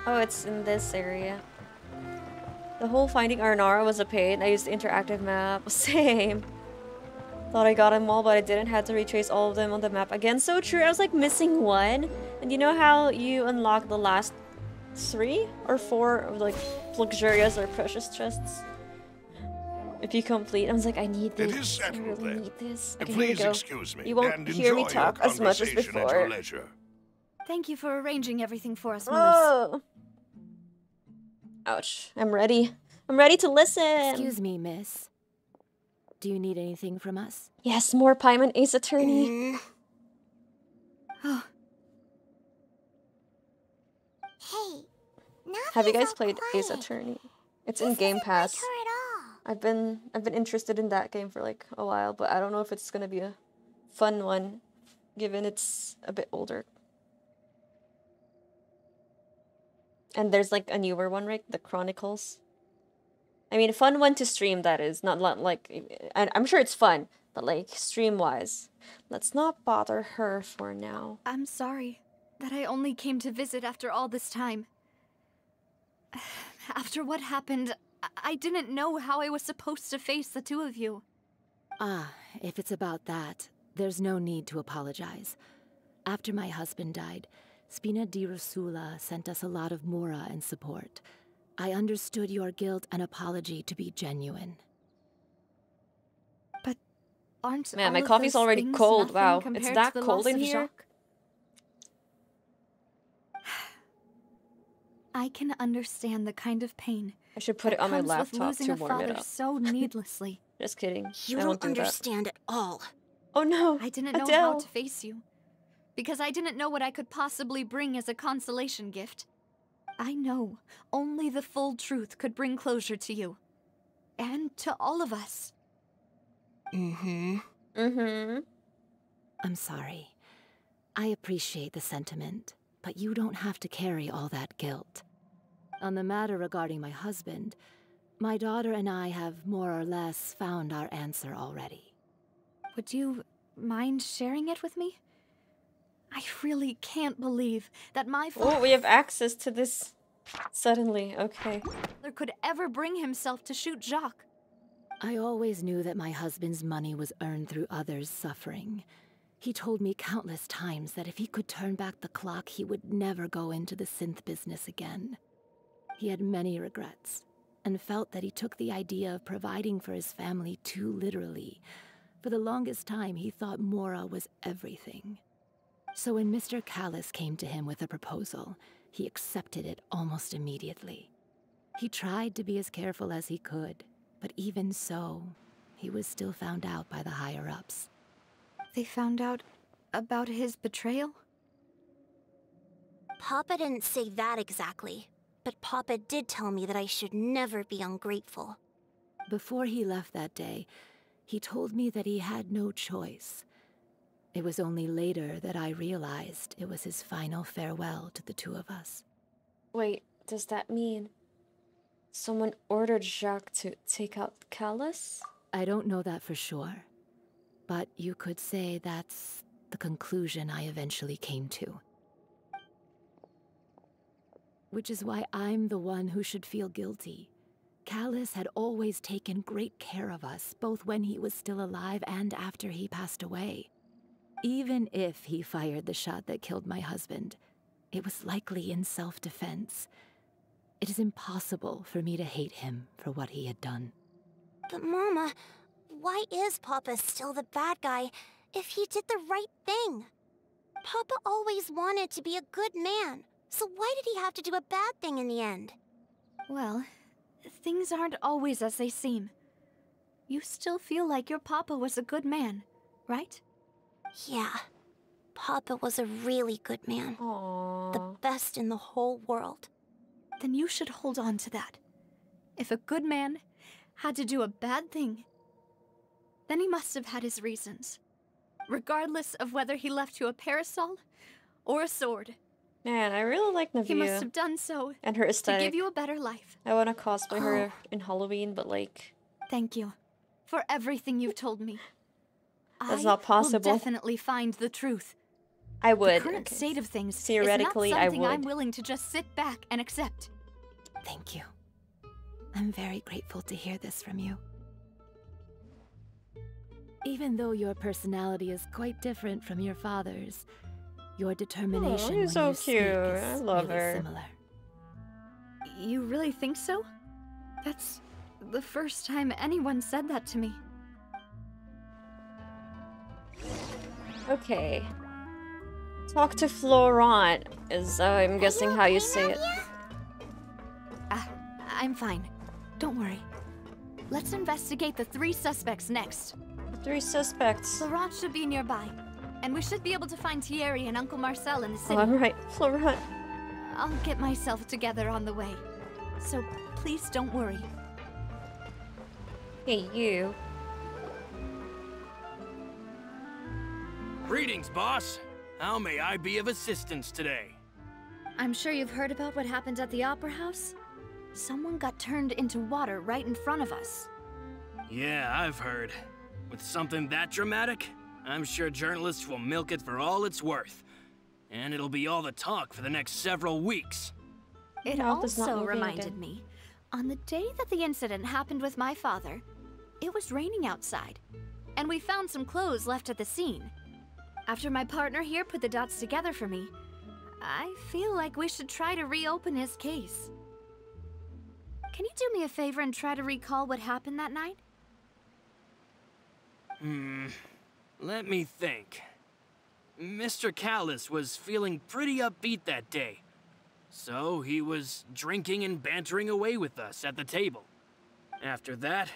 Oh, it's in this area. The whole finding Arnara was a pain. I used the interactive map. Same. Thought I got them all, but I didn't. Had to retrace all of them on the map again. So true. I was like missing one. And you know how you unlock the last 3 or 4 of like luxurious or precious chests? If you complete, I was like, I need this. It is settled, I really then. need this. And Okay, here we please go. excuse me. You won't and hear me enjoy talk your as much as conversation at before. your leisure. Thank you for arranging everything for us, Moose. Oh. Ouch. I'm ready. I'm ready to listen. Excuse me, miss. Do you need anything from us? Yes, more Paimon Ace Attorney. Oh. Hey, Have you guys Navia's played all Ace quiet. Attorney? It's This in Game isn't Pass. like her at all. I've been interested in that game for like a while, but I don't know if it's gonna be a fun one, given it's a bit older. And there's like a newer one, right? The Chronicles. I mean, a fun one to stream, that is. Not like... I'm sure it's fun, but like, stream-wise. Let's not bother her for now. I'm sorry that I only came to visit after all this time. After what happened, I didn't know how I was supposed to face the two of you. Ah, if it's about that, there's no need to apologize. After my husband died, Spina di Rosula sent us a lot of mora and support. I understood your guilt and apology to be genuine. But aren't Man, all my of coffee's those already things cold. nothing Wow, it's compared that to the cold loss in of here? Jacques? I can understand the kind of pain I should put it that on my comes with laptop losing to a warm it father up. so needlessly. Just kidding. You I won't don't do that. understand at all. Oh no! I didn't know Adele. how to face you, because I didn't know what I could possibly bring as a consolation gift. I know only the full truth could bring closure to you. And to all of us. Mm-hmm. Mm-hmm. I'm sorry. I appreciate the sentiment, but you don't have to carry all that guilt. On the matter regarding my husband, my daughter and I have more or less found our answer already. Would you mind sharing it with me? I really can't believe that my Oh, we have access to this suddenly. Okay. father could ever bring himself to shoot Jacques. I always knew that my husband's money was earned through others' suffering. He told me countless times that if he could turn back the clock, he would never go into the synth business again. He had many regrets, and felt that he took the idea of providing for his family too literally. For the longest time, he thought Mora was everything. So when Mr. Callis came to him with a proposal, he accepted it almost immediately. He tried to be as careful as he could, but even so, he was still found out by the higher-ups. They found out about his betrayal? Papa didn't say that exactly, but Papa did tell me that I should never be ungrateful. Before he left that day, he told me that he had no choice. It was only later that I realized it was his final farewell to the two of us. Wait, does that mean someone ordered Jacques to take out Callis? I don't know that for sure, but you could say that's the conclusion I eventually came to. Which is why I'm the one who should feel guilty. Callis had always taken great care of us, both when he was still alive and after he passed away. Even if he fired the shot that killed my husband, it was likely in self-defense. It is impossible for me to hate him for what he had done. But Mama, why is Papa still the bad guy if he did the right thing? Papa always wanted to be a good man, so why did he have to do a bad thing in the end? Well, things aren't always as they seem. You still feel like your papa was a good man, right? Yeah, Papa was a really good man. Aww. The best in the whole world. Then you should hold on to that. If a good man had to do a bad thing, then he must have had his reasons. Regardless of whether he left you a parasol or a sword. Man, I really like He must Navia have done so and her to aesthetic. give you a better life. I want to cosplay her in Halloween, but like... Thank you for everything you've told me. That's not possible. I will definitely find the truth. I would. The current state of things Theoretically, is not something I would. I'm willing to just sit back and accept. Thank you. I'm very grateful to hear this from you. Even though your personality is quite different from your father's, your determination when he's so you speak cute. is I love really her. similar. You really think so? That's the first time anyone said that to me. Okay. Talk to Florent is, I'm guessing how you say it. I'm fine. Don't worry. Let's investigate the 3 suspects next. 3 suspects. Florent should be nearby, and we should be able to find Thierry and Uncle Marcel in the city. Alright, Florent. I'll get myself together on the way, so please don't worry. Hey, you. Greetings, boss. How may I be of assistance today? I'm sure you've heard about what happened at the Opera House. Someone got turned into water right in front of us. Yeah, I've heard. With something that dramatic, I'm sure journalists will milk it for all it's worth. And it'll be all the talk for the next several weeks. It No, it's not also moving reminded again. me, on the day that the incident happened with my father, it was raining outside, and we found some clothes left at the scene. After my partner here put the dots together for me, I feel like we should try to reopen his case. Can you do me a favor and try to recall what happened that night? Let me think. Mr. Callis was feeling pretty upbeat that day. So he was drinking and bantering away with us at the table. After that,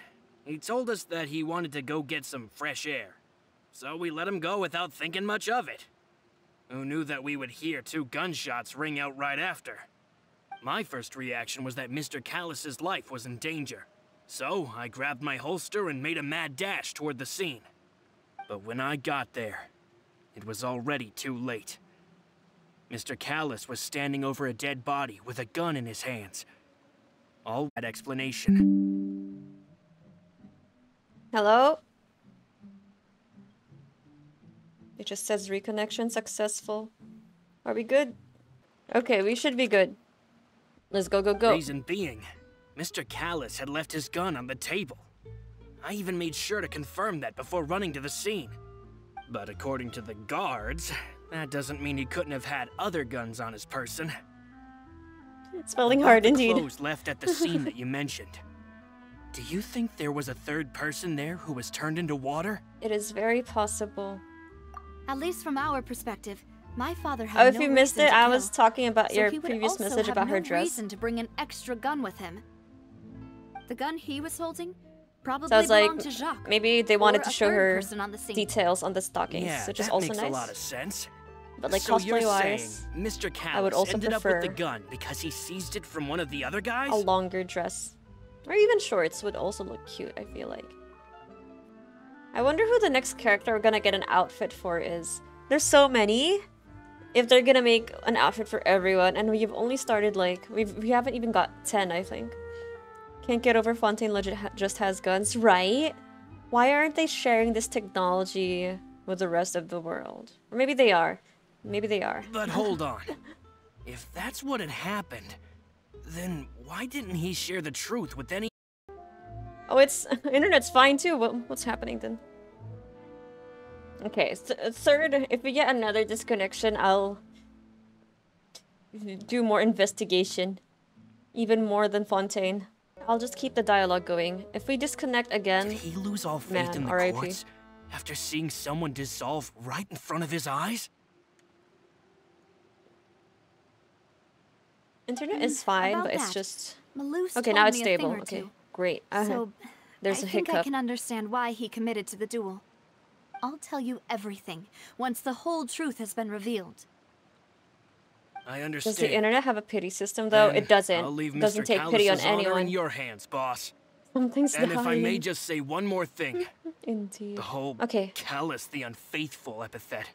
he told us that he wanted to go get some fresh air. So we let him go without thinking much of it. Who knew that we would hear 2 gunshots ring out right after? My first reaction was that Mr. Callis's life was in danger. So I grabbed my holster and made a mad dash toward the scene. But when I got there, it was already too late. Mr. Callis was standing over a dead body with a gun in his hands. All that explanation. Hello? It just says reconnection successful. Are we good? Okay, we should be good. Let's go, go, go. Reason being, Mr. Callis had left his gun on the table. I even made sure to confirm that before running to the scene. But according to the guards, that doesn't mean he couldn't have had other guns on his person. Spelling About hard the indeed. clothes left at the scene that you mentioned. Do you think there was a 3rd person there who was turned into water? It is very possible. At least from our perspective, my father Oh, had if no you missed reason it, to I kill, was talking about so your he would previous also message have about her no dress. reason to bring an extra gun with him. The gun he was holding probably So I was like, belonged to Jacques. maybe they wanted or to a show third her person on the scene. details on the stockings, Yeah, which is that also makes nice. a lot of sense. But like so you're cosplay-wise, saying Mr. Callis I would also ended up with the prefer gun because he seized it from one of the other guys? a longer dress. Or even shorts would also look cute, I feel like. I wonder who the next character we're gonna get an outfit for is. There's so many. If they're gonna make an outfit for everyone, and we've only started like, we haven't even got 10, I think. Can't get over Fontaine legit just has guns, right? Why aren't they sharing this technology with the rest of the world? Or maybe they are. Maybe they are. But hold on. If that's what had happened, then why didn't he share the truth with any... Oh, it's... internet's fine too. What's happening then? Okay, third, if we get another disconnection, I'll do more investigation. Even more than Fontaine. I'll just keep the dialogue going. If we disconnect again... Did he lose all faith man, in the RIP. courts after seeing someone dissolve right in front of his eyes? Internet is fine, about but it's that, just... Malus Okay, told now it's me a thing stable. or Okay, two. great. So, There's I a think I hiccup. can understand why he committed to the duel. I'll tell you everything once the whole truth has been revealed. I understand. Does the internet have a pity system though? Then It doesn't. I'll leave It doesn't Mr. take pity on Callis's honor anyone. in your hands, boss. Something's And dying. if I may just say one more thing. Indeed. The whole Okay. Callis the unfaithful epithet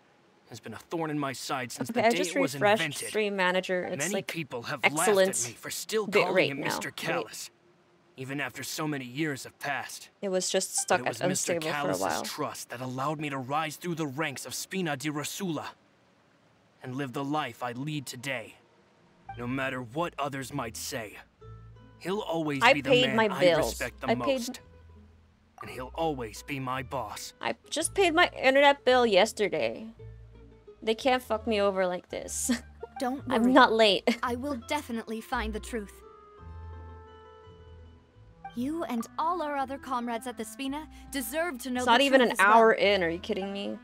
has been a thorn in my side since Okay, the I day just it was refreshed invented. Stream Manager. It's Many like people have excellent laughed at me for still bit calling rate him now. Mr. Callis, even after so many years have passed. it was just But stuck it at was Mr. unstable for a Callis's while. trust that allowed me to rise through the ranks of Spina di Rosula. and live the life I lead today. No matter what others might say, he'll always be the man I respect the most. And he'll always be my boss. I just paid my internet bill yesterday. They can't fuck me over like this. Don't worry. I'm not late. I will definitely find the truth. You and all our other comrades at the Spina deserve to know the truth. It's not even an hour in, are you kidding me?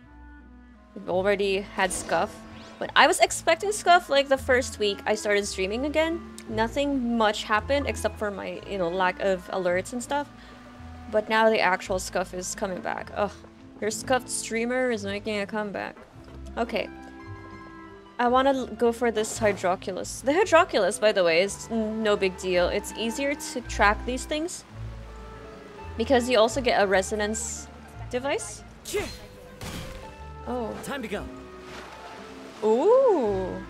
We've already had Scuff. But I was expecting Scuff like the first week I started streaming again. Nothing much happened except for my, you know, lack of alerts and stuff. But now the actual Scuff is coming back. Ugh, your Scuffed streamer is making a comeback. Okay. I want to go for this Hydroculus. The Hydroculus, by the way, is no big deal. It's easier to track these things because you also get a resonance device. Oh. Time to go. Ooh.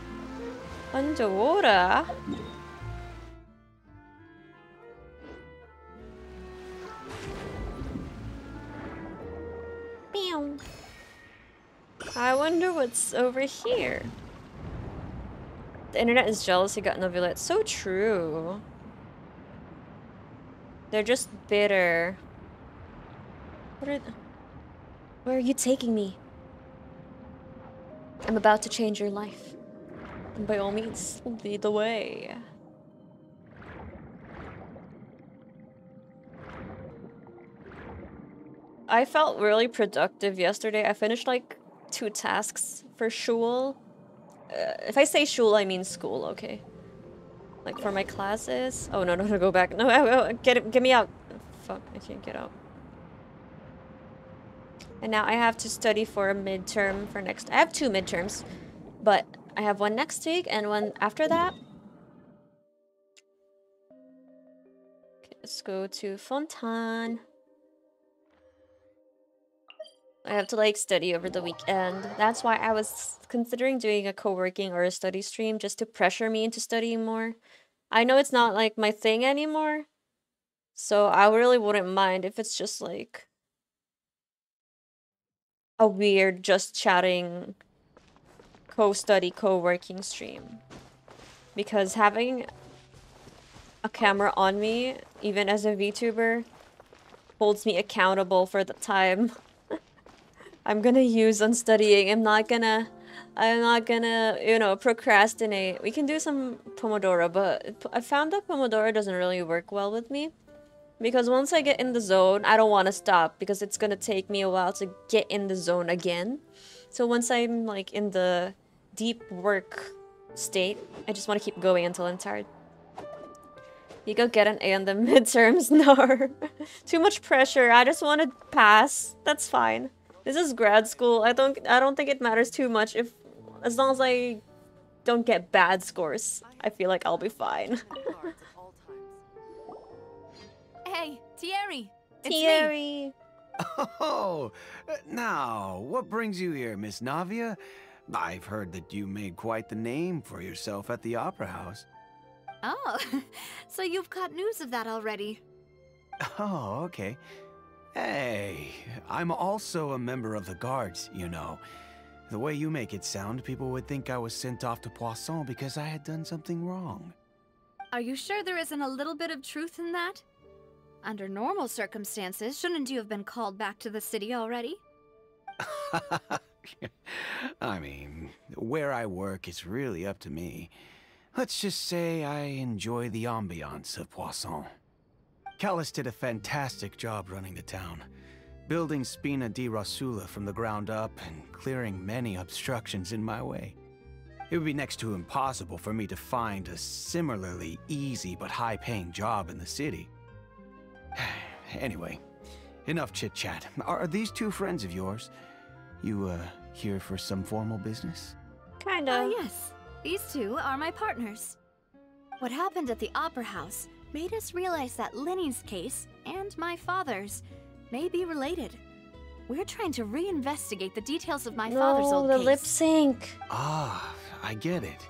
Underwater. Meow. I wonder what's over here. The internet is jealous you got Neuvillette. So true. They're just bitter. Where are you taking me? I'm about to change your life. And by all means, lead the way. I felt really productive yesterday. I finished like 2 tasks for shul. If I say shul, I mean school, okay? Like for my classes. Oh no, go back. No, get me out. Fuck, I can't get out. And now I have to study for a midterm for next. I have 2 midterms, but I have one next week and one after that. Okay, let's go to Fontaine. I have to like study over the weekend. That's why I was considering doing a co-working or a study stream just to pressure me into studying more. I know it's not like my thing anymore, so I really wouldn't mind if it's just like a weird just chatting co-study co-working stream. Because having a camera on me, even as a VTuber, holds me accountable for the time I'm gonna use on studying. I'm not gonna, you know, procrastinate. We can do some Pomodoro, but I found that Pomodoro doesn't really work well with me. Because once I get in the zone, I don't want to stop because it's gonna take me a while to get in the zone again. So once I'm like in the deep work state, I just want to keep going until I'm tired. You go get an A on the midterms? No. Too much pressure. I just want to pass. That's fine. This is grad school. I don't think it matters too much if as long as I don't get bad scores. I feel like I'll be fine. Hey, Thierry. It's Thierry. me. Oh, now, what brings you here, Miss Navia? I've heard that you made quite the name for yourself at the Opera House. Oh, so you've got news of that already. Oh, okay. Hey, I'm also a member of the guards, you know. The way you make it sound, people would think I was sent off to Poisson because I had done something wrong. Are you sure there isn't a little bit of truth in that? Under normal circumstances, shouldn't you have been called back to the city already? I mean, where I work is really up to me. Let's just say I enjoy the ambiance of Poisson. Childe did a fantastic job running the town, building Spina di Rosula from the ground up and clearing many obstructions in my way. It would be next to impossible for me to find a similarly easy but high-paying job in the city. Anyway, enough chit-chat. Are these 2 friends of yours? You, here for some formal business? Kinda. Yes. These 2 are my partners. What happened at the Opera House made us realize that Linny's case and my father's may be related. We're trying to reinvestigate the details of my father's old case. case. The lip sync. Ah, I get it.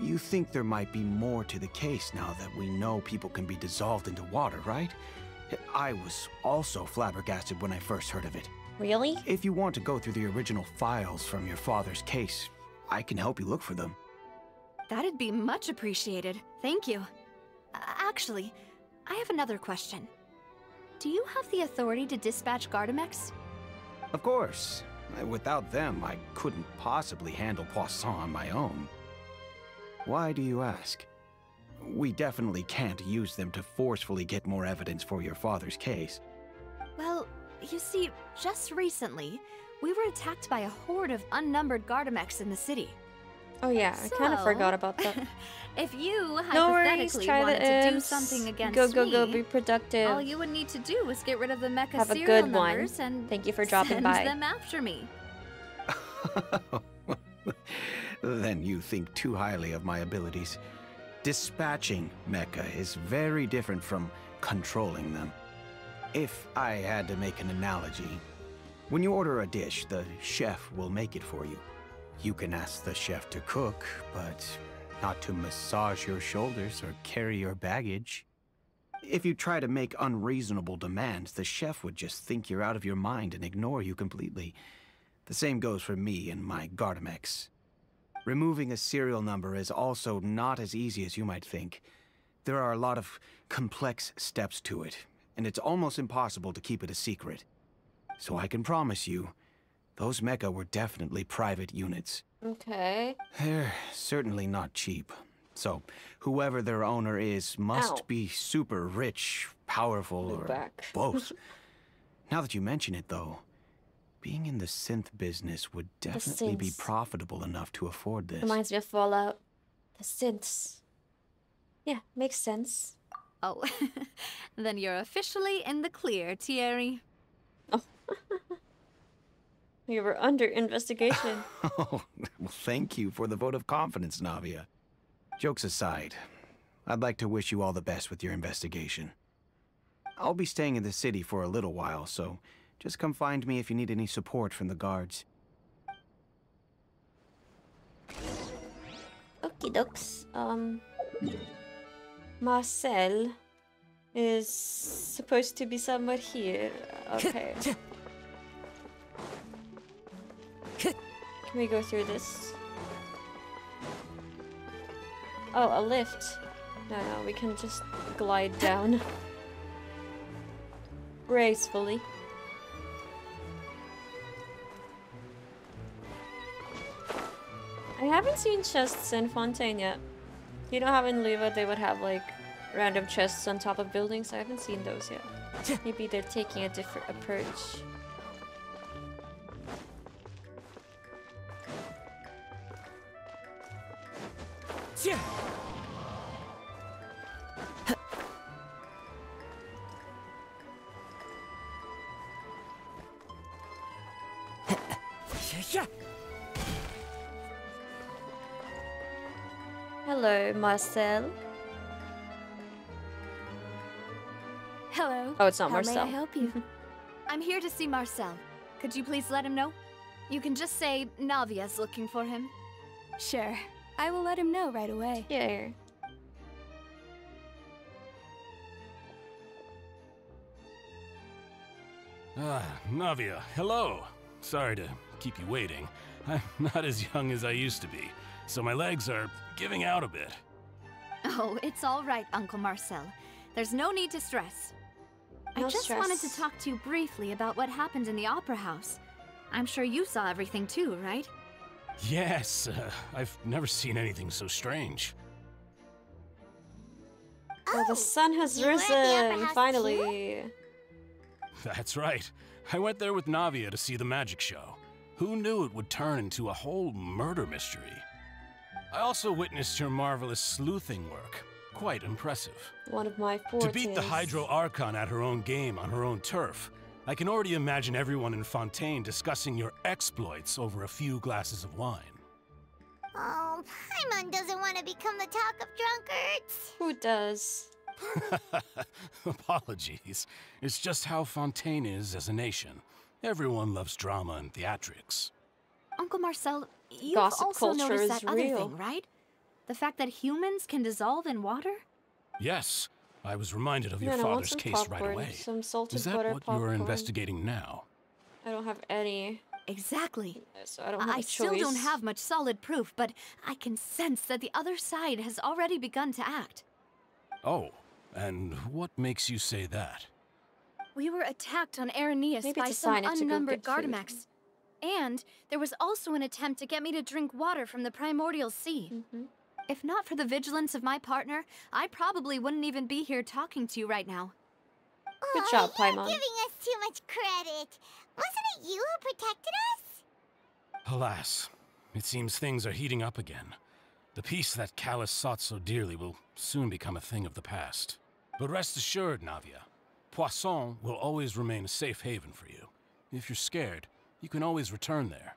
You think there might be more to the case now that we know people can be dissolved into water, right? I was also flabbergasted when I first heard of it. Really? If you want to go through the original files from your father's case, I can help you look for them. That'd be much appreciated. Thank you. Actually, I have another question. Do you have the authority to dispatch Gardamex? Of course. Without them, I couldn't possibly handle Poisson on my own. Why do you ask? We definitely can't use them to forcefully get more evidence for your father's case. Well, you see, just recently, we were attacked by a horde of unnumbered Gardamex in the city. Oh yeah, I kind of forgot about that. If you No worries, hypothetically try wanted the to do imps. something against Go, me, be productive. all you would need to do is get rid of the mecha Have a serial good one. numbers and Thank you for dropping send by. them after me. Then you think too highly of my abilities. Dispatching mecha is very different from controlling them. If I had to make an analogy, when you order a dish, the chef will make it for you. You can ask the chef to cook, but not to massage your shoulders or carry your baggage. If you try to make unreasonable demands, the chef would just think you're out of your mind and ignore you completely. The same goes for me and my Gardamex. Removing a serial number is also not as easy as you might think. There are a lot of complex steps to it, and it's almost impossible to keep it a secret. So I can promise you, those mecha were definitely private units. Okay. They're certainly not cheap. So, whoever their owner is must be super rich, powerful, or both. Now that you mention it, though, being in the synth business would definitely be profitable enough to afford this. Reminds me of Fallout. The synths. Yeah, makes sense. Oh, then you're officially in the clear, Thierry. Oh. We were under investigation. Oh, well, thank you for the vote of confidence, Navia. Jokes aside, I'd like to wish you all the best with your investigation. I'll be staying in the city for a little while, so just come find me if you need any support from the guards. Okie dokes. Marcel is supposed to be somewhere here. Okay. Can we go through this? Oh, a lift. No, we can just glide down. Gracefully. I haven't seen chests in Fontaine yet. You know how in Leuva they would have like random chests on top of buildings? I haven't seen those yet. Maybe they're taking a different approach. Hello, Marcel. Hello. Oh, it's not How Marcel. may I help you? I'm here to see Marcel. Could you please let him know? You can just say Navia's looking for him. Sure. I will let him know right away. Yeah. Navia, hello. Sorry to keep you waiting. I'm not as young as I used to be, so my legs are giving out a bit. Oh, it's all right, Uncle Marcel. There's no need to stress. I just wanted to talk to you briefly about what happened in the Opera House. I'm sure you saw everything too, right? Yes, I've never seen anything so strange. Oh, the sun has risen, finally. That's right. I went there with Navia to see the magic show. Who knew it would turn into a whole murder mystery? I also witnessed her marvelous sleuthing work. Quite impressive. One of my fortes. To beat the Hydro Archon at her own game on her own turf, I can already imagine everyone in Fontaine discussing your exploits over a few glasses of wine. Oh, Paimon doesn't want to become the talk of drunkards. Who does? Apologies. It's just how Fontaine is as a nation. Everyone loves drama and theatrics. Uncle Marcel, you've Gossip also culture noticed is that real. other thing, right? The fact that humans can dissolve in water? Yes, I was reminded of your Man, I want father's some case popcorn, right away. Some salted Is that butter what popcorn. you're investigating now? I don't have any. Exactly. So I don't have a still don't choice. have much solid proof, but I can sense that the other side has already begun to act. Oh, and what makes you say that? We were attacked on Araneus Maybe by it's a some sign I have to go unnumbered get food. Gardamex. And there was also an attempt to get me to drink water from the primordial sea. If not for the vigilance of my partner, I probably wouldn't even be here talking to you right now. Good job, You're Paimon. giving us too much credit. Wasn't it you who protected us? Alas, it seems things are heating up again. The peace that Callus sought so dearly will soon become a thing of the past. But rest assured, Navia, Poisson will always remain a safe haven for you. If you're scared, you can always return there.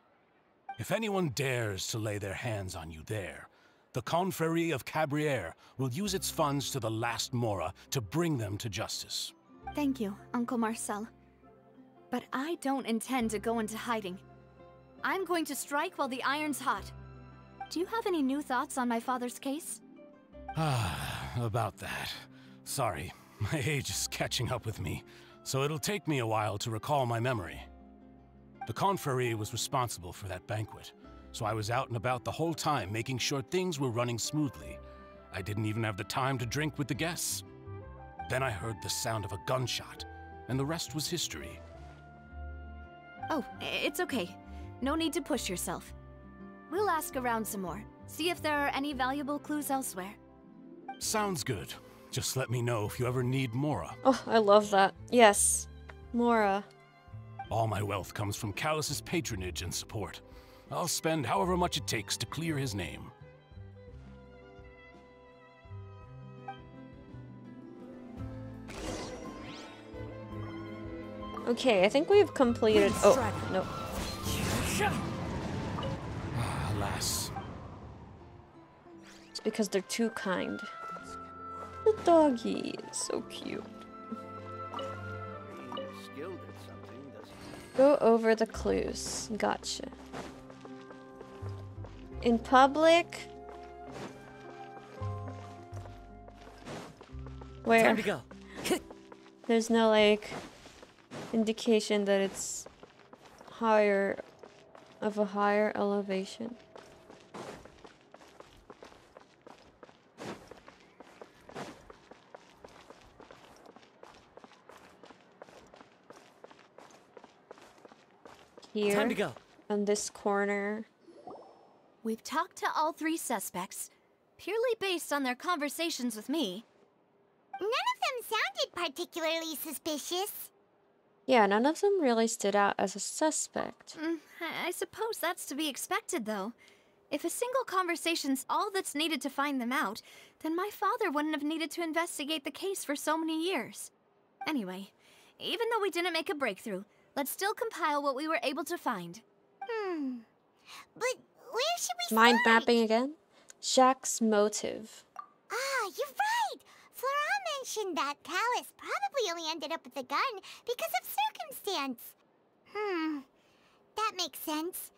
If anyone dares to lay their hands on you there, the Confrérie of Cabriere will use its funds to the last Mora to bring them to justice. Thank you, Uncle Marcel. But I don't intend to go into hiding. I'm going to strike while the iron's hot. Do you have any new thoughts on my father's case? About that. Sorry, my age is catching up with me, so it'll take me a while to recall my memory. The Confrérie was responsible for that banquet, so I was out and about the whole time making sure things were running smoothly. I didn't even have the time to drink with the guests. Then I heard the sound of a gunshot, and the rest was history. Oh, it's okay. No need to push yourself. We'll ask around some more, see if there are any valuable clues elsewhere. Sounds good. Just let me know if you ever need Mora. Oh, I love that. Yes. Mora. All my wealth comes from Callus's patronage and support. I'll spend however much it takes to clear his name. Okay, I think we've completed. Oh, no. Alas. It's because they're too kind. The doggy is so cute. Skilled at something, doesn't he? Go over the clues. Gotcha. In public. Where? Time to go. There's no like indication that it's higher of a higher elevation. Here, Time to go. on this corner. We've talked to all three suspects, purely based on their conversations with me. None of them sounded particularly suspicious. Yeah, none of them really stood out as a suspect. I suppose that's to be expected, though. If a single conversation's all that's needed to find them out, then my father wouldn't have needed to investigate the case for so many years. Anyway, even though we didn't make a breakthrough, let's still compile what we were able to find. But where should we Mind start? mapping again? Jacques' motive. Ah, you're right! Flora mentioned that Callus probably only ended up with the gun because of circumstance. That makes sense.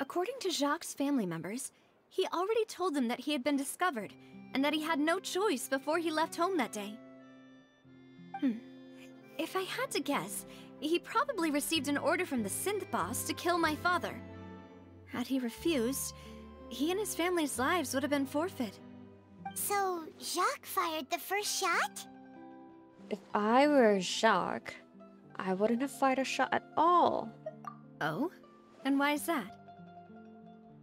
According to Jacques' family members, he already told them that he had been discovered, and that he had no choice before he left home that day. If I had to guess, he probably received an order from the synth boss to kill my father. Had he refused, he and his family's lives would have been forfeit. So, Jacques fired the first shot? If I were Jacques, I wouldn't have fired a shot at all. Oh? And why is that?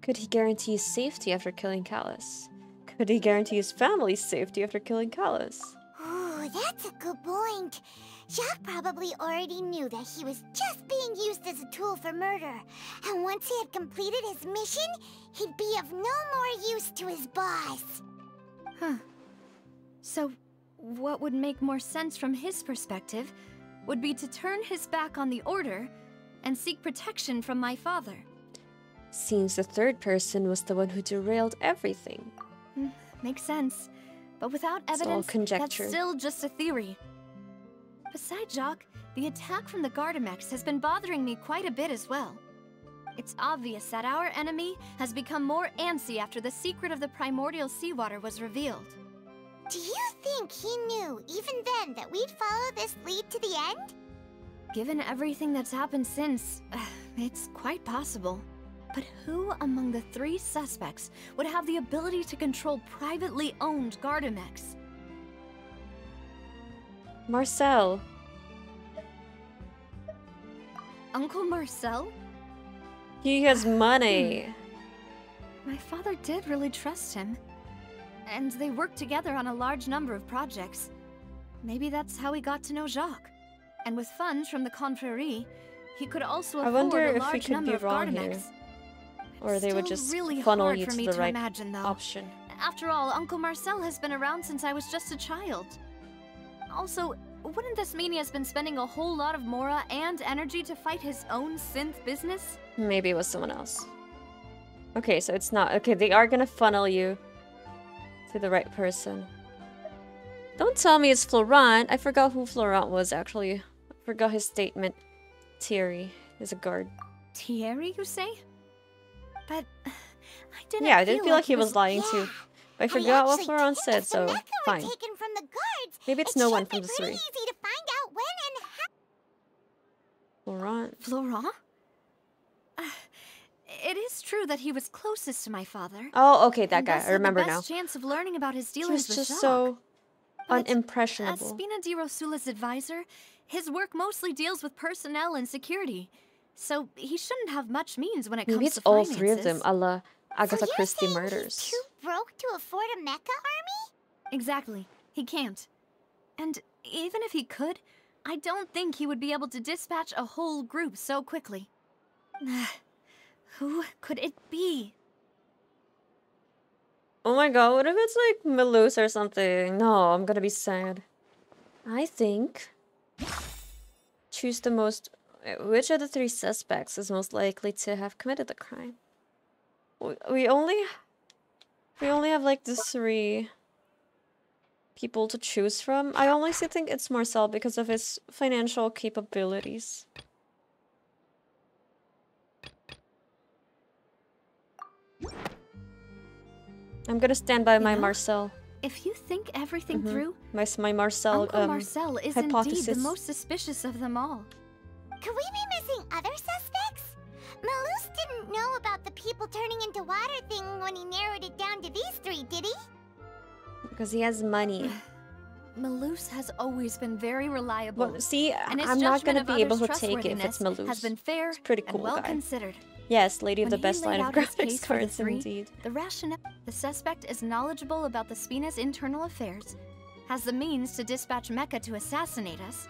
Could he guarantee his safety after killing Callus? Could he guarantee his family's safety after killing Callus? Ooh, that's a good point. Jacques probably already knew that he was just being used as a tool for murder. And once he had completed his mission, he'd be of no more use to his boss. So, what would make more sense from his perspective would be to turn his back on the order and seek protection from my father. Seems the third person was the one who derailed everything. Makes sense. But without It's all evidence, conjecture. that's still just a theory. Besides Jacques, the attack from the Gardamex has been bothering me quite a bit as well. It's obvious that our enemy has become more antsy after the secret of the primordial seawater was revealed. Do you think he knew, even then, that we'd follow this lead to the end? Given everything that's happened since, It's quite possible. But who among the 3 suspects would have the ability to control privately owned Gardamex? Marcel. Uncle Marcel? He has money. My father did really trust him. And they worked together on a large number of projects. Maybe that's how he got to know Jacques. And with funds from the Confrérie, he could also I afford wonder a if we large could number be of wrong Gardamex. here. Or they would Still just really funnel hard you for to me the to right imagine, though. option. After all, Uncle Marcel has been around since I was just a child. Also, wouldn't this mean he has been spending a whole lot of mora and energy to fight his own synth business? Maybe it was someone else. Okay, so it's not. Okay, they are gonna funnel you to the right person. Don't tell me it's Florent. I forgot who Florent was, actually. I forgot his statement. Thierry is a guard. Thierry, you say? But I didn't. Yeah, I didn't feel like he was lying too. But I forgot what Florent said, so fine. Taken from the guards. Maybe it's It no should one be from the pretty 3. easy to find out when and how. Florent. Florent? It is true that he was closest to my father. Oh, okay, that and guy. thus I had remember the now. best chance of learning about his He dealings was with just Jacques. so But unimpressionable. as Spina di Rosula's advisor, his work mostly deals with personnel and security. So he shouldn't have much means when it Maybe comes it's to all finances. 3 of them, a la Agatha So Christie you're saying murders. he's too broke to afford a mecha army? Exactly. He can't. And even if he could, I don't think he would be able to dispatch a whole group so quickly. Who could it be? Oh my god, what if it's like Melus or something? No, I'm gonna be sad. I think... Choose the most... Which of the 3 suspects is most likely to have committed the crime? We only have like the 3 people to choose from. I honestly think it's Marcel because of his financial capabilities. I'm gonna stand by my Marcel. If you think everything through, My Marcel Uncle Marcel is hypothesis. indeed the most suspicious of them all. Could we be missing other suspects? Malus didn't know about the people turning into water thing when he narrowed it down to these 3, did he? Because he has money. Malus has always been very reliable. Well, see, and his I'm not judgment gonna of be able others' to take it if it's trustworthiness Malus. has been fair It's a pretty and cool well guy. considered. Yes, lady of When the best he laid line of out his graphics case for the cards, 3, indeed. The rationale: the suspect is knowledgeable about the Spina's internal affairs, has the means to dispatch Mecha to assassinate us,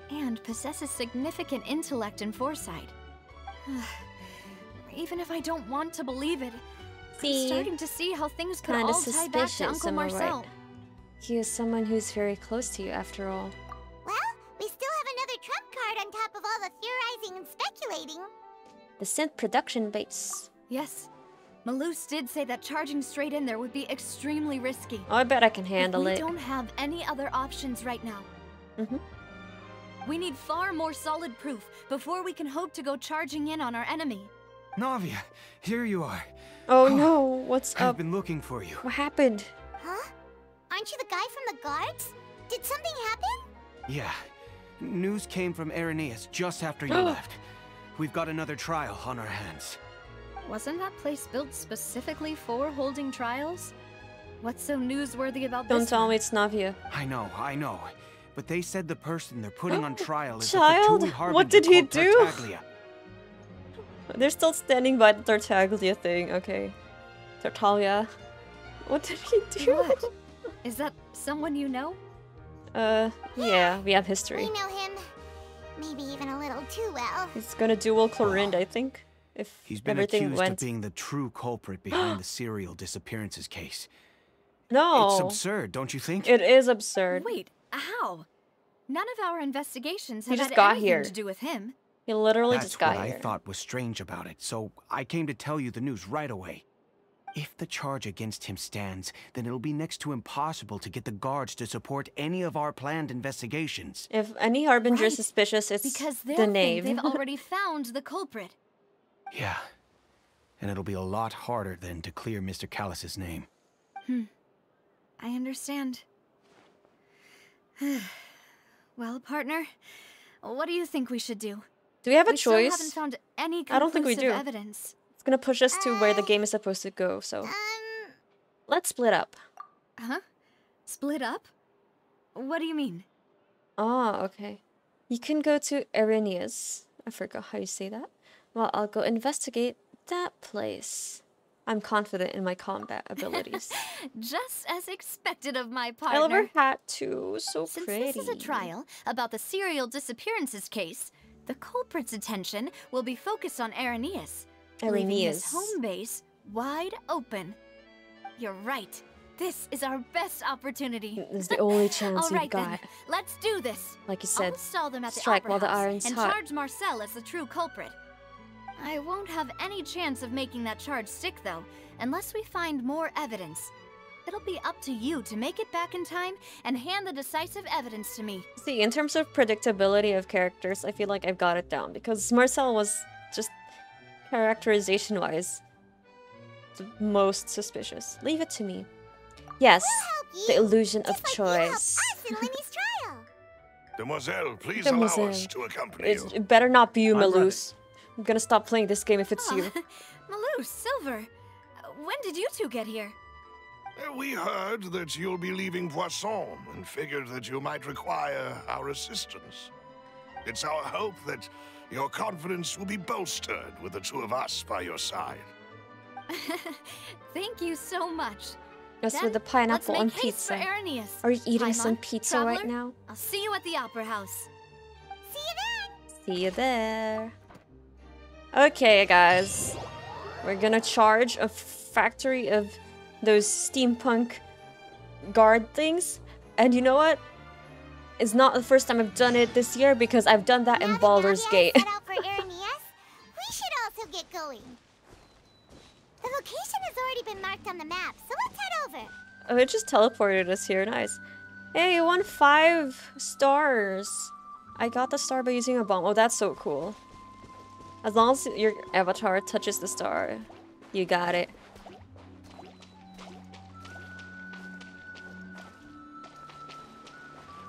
and possesses significant intellect and foresight. Even if I don't want to believe it, I'm starting to see how things could Kinda all tie back to suspicious, Uncle am I Marcel. right? He is someone who's very close to you, after all. Well, we still have another trump card on top of all the theorizing and speculating. The synth production base. Yes. Malus did say that charging straight in there would be extremely risky. Oh, I bet I can handle we it. don't have any other options right now. We need far more solid proof before we can hope to go charging in on our enemy. Navia, here you are. Oh no, what's I've up? been looking for you. What happened? Huh? Aren't you the guy from the guards? Did something happen? Yeah. News came from Irenaeus just after you left. We've got another trial on our hands. Wasn't that place built specifically for holding trials? What's so newsworthy about Don't this tell one? me it's Navia. I know. But they said the person they're putting on trial is Child? a Fatui harbinger What did he called do? Tartaglia. They're still standing by the Tartaglia thing, okay. Tartaglia. What did he do? What? Is that someone you know? Yeah, we have history. We know him. Maybe even a little too well. He's gonna duel Clorinda, I think. If He's been everything accused went... of being the true culprit behind the serial disappearances case. No! It's absurd, don't you think? It is absurd. Wait, how? None of our investigations He have just had got anything here. to do with him. He literally That's just got what here. I thought was strange about it, so I came to tell you the news right away. If the charge against him stands, then it'll be next to impossible to get the guards to support any of our planned investigations. If any Harbinger is Right, suspicious, it's Because the they'll name. think they've already found the culprit. Yeah. And it'll be a lot harder then to clear Mr. Callus's name. I understand. Well, partner, what do you think we should do? Do we have a We still choice? haven't found any I don't think we conclusive do. evidence. It's gonna push us to where the game is supposed to go, so... Let's split up. Huh? Split up? What do you mean? Oh, okay. You can go to Arrhenius. I forgot how you say that. Well, I'll go investigate that place. I'm confident in my combat abilities. Just as expected of my I partner. love her hat too. So Since pretty. this is a trial about the serial disappearances case, the culprit's attention will be focused on Arrhenius, leaving his home base wide open. You're right. This is our best opportunity. This is the only chance All you've right, got. then. Let's do this. Like you I'll said, install them at the strike Opera while the House iron's and hot. charge Marcel as the true culprit. I won't have any chance of making that charge stick, though, unless we find more evidence. It'll be up to you to make it back in time and hand the decisive evidence to me. See, in terms of predictability of characters, I feel like I've got it down because Marcel was just characterization-wise the most suspicious. Leave it to me. Yes, the illusion of choice. Demoiselle, please Demoiselle. allow us to accompany you. It better not be you, I'm ready. Malus. I'm gonna stop playing this game if it's you. Malou, Silver, when did you two get here? We heard that you'll be leaving Poisson and figured that you might require our assistance. It's our hope that your confidence will be bolstered with the two of us by your side. Thank you so much. As Then, with the pineapple let's on make haste for pizza. Arrhenius. Are you eating Paimon, some pizza Traveler, right now? I'll see you at the Opera House. See you there. Okay, guys. We're gonna charge a factory of those steampunk guard things. And you know what? It's not the first time I've done it this year because I've done that in Baldur's Gate. Set out for Arrhenius. We should also get going. The location has already been marked on the map, so let's head over. Oh, it just teleported us here. Nice. Hey, you won 5 stars. I got the star by using a bomb. Oh, that's so cool. As long as your avatar touches the star, you got it.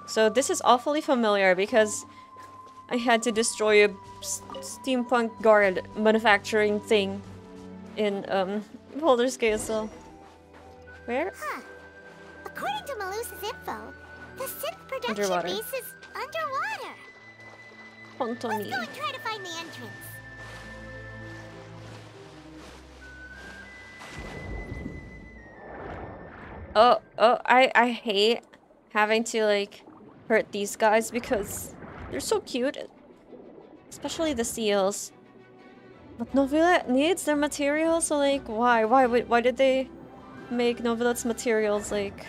So this is awfully familiar because I had to destroy a steampunk guard manufacturing thing in Baldur's Gate as well. Where? Huh. According to Malus's info, the synth production Underwater. base is underwater. Let's go Pontoni. and try to find the entrance. I hate having to like hurt these guys because they're so cute. Especially the seals. But Neuvillette needs their materials, so like why did they make Neuvillette's materials like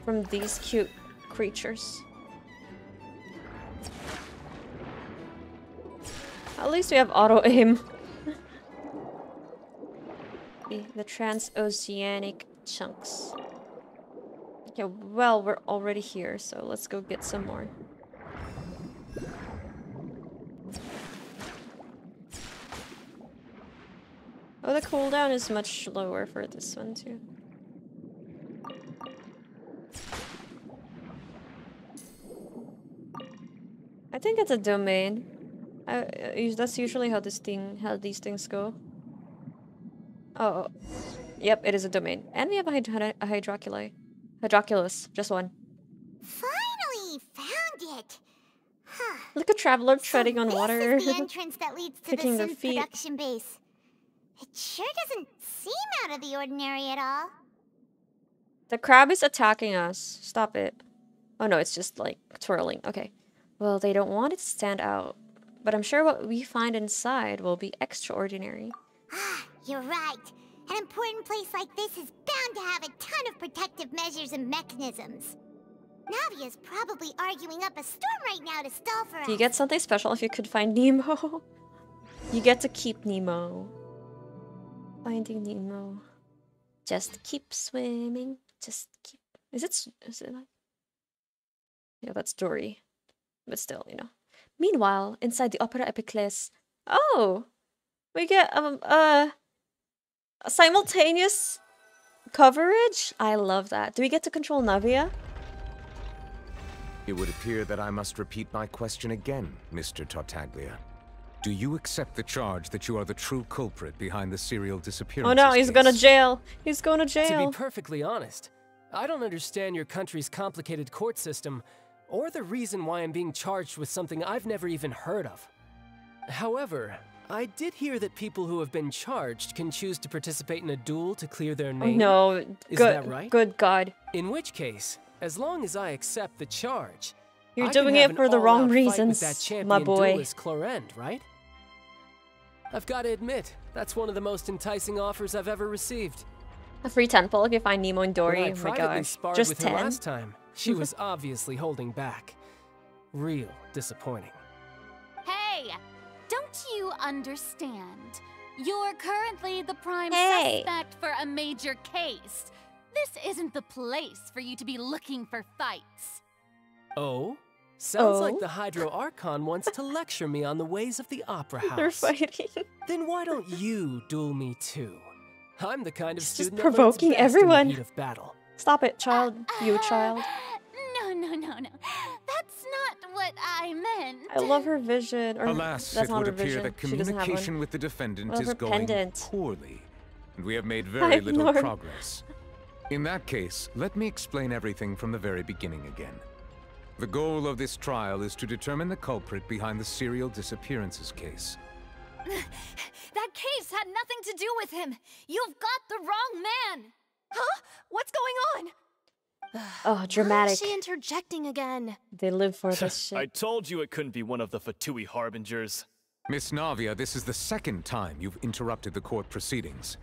from these cute creatures? At least we have auto aim. The transoceanic chunks. Okay, well, we're already here, so let's go get some more. Oh, the cooldown is much lower for this one, too. I think it's a domain. That's usually how these things go. Oh, yep, it is a domain. And we have a Hydroculus, just one. Finally found it. Huh. Look at Traveler treading on water. This is the entrance that leads to the Picking their synth feet. production base. It sure doesn't seem out of the ordinary at all. The crab is attacking us. Stop it. Oh no, it's just like twirling. Okay. Well, they don't want it to stand out. But I'm sure what we find inside will be extraordinary. Ah, you're right. An important place like this is bound to have a ton of protective measures and mechanisms. Navia's probably arguing up a storm right now to stall for us. Do you get something special if you could find Nemo? You get to keep Nemo. Finding Nemo. Just keep swimming. Just keep... Is it like... Yeah, that's Dory. But still, you know. Meanwhile, inside the Opera Epiclese... Oh! We get, a simultaneous coverage? I love that. Do we get to control Navia? It would appear that I must repeat my question again, Mr. Tartaglia. Do you accept the charge that you are the true culprit behind the serial disappearance? Oh no, he's going to jail. He's going to jail. To be perfectly honest, I don't understand your country's complicated court system, or the reason why I'm being charged with something I've never even heard of. However, I did hear that people who have been charged can choose to participate in a duel to clear their name. No, is that right? Good God. In which case, as long as I accept the charge, you're doing it for the wrong reasons, my boy. Duelist Clorend, right? I've got to admit, that's one of the most enticing offers I've ever received. A free temple if you find Nemo and Dory. When I privately sparred with her last time, she was obviously holding back. Real disappointing. Hey, don't you understand? You're currently the prime suspect for a major case. This isn't the place for you to be looking for fights. Oh? Sounds like the Hydro Archon wants to lecture me on the ways of the Opera House. They're fighting. Then why don't you duel me too? I'm the kind of student just provoking that learns best everyone. in the heat of battle. Stop it, child. You child. No. That's not what I meant. I love her vision. Or alas, that's it not would her appear vision. that She doesn't have communication one. with the defendant Well, is her going pendant. poorly, and we have made very little ignored. progress. In that case, let me explain everything from the very beginning again. The goal of this trial is to determine the culprit behind the serial disappearances case. That case had nothing to do with him. You've got the wrong man. Huh? What's going on? Oh, dramatic. Why is she interjecting again? They live for this shit. I told you it couldn't be one of the Fatui harbingers. Miss Navia, this is the second time you've interrupted the court proceedings.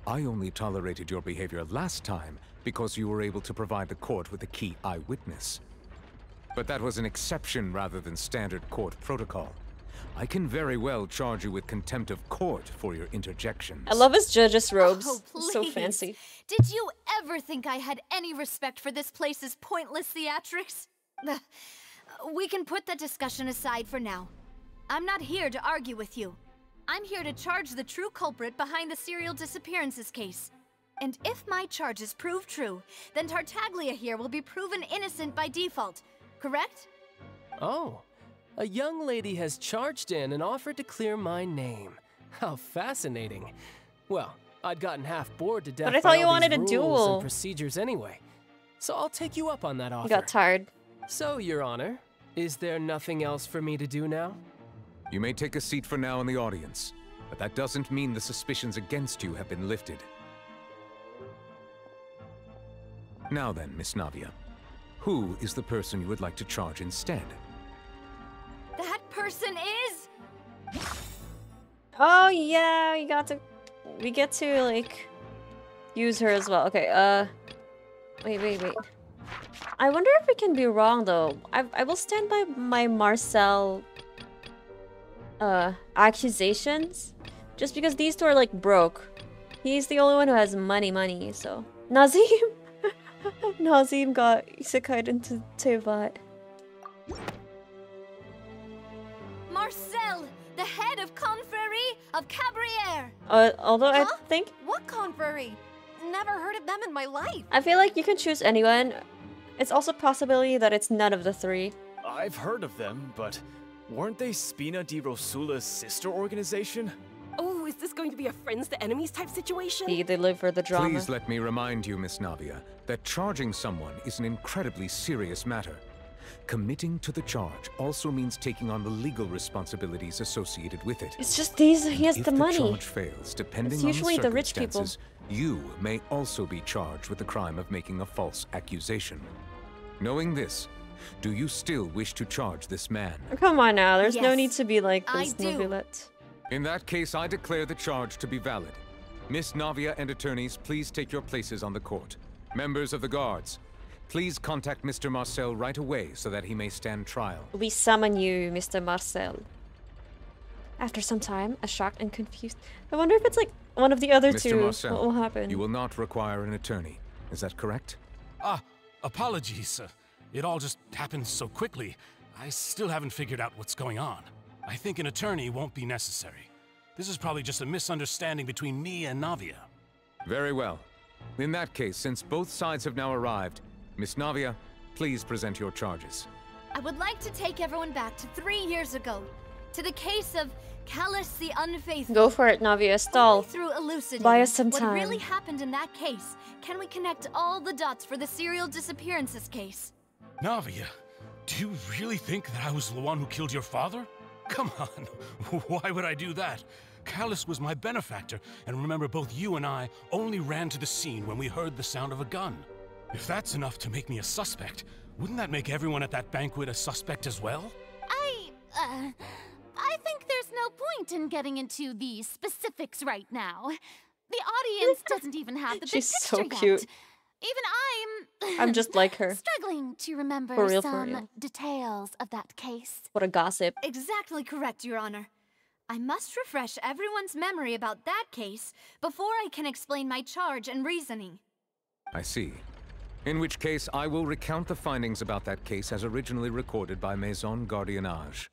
I only tolerated your behavior last time because you were able to provide the court with a key eyewitness. But that was an exception rather than standard court protocol. I can very well charge you with contempt of court for your interjections. I love his judge's robes. Oh, please. So fancy. Did you ever think I had any respect for this place's pointless theatrics? We can put that discussion aside for now. I'm not here to argue with you. I'm here to charge the true culprit behind the serial disappearances case. And if my charges prove true, then Tartaglia here will be proven innocent by default, correct? Oh, a young lady has charged in and offered to clear my name. How fascinating. Well, I'd gotten half bored to death But I thought by you all wanted these a rules duel. and procedures anyway. So I'll take you up on that offer. You got tired. So, Your Honor, is there nothing else for me to do now? You may take a seat for now in the audience, but that doesn't mean the suspicions against you have been lifted. Now then, Miss Navia, who is the person you would like to charge instead? That person is... Oh yeah, we get to like use her as well. Okay, wait. I wonder if we can be wrong though. I will stand by my Marcel accusations, just because these two are like broke. He's the only one who has money, so Nazim Nazim got isekai'd into Tevat. Marcel, the head of Confrérie of Cabrières. Although I think What confrérie? Never heard of them in my life. I feel like you can choose anyone. It's also a possibility that it's none of the three. I've heard of them, but weren't they Spina di Rosula's sister organization? Oh, is this going to be a friends to enemies type situation? They live for the drama. Please let me remind you, Miss Navia, that charging someone is an incredibly serious matter. Committing to the charge also means taking on the legal responsibilities associated with it. It's just he has the money. If the charge fails, depending It's on usually the the rich people. circumstances, you may also be charged with the crime of making a false accusation. Knowing this, do you still wish to charge this man? Come on now, there's no Yes, need to be like I this, do. Neuvillette. In that case, I declare the charge to be valid. Miss Navia and attorneys, please take your places on the court. Members of the guards, please contact Mr. Marcel right away so that he may stand trial. We summon you, Mr. Marcel. After some time, a shocked and confused... I wonder if it's like one of the other Mr. two. Marcel, What will happen? you will not require an attorney. Is that correct? Apologies. It all just happened so quickly. I still haven't figured out what's going on. I think an attorney won't be necessary. This is probably just a misunderstanding between me and Navia. Very well. In that case, since both sides have now arrived, Miss Navia, please present your charges. I would like to take everyone back to 3 years ago, to the case of Callus the Unfaithful. Go for it, Navia. Stall. Only through elucidating Buy us some what time. really happened in that case, can we connect all the dots for the serial disappearances case? Navia, do you really think that I was the one who killed your father? Come on, why would I do that? Callus was my benefactor, and remember, both you and I only ran to the scene when we heard the sound of a gun. If that's enough to make me a suspect, wouldn't that make everyone at that banquet a suspect as well? I think there's no point in getting into the specifics right now. The audience doesn't even have the big She's picture so yet. cute. Even I'm just like her. struggling to remember For real, some details of that case. What a gossip. Exactly correct, Your Honor. I must refresh everyone's memory about that case before I can explain my charge and reasoning. I see. In which case, I will recount the findings about that case as originally recorded by Maison Gardiennage.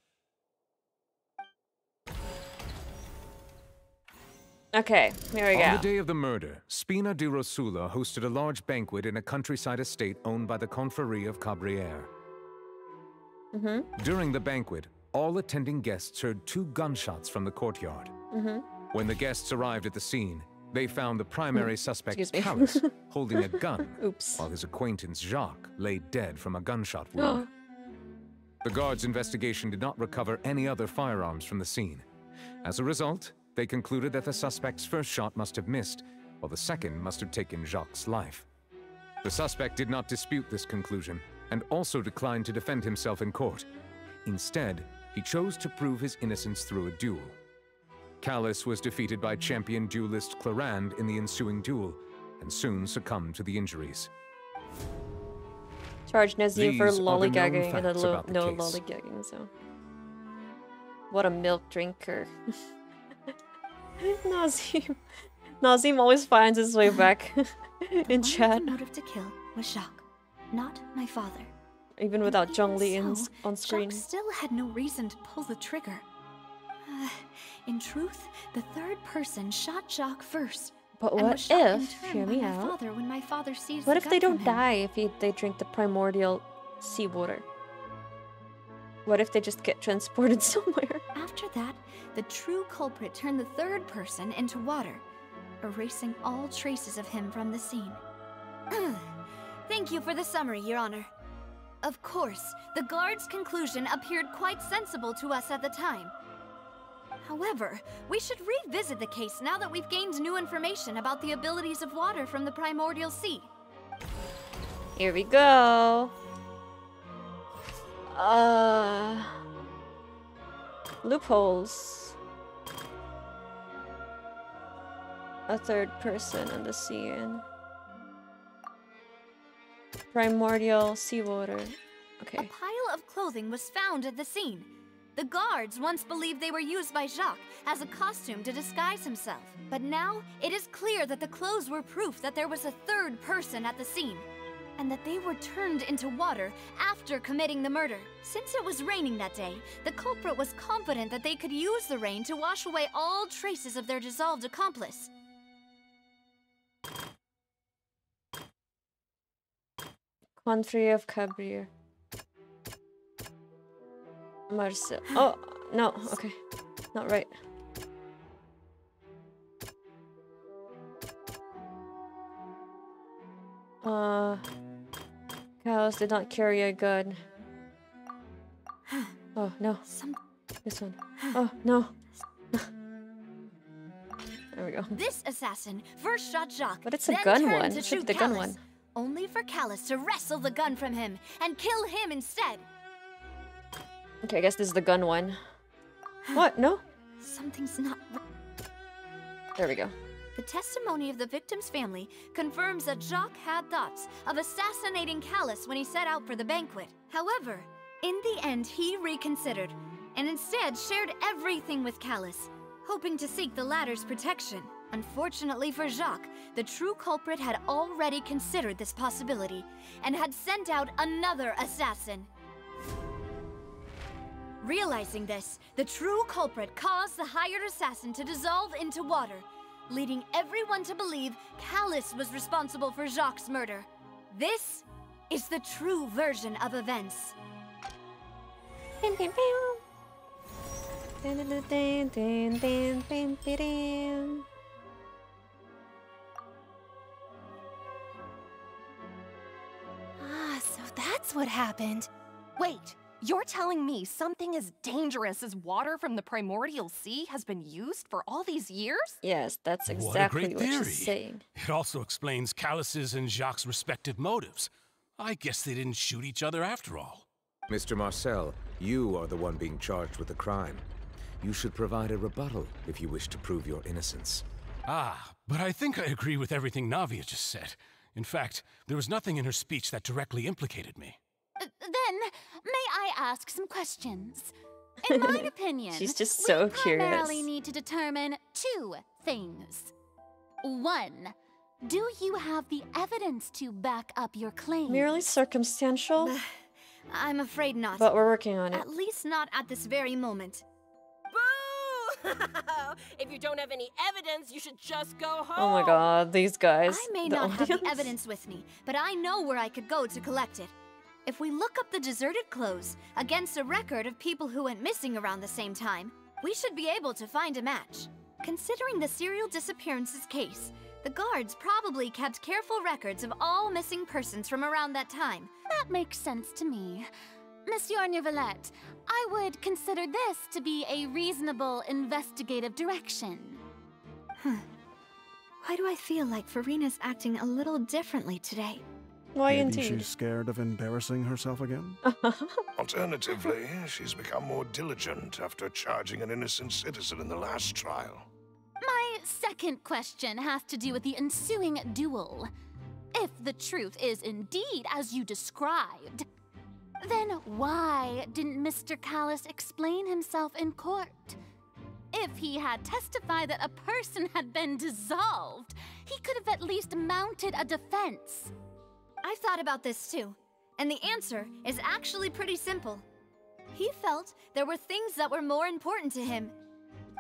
Okay, here we go. On the day of the murder, Spina di Rosula hosted a large banquet in a countryside estate owned by the Confrérie of Cabrières. During the banquet, all attending guests heard 2 gunshots from the courtyard. When the guests arrived at the scene, they found the primary suspect, Callus, holding a gun, while his acquaintance, Jacques, lay dead from a gunshot wound. The guards' investigation did not recover any other firearms from the scene. As a result, they concluded that the suspect's first shot must have missed, while the second must have taken Jacques' life. The suspect did not dispute this conclusion, and also declined to defend himself in court. Instead, he chose to prove his innocence through a duel. Callus was defeated by champion duelist Clarande in the ensuing duel, and soon succumbed to the injuries. Charge Nazim for These are the known lollygagging and facts about the no case. lollygagging, so. What a milk drinker. Nazim. Nazim always finds his way back in chat. The motive to kill was Jacques, not my father. Even without Zhongli on So, screen. Jacques still had no reason to pull the trigger. In truth, the third person shot Jacques first. But and what was shot in if, turn hear by me my out, father when my father seized what the if they gun don't from him. die if they drink the primordial seawater? What if they just get transported somewhere? After that, the true culprit turned the third person into water, erasing all traces of him from the scene. Thank you for the summary, Your Honor. Of course, the guard's conclusion appeared quite sensible to us at the time. However, we should revisit the case now that we've gained new information about the abilities of water from the primordial sea. Here we go. Loopholes. A third person on the scene. Primordial seawater. Okay. A pile of clothing was found at the scene. The guards once believed they were used by Jacques as a costume to disguise himself. But now, it is clear that the clothes were proof that there was a third person at the scene, and that they were turned into water after committing the murder. Since it was raining that day, the culprit was confident that they could use the rain to wash away all traces of their dissolved accomplice. Confrérie of Cabrières. Marcel. Oh, no. Okay. Not right. Callus did not carry a gun. Oh, no. This one. Oh, no. There we go. This assassin first shot Jacques, But it's a then gun turned one. to It should shoot be the gun Callus, one. only for Callus to wrestle the gun from him and kill him instead. Okay, I guess this is the gun one. What? No? Something's not right. There we go. The testimony of the victim's family confirms that Jacques had thoughts of assassinating Callus when he set out for the banquet. However, in the end, he reconsidered and instead shared everything with Callus, hoping to seek the latter's protection. Unfortunately for Jacques, the true culprit had already considered this possibility and had sent out another assassin. Realizing this, the true culprit caused the hired assassin to dissolve into water, leading everyone to believe Callus was responsible for Jacques' murder. This is the true version of events. Bam, bam, bam. Dun, dun, dun, dun, dun, dun, dun, dun, dun. Ah, so that's what happened. Wait, you're telling me something as dangerous as water from the primordial sea has been used for all these years? Yes, that's What a exactly great what theory. she's saying. It also explains Callus's and Jacques' respective motives. I guess they didn't shoot each other after all. Mr. Marcel, you are the one being charged with the crime. You should provide a rebuttal if you wish to prove your innocence. Ah, but I think I agree with everything Navia just said. In fact, there was nothing in her speech that directly implicated me. Then, may I ask some questions? In my opinion, She's just so we curious. primarily need to determine two things. One, do you have the evidence to back up your claim? Merely circumstantial, I'm afraid not. but we're working on it. At least not at this very moment. Boo! If you don't have any evidence, you should just go home. Oh my god, these guys. I may the not have the audience. evidence with me, but I know where I could go to collect it. If we look up the deserted clothes against a record of people who went missing around the same time, we should be able to find a match. Considering the serial disappearances case, the guards probably kept careful records of all missing persons from around that time. That makes sense to me. Monsieur Neuvillette, I would consider this to be a reasonable investigative direction. Why do I feel like Farina's acting a little differently today? Why Maybe indeed? she's scared of embarrassing herself again? Alternatively, she's become more diligent after charging an innocent citizen in the last trial. My second question has to do with the ensuing duel. If the truth is indeed as you described, then why didn't Mr. Callus explain himself in court? If he had testified that a person had been dissolved, he could have at least mounted a defense. I've thought about this too, and the answer is actually pretty simple. He felt there were things that were more important to him.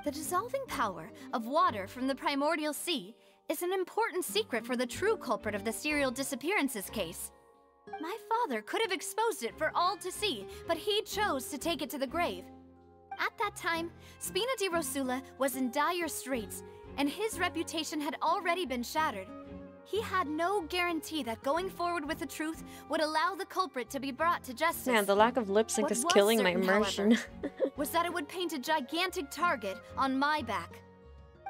The dissolving power of water from the primordial sea is an important secret for the true culprit of the serial disappearances case. My father could have exposed it for all to see, but he chose to take it to the grave. At that time, Spina di Rosula was in dire straits, and his reputation had already been shattered. He had no guarantee that going forward with the truth would allow the culprit to be brought to justice. Man, the lack of lip sync What is was killing my certain, immersion. however, was that it would paint a gigantic target on my back.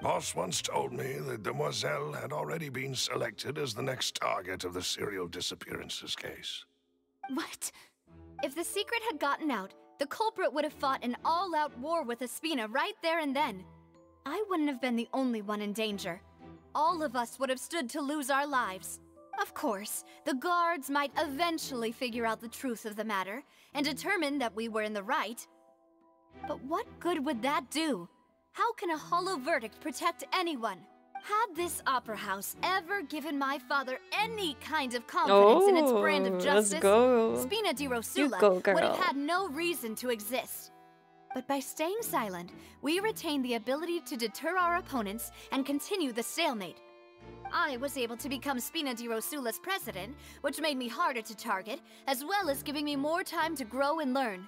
Boss once told me that Demoiselle had already been selected as the next target of the serial disappearances case. What? If the secret had gotten out, the culprit would have fought an all-out war with Espina right there and then. I wouldn't have been the only one in danger. All of us would have stood to lose our lives. Of course, the guards might eventually figure out the truth of the matter and determine that we were in the right. But what good would that do? How can a hollow verdict protect anyone? Had this opera house ever given my father any kind of confidence in its brand of justice, let's go. Spina di You Rosula go, would girl. have had no reason to exist. But by staying silent, we retain the ability to deter our opponents and continue the stalemate. I was able to become Spina di Rosula's president, which made me harder to target, as well as giving me more time to grow and learn.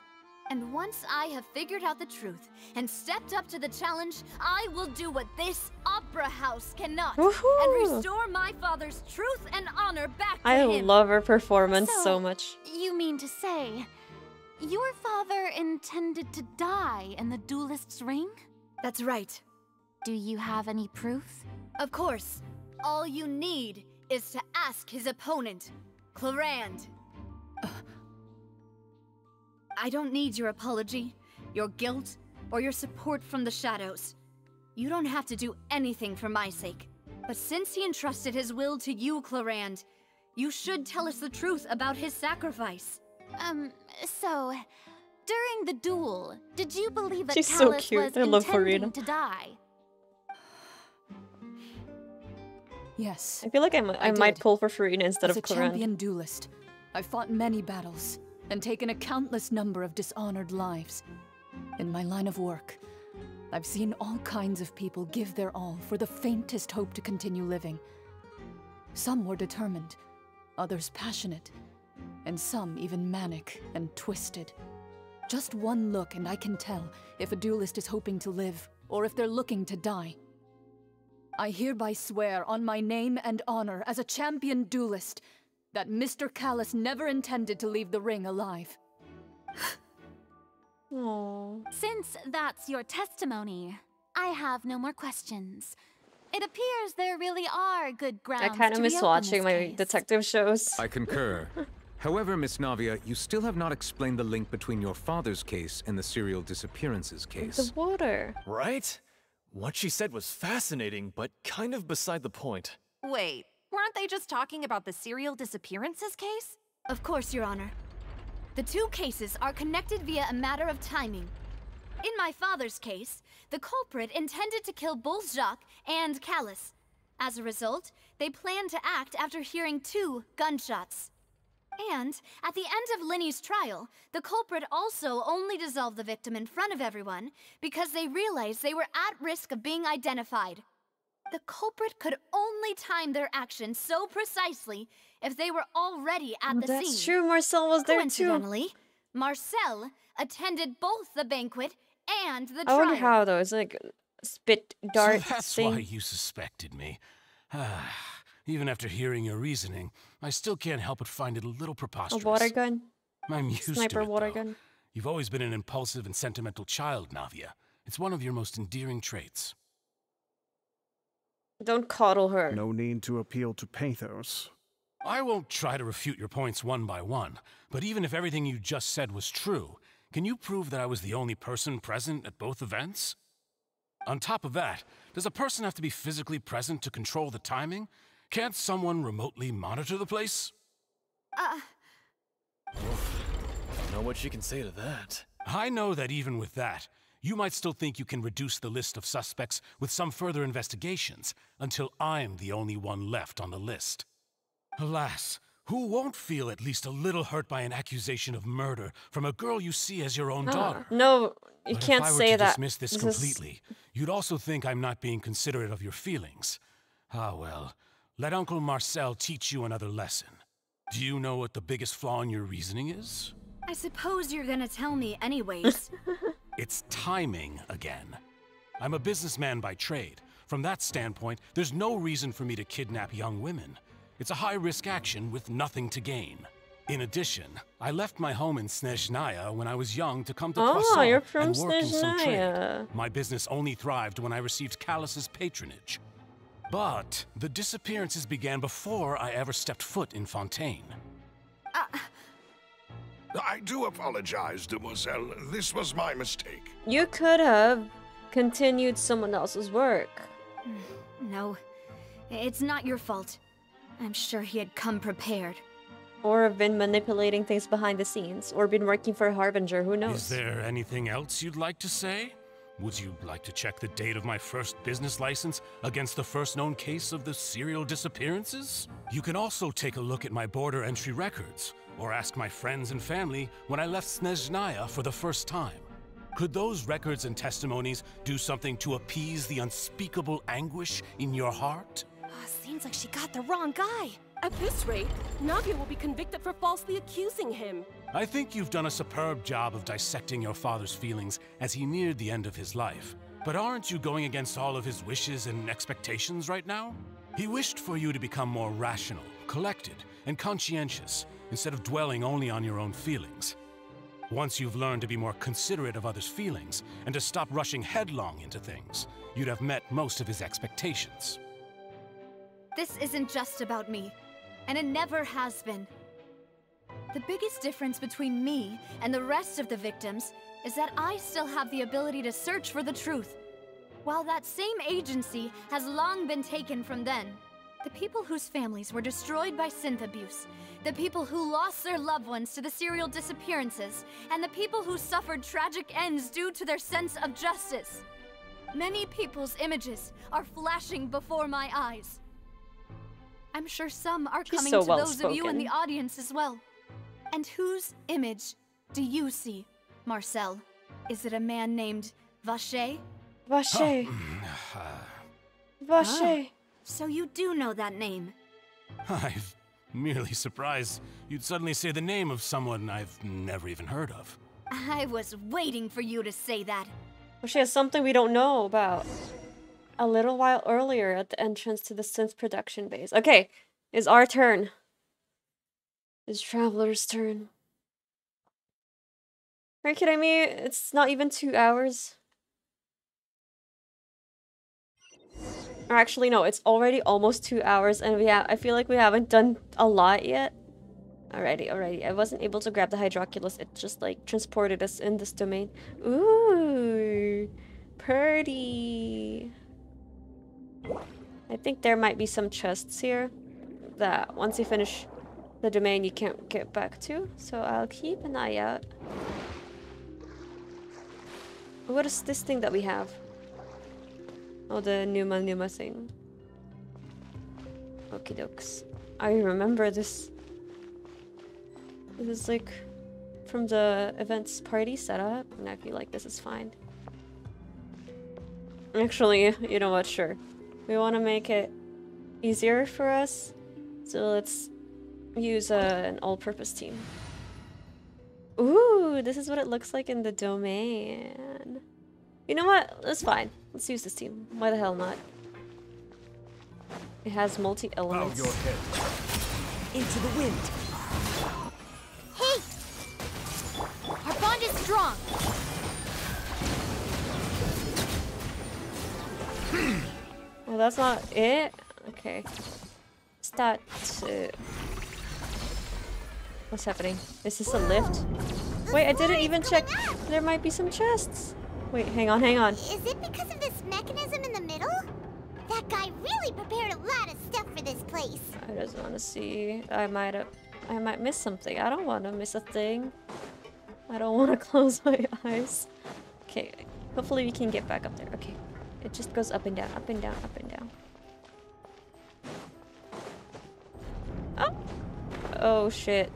And once I have figured out the truth and stepped up to the challenge, I will do what this opera house cannot, Woohoo! and restore my father's truth and honor back to I him. love her performance so much. You mean to say, your father intended to die in the duelist's ring? That's right. Do you have any proof? Of course. All you need is to ask his opponent, Clarand. I don't need your apology, your guilt, or your support from the shadows. You don't have to do anything for my sake. But since he entrusted his will to you, Clarand, you should tell us the truth about his sacrifice. So, during the duel, did you believe that She's so Callus cute. was I love intending Farina. to die? Yes. I feel like I might pull for Farina instead As of a Clarand. champion duelist, I've fought many battles and taken a countless number of dishonored lives. In my line of work, I've seen all kinds of people give their all for the faintest hope to continue living. Some were Just one look and I can tell if a duelist is hoping to live or if they're looking to die. I hereby swear on my name and honor as a champion duelist that Mr. Callus never intended to leave the ring alive. Aww. Since that's your testimony, I have no more questions. It appears there really are good grounds I kind of to miss reopen watching this my case. detective shows. I concur. However, Miss Navia, you still have not explained the link between your father's case and the serial disappearances case. The water. Right? What she said was fascinating, but kind of beside the point. Wait, weren't they just talking about the serial disappearances case? Of course, Your Honor. The two cases are connected via a matter of timing. In my father's case, the culprit intended to kill both Jacques and Callus. As a result, they planned to act after hearing 2 gunshots. And, at the end of Linny's trial, the culprit also only dissolved the victim in front of everyone because they realized they were at risk of being identified. The culprit could only time their actions so precisely if they were already at the scene. That's true, Marcel was there too. Coincidentally, Marcel attended both the banquet and the I trial. wonder how though. It's like spit dart So that's thing. why you suspected me. Even after hearing your reasoning, I still can't help but find it a little A preposterous. water gun. I'm used Sniper to it, water though. gun. You've always been an impulsive and sentimental child, Navia. It's one of your most endearing traits. Don't coddle her. No need to appeal to pathos. I won't try to refute your points one by one, but even if everything you just said was true, can you prove that I was the only person present at both events? On top of that, does a person have to be physically present to control the timing? Can't someone remotely monitor the place? Don't know what she can say to that. I know that even with that, you might still think you can reduce the list of suspects with some further investigations, until I'm the only one left on the list. Alas, who won't feel at least a little hurt by an accusation of murder from a girl you see as your own daughter? No, you But can't if I were say to that. dismiss this This is- completely, you'd also think I'm not being considerate of your feelings. Ah well, let Uncle Marcel teach you another lesson. Do you know what the biggest flaw in your reasoning is? I suppose you're gonna tell me anyways. It's timing again. I'm a businessman by trade. From that standpoint, there's no reason for me to kidnap young women. It's a high-risk action with nothing to gain. In addition, I left my home in Snezhnaya when I was young to come to Croissant you're from and work in some trade. Snezhnaya. My business only thrived when I received Callus's patronage. But the disappearances began before I ever stepped foot in Fontaine. I do apologize, demoiselle. This was my mistake. You could have continued someone else's work. No, it's not your fault. I'm sure he had come prepared. Or have been manipulating things behind the scenes. Or been working for a Harbinger, who knows? Is there anything else you'd like to say? Would you like to check the date of my first business license against the first known case of the serial disappearances? You can also take a look at my border entry records, or ask my friends and family when I left Snezhnaya for the first time. Could those records and testimonies do something to appease the unspeakable anguish in your heart? Seems like she got the wrong guy. At this rate, Navia will be convicted for falsely accusing him. I think you've done a superb job of dissecting your father's feelings as he neared the end of his life. But aren't you going against all of his wishes and expectations right now? He wished for you to become more rational, collected, and conscientious, instead of dwelling only on your own feelings. Once you've learned to be more considerate of others' feelings, and to stop rushing headlong into things, you'd have met most of his expectations. This isn't just about me, and it never has been. The biggest difference between me and the rest of the victims is that I still have the ability to search for the truth, while that same agency has long been taken from them. The people whose families were destroyed by synth abuse, the people who lost their loved ones to the serial disappearances, and the people who suffered tragic ends due to their sense of justice. Many people's images are flashing before my eyes. I'm sure some are She's coming so to those of you in well-spoken. the audience as well. And whose image do you see, Marcel? Is it a man named VACHER? VACHER. VACHER. So you do know that name. I'm merely surprised you'd suddenly say the name of someone I've never even heard of. I was waiting for you to say that. Well, she has something we don't know about. A little while earlier at the entrance to the synth production base. Okay, it's our turn. It's Traveler's turn. Are you kidding me? It's not even 2 hours. Or actually, no, it's already almost 2 hours, and I feel like we haven't done a lot yet. Alrighty. I wasn't able to grab the Hydroculus. It just like transported us in this domain. Ooh, pretty. I think there might be some chests here that once you finish the domain you can't get back to. So I'll keep an eye out. What is this thing that we have? Oh, the Numa thing. Okie dokes. I remember this. This is like from the events party setup, and I feel like this is fine. Actually, you know what? Sure. We want to make it easier for us, so let's use an all-purpose team. Ooh, this is what it looks like in the domain. You know what? That's fine. Let's use this team. Why the hell not? It has multi-elements. Bow your head. Into the wind. Hey! Our bond is strong. Well, that's not it. Okay. Start. What's happening? Is this a lift? Wait, I didn't even check. There might be some chests. Wait, hang on. Is it because of this mechanism in the middle? That guy really prepared a lot of stuff for this place. I just want to see. I might miss something. I don't want to miss a thing. I don't want to close my eyes. Okay, hopefully we can get back up there. Okay, it just goes up and down, up and down, up and down. Oh! Oh shit.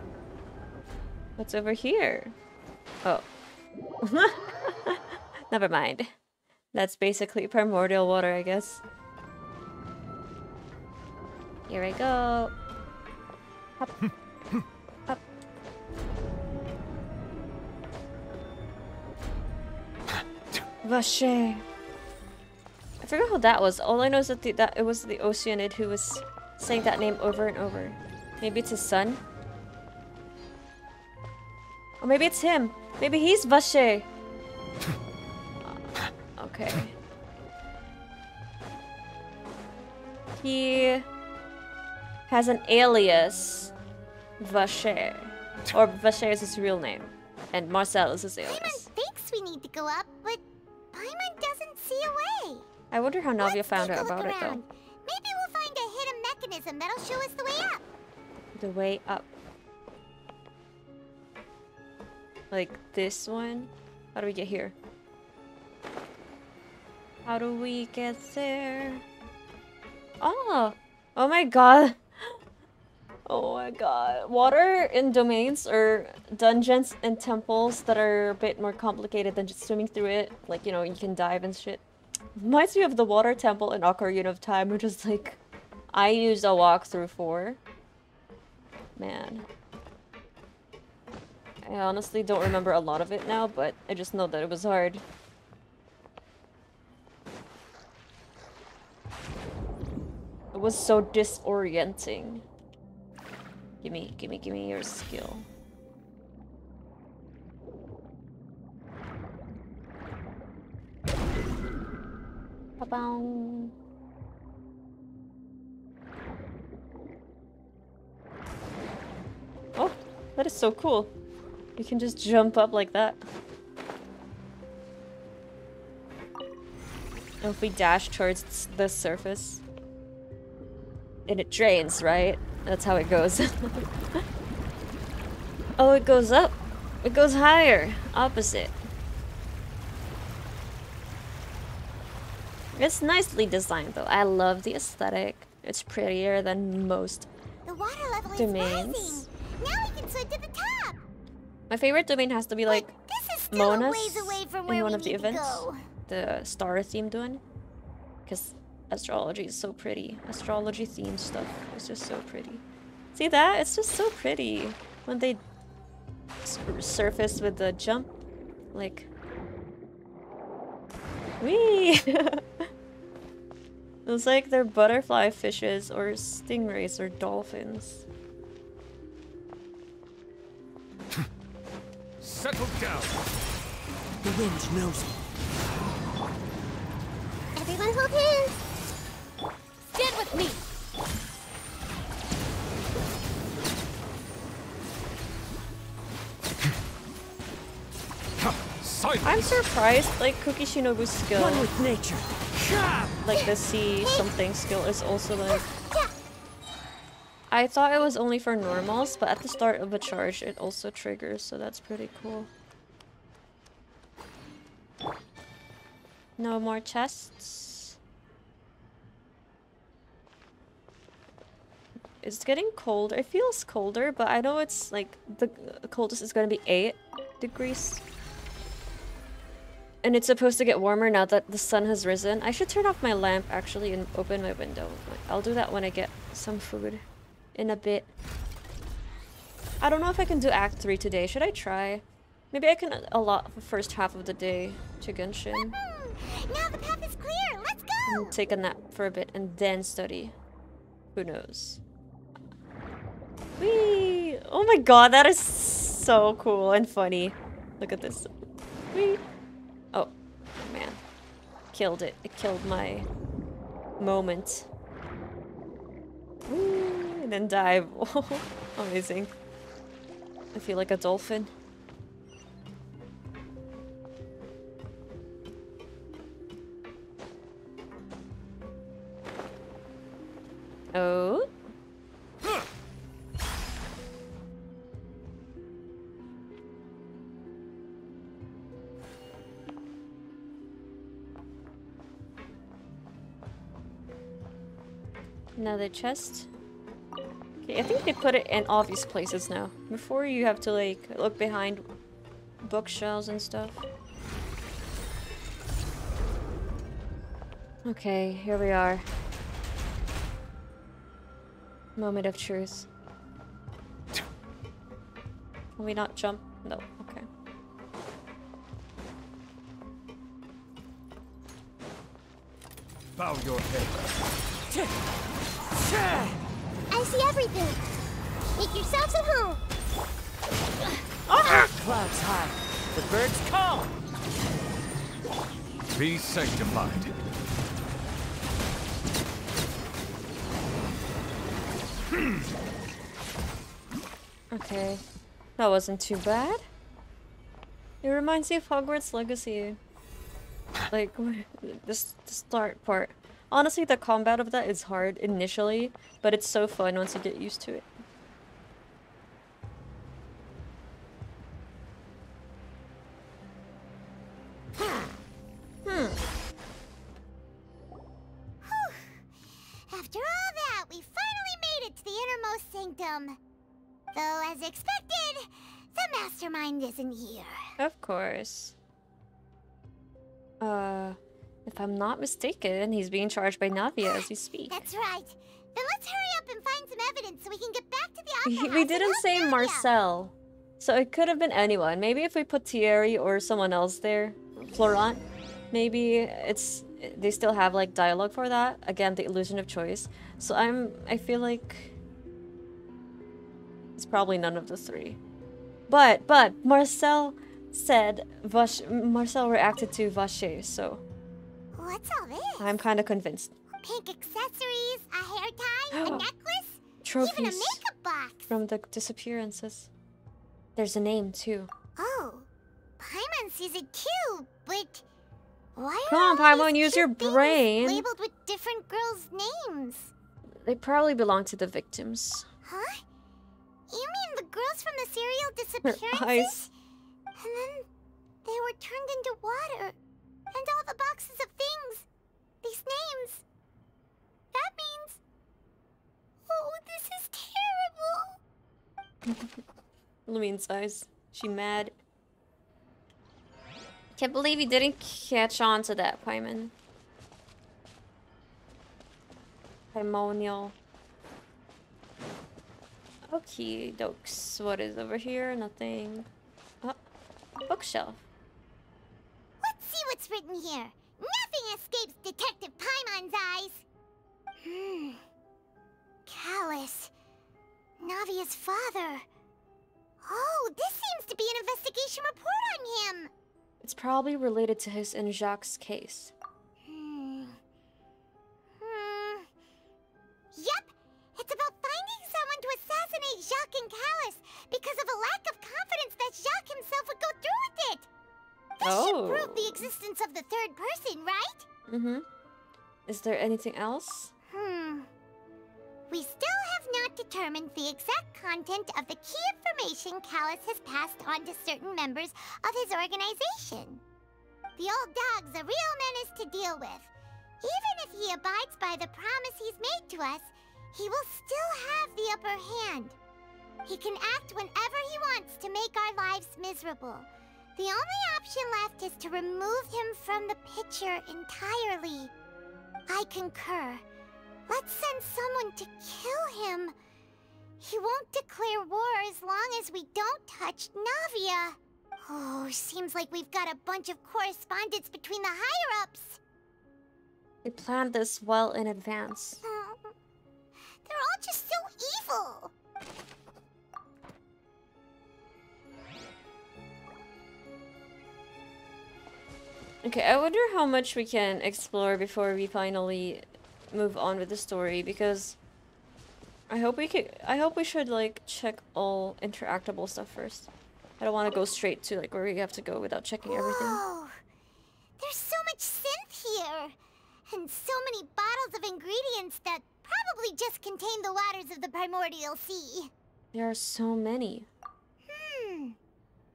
What's over here? Oh. Never mind. That's basically primordial water, I guess. Here I go. Up. Up. VACHER. I forgot who that was. All I know is that it was the Oceanid who was saying that name over and over. Maybe it's his son? Or maybe it's him. Maybe he's VACHER. Okay. He has an alias, VACHER. Or VACHER is his real name. And Marcel is his alias. Paimon thinks we need to go up, but Paimon doesn't see a way. I wonder how Navia found out about it, though. Maybe we'll find a hidden mechanism that'll show us the way up. The way up. Like this one? How do we get here? How do we get there? Oh! Oh my god! Oh my god. Water in domains or dungeons and temples that are a bit more complicated than just swimming through it. Like, you know, you can dive and shit. Reminds me of the water temple in Ocarina of Time, which is like... I used a walkthrough for. Man. I honestly don't remember a lot of it now, but I just know that it was hard. It was so disorienting. Gimme your skill. Ba-bong. Oh, that is so cool. You can just jump up like that. And if we dash towards the surface. And it drains, right? That's how it goes. Oh, it goes up. It goes higher. Opposite. It's nicely designed, though. I love the aesthetic. It's prettier than most domains. Now we can swim to the top. My favorite domain has to be like Mona's in one of the events. The star-themed one. Because astrology is so pretty. Astrology-themed stuff is just so pretty. See that? It's just so pretty. When they surface with the jump. like... Whee! Looks like they're butterfly fishes or stingrays or dolphins. Settle down. The wind knows it. Everyone hold hands. Stand with me. I'm surprised, like, Cookie Shinobu's skill, One with nature. like the sea something skill is also like... I thought it was only for normals, but at the start of a charge it also triggers, so that's pretty cool. No more chests. It's getting colder. It feels colder, but I know it's like the coldest is going to be 8 degrees. And it's supposed to get warmer now that the sun has risen. I should turn off my lamp actually and open my window. I'll do that when I get some food in a bit. I don't know if I can do Act 3 today. Should I try? Maybe I can allot the first half of the day to Genshin. Now the path is clear. Let's go. And take a nap for a bit and then study. Who knows? Whee! Oh my god, that is so cool and funny. Look at this. Whee! Oh, man. Killed it. It killed my moment. Whee! And then dive. Amazing. I feel like a dolphin. Oh. Another chest. Okay, I think they put it in obvious places now. Before you have to like look behind bookshelves and stuff. Okay, here we are. Moment of truth. Can we not jump? No, okay. Bow your head. I see everything. Make yourselves at home. Clouds high. The birds call. Be sanctified. Okay. That wasn't too bad. It reminds me of Hogwarts Legacy. Like, the start part. Honestly, the combat of that is hard initially, but it's so fun once you get used to it. After all that, we finally made it to the innermost sanctum. Though, as expected, the mastermind isn't here. Of course. If I'm not mistaken, he's being charged by Navia as we speak. That's right. Then let's hurry up and find some evidence so we can get back to the opera We house didn't and say help Navia. Marcel. So it could have been anyone. Maybe if we put Thierry or someone else there. Florent. Maybe they still have like dialogue for that. Again, the illusion of choice. So I feel like it's probably none of the three. But Marcel said Marcel reacted to VACHER, so What's all this? I'm kind of convinced. Pink accessories, a hair tie, a necklace, Trophies even a makeup box. from the disappearances. There's a name too. Oh, Paimon sees it too, but why Come are on, all Paimon, these use your cute things brain. labeled with different girls' names? They probably belong to the victims. Huh? You mean the girls from the serial Her disappearances? eyes. And then they were turned into water. And all the boxes of things. These names. That means... Oh, this is terrible. Lumine's eyes. She mad. Can't believe you didn't catch on to that, Paimon. Paimonial. Okay, dokes. What is over here? Nothing. Oh, bookshelf. what's written here. Nothing escapes Detective Paimon's eyes. Callus. Navia's father. Oh, this seems to be an investigation report on him. It's probably related to his and Jacques' case. Yep, it's about finding someone to assassinate Jacques and Callus because of a lack of confidence that Jacques himself would go through with it. This should prove the existence of the third person, right? Mm-hmm. Is there anything else? We still have not determined the exact content of the key information Callus has passed on to certain members of his organization. The old dog's a real menace to deal with. Even if he abides by the promise he's made to us, he will still have the upper hand. He can act whenever he wants to make our lives miserable. The only option left is to remove him from the picture entirely. I concur. Let's send someone to kill him. He won't declare war as long as we don't touch Navia. Oh, seems like we've got a bunch of correspondence between the higher-ups. We planned this well in advance. They're all just so evil. Okay, I wonder how much we can explore before we finally move on with the story, because I hope we should like check all interactable stuff first. I don't want to go straight to like where we have to go without checking everything. Whoa. There's so much synth here. And so many bottles of ingredients that probably just contain the waters of the primordial sea. There are so many.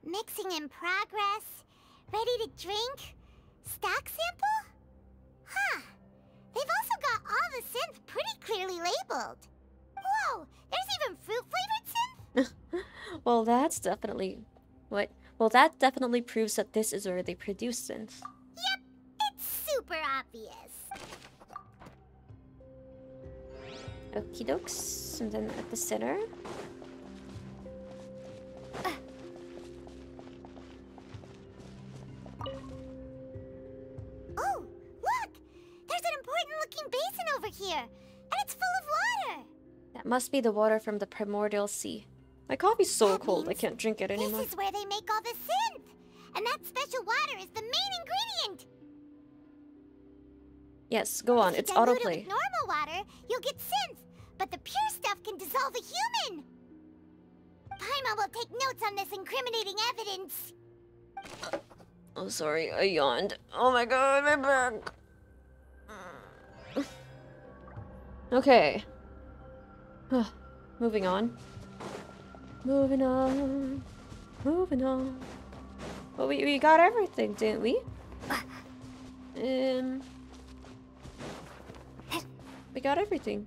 Mixing in progress. Ready to drink? Stock sample? Huh. They've also got all the synth pretty clearly labeled. Whoa, there's even fruit-flavored synth? Well, that's definitely... What? Well, that definitely proves that this is where they produce synth. Yep, it's super obvious. Okie dokes. And then at the center. Oh, look! There's an important-looking basin over here, and it's full of water. That must be the water from the primordial sea. My coffee's so cold, I can't drink it anymore. This is where they make all the synth, and that special water is the main ingredient. Yes, go on, it's If you dilute autoplay. it with normal water, you'll get synth, but the pure stuff can dissolve a human. Paimon will take notes on this incriminating evidence. Oh, sorry, I yawned. Oh my god, my back. Okay. Moving on. Moving on. Moving on. Well, we got everything, didn't we? We got everything.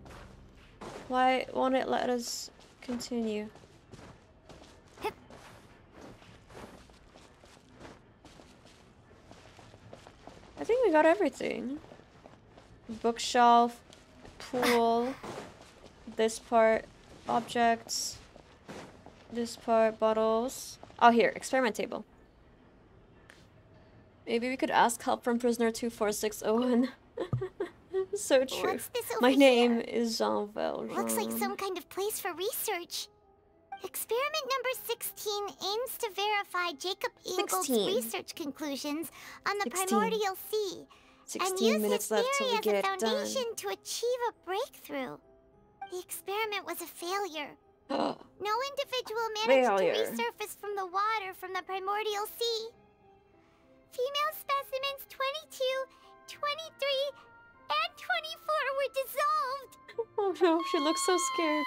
Why won't it let us continue? I think we got everything. Bookshelf, pool, this part, objects, this part, bottles. Oh, here, experiment table. Maybe we could ask help from prisoner 24601. So true. What's this over My name here? is Jean Valjean. Looks like some kind of place for research. Experiment number 16 aims to verify Jacob Eagle's 16. research conclusions on the 16. primordial sea, 16 and use minutes his left till theory we as a get it done. foundation to achieve a breakthrough. The experiment was a failure. No individual managed Failure. to resurface from the water from the primordial sea. Female specimens 22, 23, and 24 were dissolved. Oh no, she looks so scared.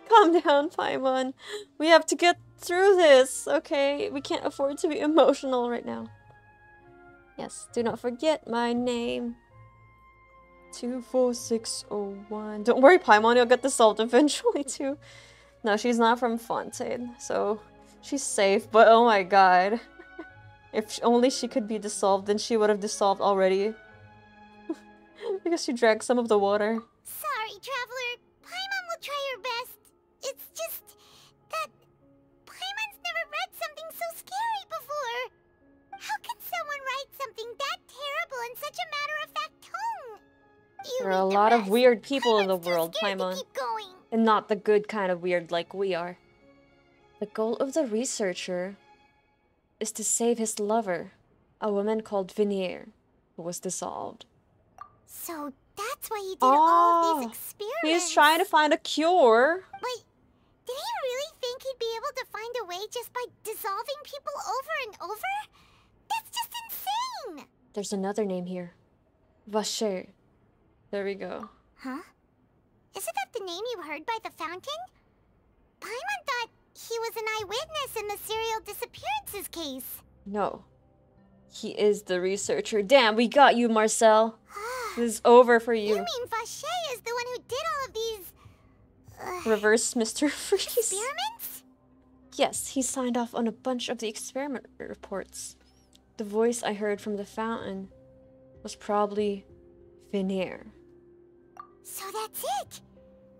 Calm down, Paimon. We have to get through this, okay? We can't afford to be emotional right now. Yes, do not forget my name. 24601. Don't worry, Paimon, you'll get this solved eventually too. No, she's not from Fontaine, so she's safe, but oh my god. If only she could be dissolved, then she would have dissolved already. Because she drank some of the water. Sorry, traveler. Paimon will try her best. There are a lot of weird people in the world, Paimon. And not the good kind of weird like we are. The goal of the researcher is to save his lover, a woman called Veneer, who was dissolved. So that's why he did all of these experiments. He's trying to find a cure. Wait, did he really think he'd be able to find a way just by dissolving people over and over? That's just insane! There's another name here. VACHER. There we go. Huh? Isn't that the name you heard by the fountain? Paimon thought he was an eyewitness in the serial disappearances case. No. He is the researcher. Damn, we got you, Marcel. This is over for you. You mean VACHER is the one who did all of these... Reverse Mr. Freeze. Experiments? Yes, he signed off on a bunch of the experiment reports. The voice I heard from the fountain was probably Veneer. So that's it!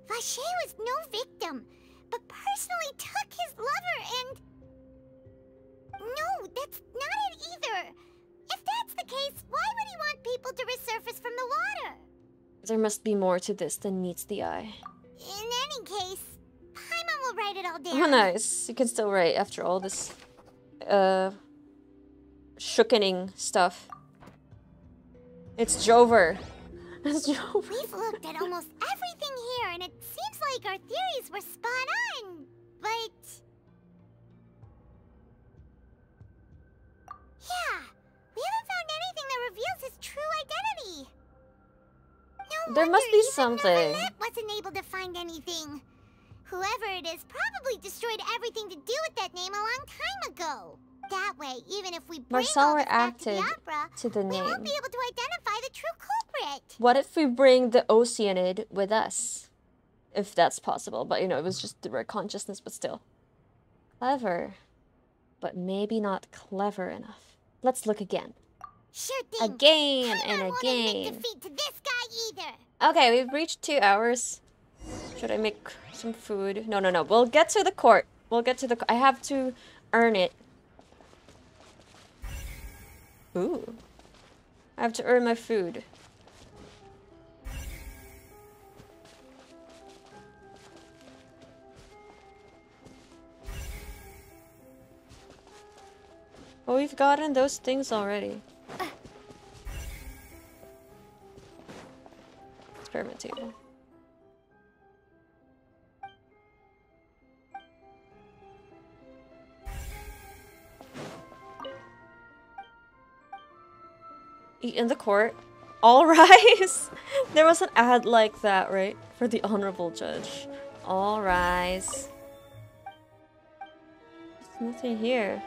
VACHER was no victim, but personally took his lover and... No, that's not it either! If that's the case, why would he want people to resurface from the water? There must be more to this than meets the eye. In any case, Paimon will write it all down. Oh, nice. You can still write after all this, shookening stuff. It's Jover. It's Jover. We've looked at almost everything here, and it seems like our theories were spot on, but... Yeah, we haven't found anything that reveals his true identity. No there must be something. Neuvillette wasn't able to find anything. Whoever it is probably destroyed everything to do with that name a long time ago. That way, even if we bring all this back to the opera, we won't be able to identify the true culprit. What if we bring the Oceanid with us? If that's possible, but you know, it was just direct consciousness, but still. Clever. But maybe not clever enough. Let's look again. Sure thing. Again and again. Defeat to this guy either. Okay, we've reached 2 hours. Should I make some food? No, no, no. We'll get to the court. We'll get to the... I have to earn it. Ooh. I have to earn my food. Oh, we've gotten those things already. Experiment table. Eat in the court. All rise! There was an ad like that, right? For the honorable judge. All rise. There's nothing here.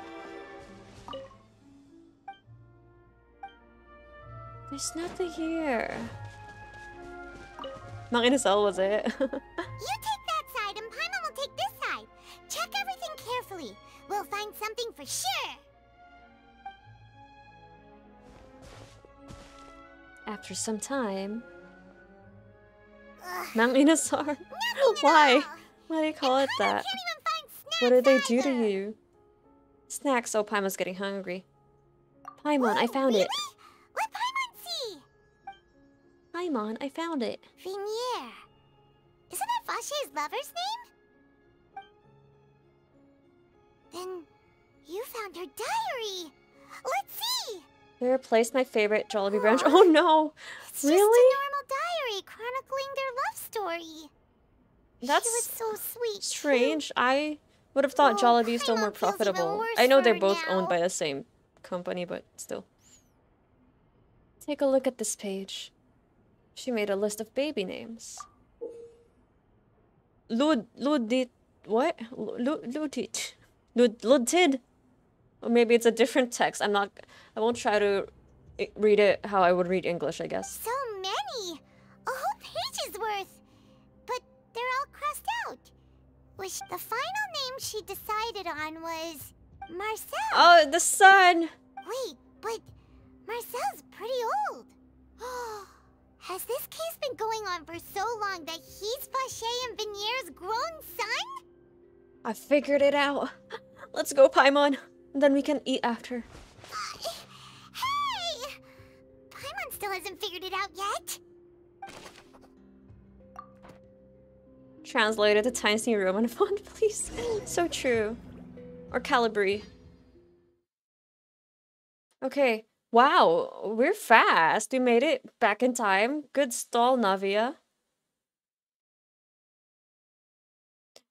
There's nothing here. Mang Inasal was it? You take that side and Paimon will take this side. Check everything carefully. We'll find something for sure. After some time... Mang Inasar? Why? Why do you call it that? What did they do to you? Snacks. Oh, Paimon's getting hungry. Paimon, I found it. Let Paimon see! Paimon, I found it. Veneer. Isn't that VACHER's lover's name? Then you found her diary. Let's see! They replaced my favorite Jollibee branch. Oh no! It's really? Just a normal diary chronicling their love story. That's she was so sweet. Strange. I would have thought Jollibee is still more profitable. I know they're both owned by the same company, but still. Take a look at this page. She made a list of baby names. Ludit. What? Ludit. Ludtid. Or maybe it's a different text. I won't try to read it how I would read English, I guess. So many! A whole page's worth! But they're all crossed out. Which the final name she decided on was... Marcel. Oh, the son! Wait, but Marcel's pretty old. Has this case been going on for so long that he's VACHER and Veneer's grown son? I figured it out. Let's go, Paimon. Then we can eat after. Hey! Paimon still hasn't figured it out yet. Translated to Times New Roman font, please. So true. Or Calibri. Okay. Wow, we're fast. We made it back in time. Good stall, Navia.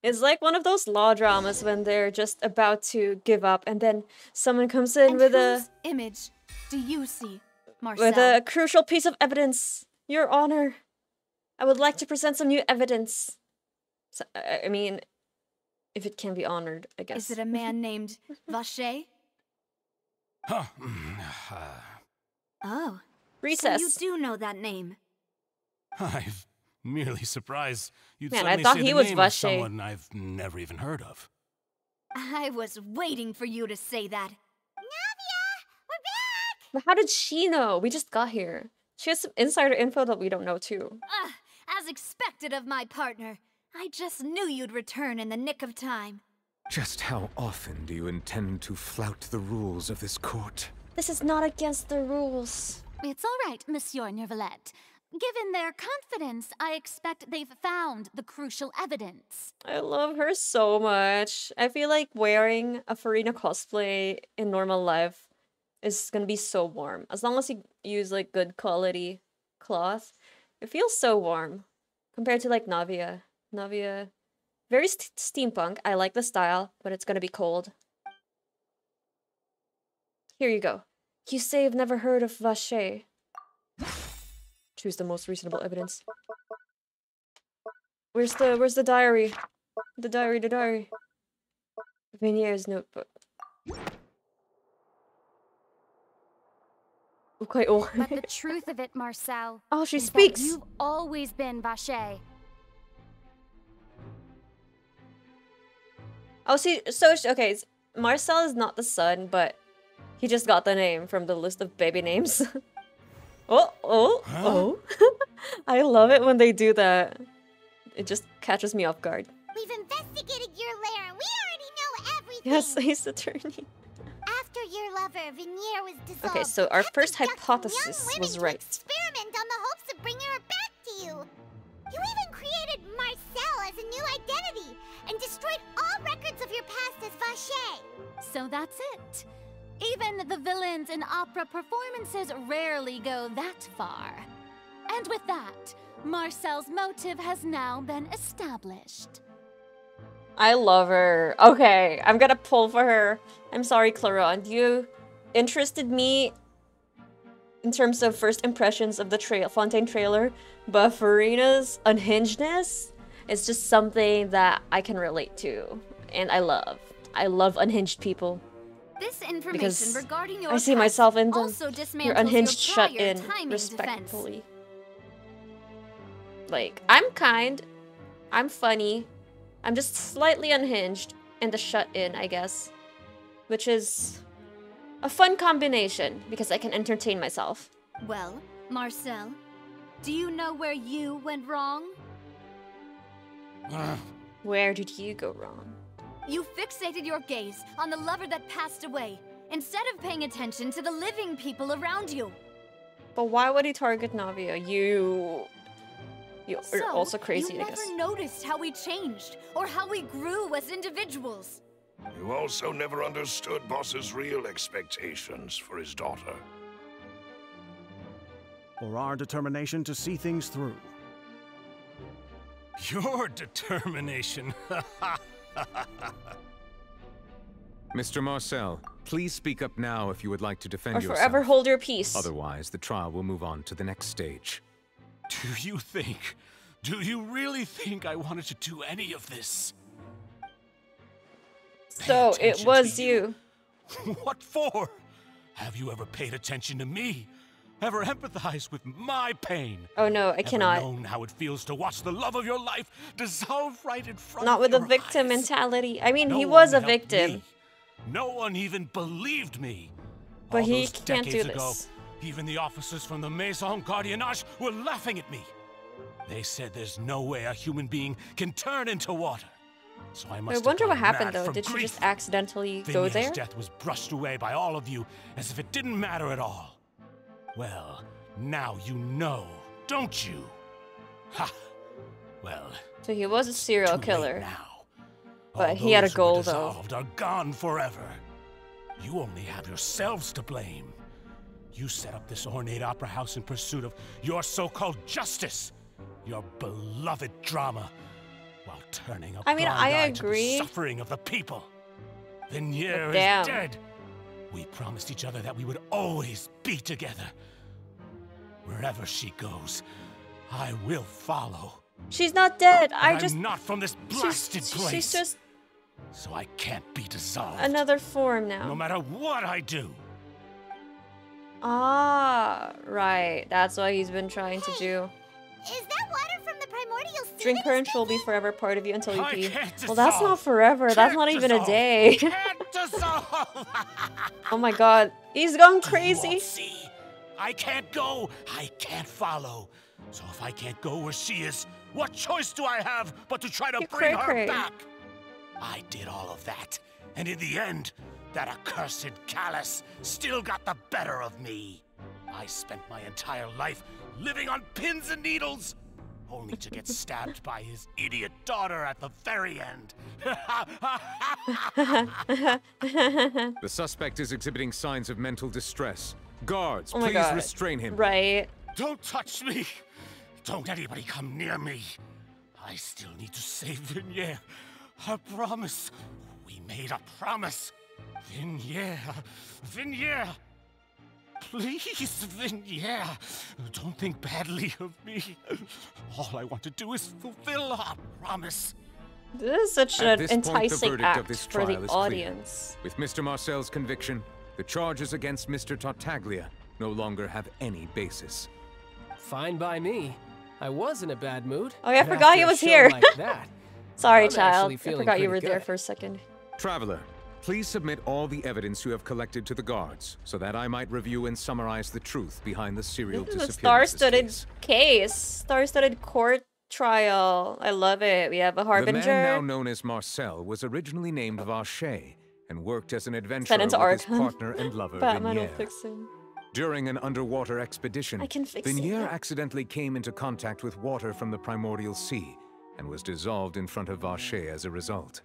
It's like one of those law dramas when they're just about to give up and then someone comes in with whose image do you see, Marcel? with a crucial piece of evidence. Your Honor, I would like to present some new evidence. So, I mean, if it can be honored, I guess. Is it a man named VACHER? Oh. Recess. So you do know that name. I'm merely surprised you'd Man, suddenly I thought say he the was name of VACHER. someone I've never even heard of. I was waiting for you to say that. But how did she know? We just got here. She has some insider info that we don't know too. As expected of my partner. I just knew you'd return in the nick of time. Just how often do you intend to flout the rules of this court? This is not against the rules. It's all right, Monsieur Neuvillette. Given their confidence, I expect they've found the crucial evidence. I love her so much. I feel like wearing a Farina cosplay in normal life is gonna be so warm. As long as you use like good quality cloth, it feels so warm. Compared to like Navia. Navia, very steampunk. I like the style, but it's gonna be cold. Here you go. You say you've never heard of VACHER. Choose the most reasonable evidence. Where's the diary? The diary. Venier's notebook. Okay, oh. But the truth of it, Marcel. Oh, she is speaks. That you've always been VACHER. Oh, see, so okay, Marcel is not the son, but he just got the name from the list of baby names. Oh. I love it when they do that. It just catches me off guard. We've investigated your lair and we already know everything. Yes, he's attorney. After your lover, Venier was dissolved. Okay, so our first hypothesis was right. Experiment on the hopes of bringing her back to you. You even created Marcel as a new identity and destroyed all records of your past as VACHER. So that's it. Even the villains in opera performances rarely go that far. And with that, Marcel's motive has now been established. I love her. Okay, I'm gonna pull for her. I'm sorry, Claron. You interested me in terms of first impressions of the Fontaine trailer, but Farina's unhingedness is just something that I can relate to, and I love. I love unhinged people. This information Because regarding your I see myself in them. also dismantles You're unhinged, your shut prior in, timing respectfully. defense. Like, I'm kind, I'm funny, I'm just slightly unhinged, and the shut in, I guess. Which is a fun combination, because I can entertain myself. Well, Marcel, do you know where you went wrong? Where did you go wrong? You fixated your gaze on the lover that passed away, instead of paying attention to the living people around you. But why would he target Navia? You're also crazy, I guess. You never noticed how we changed, or how we grew as individuals. You also never understood Boss's real expectations for his daughter. Or our determination to see things through. Your determination. Mr. Marcel, please speak up now if you would like to defend Or yourself. forever hold your peace. Otherwise, the trial will move on to the next stage. Do you really think I wanted to do any of this? So, it was you. What for? Have you ever paid attention to me? Ever empathized with my pain? Oh no, I cannot. Ever known how it feels to watch the love of your life dissolve right in front Not of with your a victim eyes? mentality. I mean, No he was a one helped victim. me. No one even believed me. But All he those can't do decades ago, this. even the officers from the Maison Gardiennage were laughing at me. They said there's no way a human being can turn into water. So I must I wonder have what gone happened mad though. from Did she grief. just accidentally go Vinier's there? death was brushed away by all of you as if it didn't matter at all. Well, now you know, don't you? Ha! Well, So he was a serial killer. now. But All he had a those who were goal, though. dissolved are gone forever. You only have yourselves to blame. You set up this ornate opera house in pursuit of your so-called justice, your beloved drama, while turning a I mean, blind I eye agree. to the suffering of the people. Vignere is Damn. dead. We promised each other that we would always be together. Wherever she goes, I will follow. She's not dead. But I'm not from this blasted place. She's just so I can't be dissolved. another form now. No matter what I do. Ah, right. That's what he's been trying to do. Is that water from the primordial sea? Drink her and she'll be forever part of you until you I pee. can't Well, that's not dissolve. forever. That's not even a dissolve. day. Oh my god. He's gone crazy. See, I can't go. I can't follow. So if I can't go where she is, what choice do I have but to try to You're bring her cray-cray. back? I did all of that, and in the end, that accursed Callus still got the better of me. I spent my entire life living on pins and needles, only to get stabbed by his idiot daughter at the very end. The suspect is exhibiting signs of mental distress. Guards, Oh my please god. restrain him. Right. Don't touch me! Don't anybody come near me! I still need to save Vignere. I promise. We made a promise. Vignere. Vignere. Please, Vignere. Don't think badly of me. All I want to do is fulfill our promise. This is such At an this point, the enticing verdict act of this for the trial is clear. audience. With Mr. Marcel's conviction, the charges against Mr. Tartaglia no longer have any basis. Fine by me. I was in a bad mood. Oh yeah, I and forgot after he a was show here. like that, Sorry, I'm child. actually I feeling forgot you were pretty there good. for a second. Traveler, please submit all the evidence you have collected to the guards, so that I might review and summarize the truth behind the serial This is a disappearances star-studded case. case. Star-studded court trial. I love it. We have a The harbinger. man now known as Marcel was originally named VACHER and worked as an adventurer Sent with into his Arkham. partner and lover Batman will Vignere. fix him. During an underwater expedition, I can fix Vignere it. accidentally came into contact with water from the primordial sea and was dissolved in front of VACHER as a result.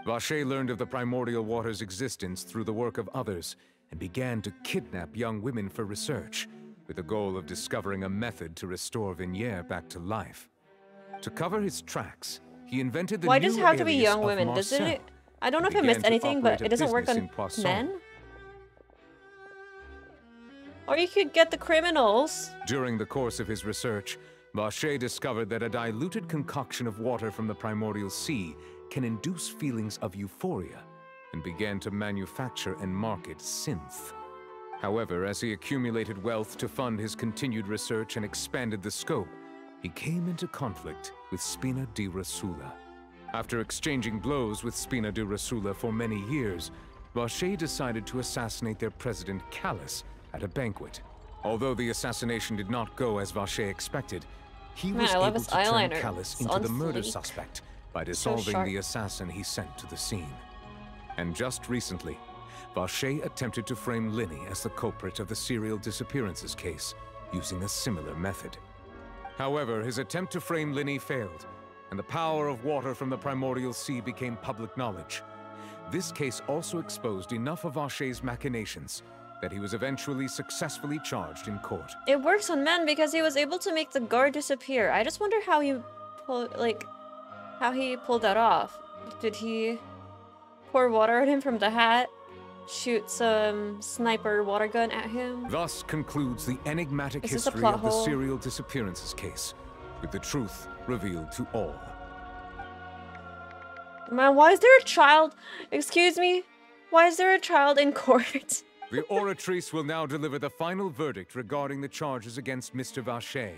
VACHER learned of the primordial water's existence through the work of others and began to kidnap young women for research, with the goal of discovering a method to restore Vignere back to life. To cover his tracks, he invented the Why new does it have to be alias young of women? Doesn't Marcel. it? I don't know if I Began missed to anything, but operate a it doesn't work business on in Poisson. men. Or you could get the criminals. During the course of his research, VACHER discovered that a diluted concoction of water from the primordial sea can induce feelings of euphoria, and began to manufacture and market synth. However, as he accumulated wealth to fund his continued research and expanded the scope, he came into conflict with Spina di Rosula. After exchanging blows with Spina di Rosula for many years, VACHER decided to assassinate their president Callus at a banquet. Although the assassination did not go as VACHER expected, he Man, was I love able his to turn eyeliner. Callus It's into on the murder fleek. suspect by So dissolving sharp. the assassin he sent to the scene. And just recently, VACHER attempted to frame Linny as the culprit of the serial disappearances case, using a similar method. However, his attempt to frame Linny failed, and the power of water from the primordial sea became public knowledge. This case also exposed enough of VACHER's machinations that he was eventually successfully charged in court. It works on men because he was able to make the guard disappear. I just wonder how he pulled that off. Did he pour water at him from the hat? Shoot some sniper water gun at him? Thus concludes the enigmatic Is this a history plot of the hole? serial disappearances case, with the truth revealed to all. Man, why is there a child? Excuse me? Why is there a child in court? The oratrice will now deliver the final verdict regarding the charges against Mr. VACHER.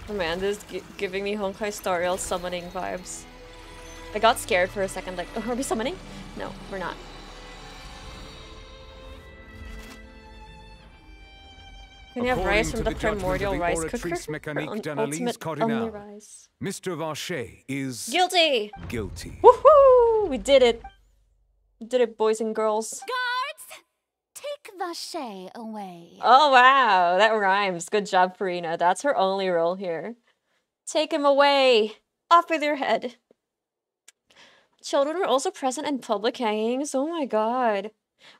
Oh man, this is giving me Honkai Star Rail summoning vibes. I got scared for a second, like, oh, are we summoning? No, we're not. Can you have rice from the primordial rice cooker? Ultimate only rice. Mr. VACHER is Guilty! guilty. Woohoo! We did it! We did it, boys and girls. Guards! Take VACHER away. Oh wow, that rhymes. Good job, Farina. That's her only role here. Take him away. Off with your head. Children were also present in public hangings. Oh my god.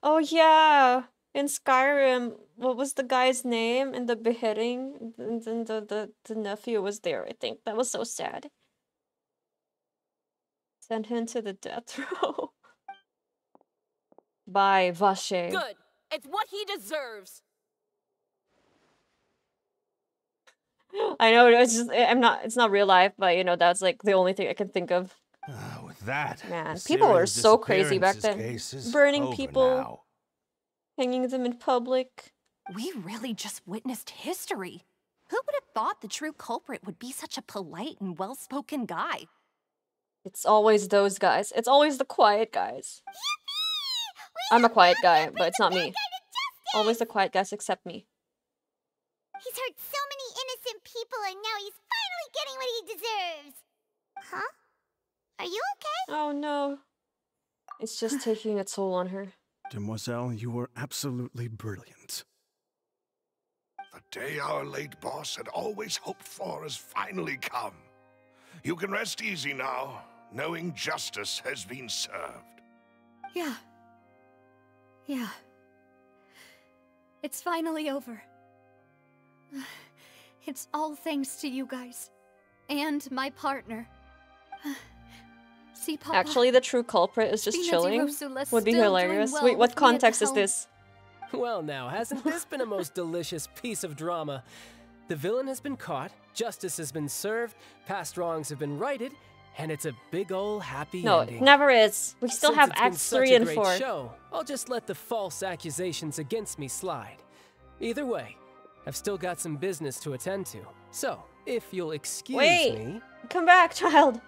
Oh yeah. In Skyrim, what was the guy's name in the beheading? The nephew was there, I think. That was so sad. Send him to the death row. By VACHER. Good. It's what he deserves. I know it's just it's not real life, but you know that's like the only thing I can think of. With that, Man, people were so crazy back then. Burning people, now. hanging them in public. We really just witnessed history. Who would have thought the true culprit would be such a polite and well-spoken guy? It's always those guys. It's always the quiet guys. I'm a quiet guy, but it's not me. Always the quiet guys except me. He's hurt so many innocent people and now he's finally getting what he deserves. Huh? Are you okay? Oh no. It's just taking a toll on her. Demoiselle, you were absolutely brilliant. The day our late boss had always hoped for has finally come. You can rest easy now, knowing justice has been served. Yeah. Yeah. It's finally over. It's all thanks to you guys. And my partner. See, Papa? Actually, the true culprit is just chilling. Would be hilarious. Wait, what context is this? Well now, hasn't this been a most delicious piece of drama? The villain has been caught, justice has been served, past wrongs have been righted, and it's a big ol' happy ending. No, it never is. We still Since have it's been acts such 3 a and great 4. Show, I'll just let the false accusations against me slide. Either way, I've still got some business to attend to. So, if you'll excuse me... Come back, child.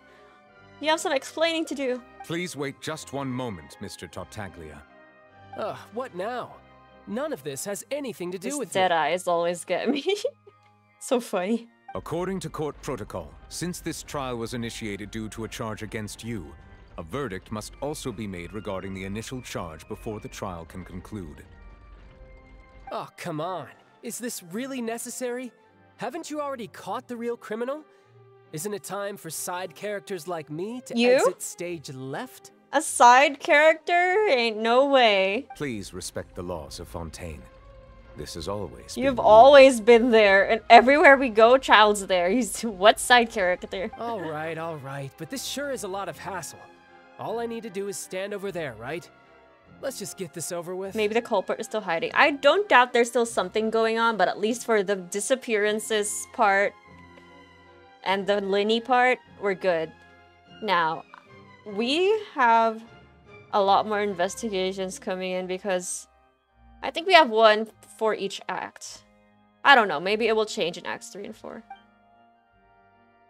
You have some explaining to do. Please wait just one moment, Mr. Tartaglia. Ugh, what now? None of this has anything to do These with dead me. eyes always get me. So funny. According to court protocol, since this trial was initiated due to a charge against you, a verdict must also be made regarding the initial charge before the trial can conclude. Oh, come on. Is this really necessary? Haven't you already caught the real criminal? Isn't it time for side characters like me to exit stage left? A side character? Ain't no way. Please respect the laws of Fontaine. This is always You've always been there, and everywhere we go, Child's there. He's what side character? All right, but this sure is a lot of hassle. All I need to do is stand over there, right? Let's just get this over with. Maybe the culprit is still hiding. I don't doubt there's still something going on, but at least for the disappearances part and the Linny part, we're good. Now, we have a lot more investigations coming in because I think we have one for each act. I don't know, maybe it will change in acts 3 and 4.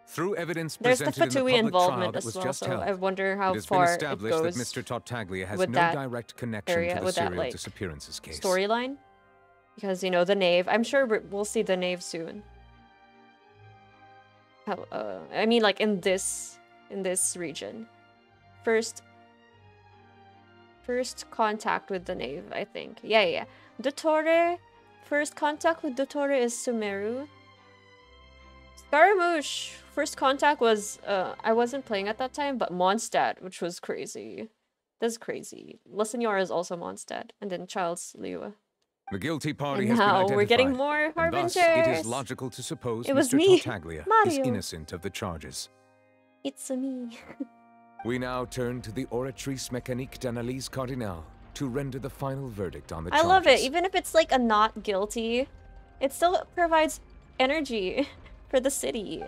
Through evidence There's the presented in the Fatui public trial involvement that as was well, just so held, I wonder how it has far been it established goes that Mr. Tartaglia has with no that direct connection area, to the with that, serial like, disappearances case. storyline. Because, you know, the Knave. I'm sure we'll see the Knave soon. I mean, like, in this region. First contact with the Knave, I think. Yeah. Dottore. First contact with Dottore is Sumeru. Scaramouche. First contact was, I wasn't playing at that time, but Mondstadt, which was crazy. That's crazy. La Signora is also Mondstadt, and then Child's Liua. The guilty party And has been now identified. we're getting more and harbingers. thus, it is logical to suppose It was Mr. me, Tartaglia is Mario. innocent of the charges. It's me. We now turn to the Oratrice Mécanique d'Analyse Cardinal to render the final verdict on the I charges. love it. Even if it's like a not guilty, it still provides energy for the city.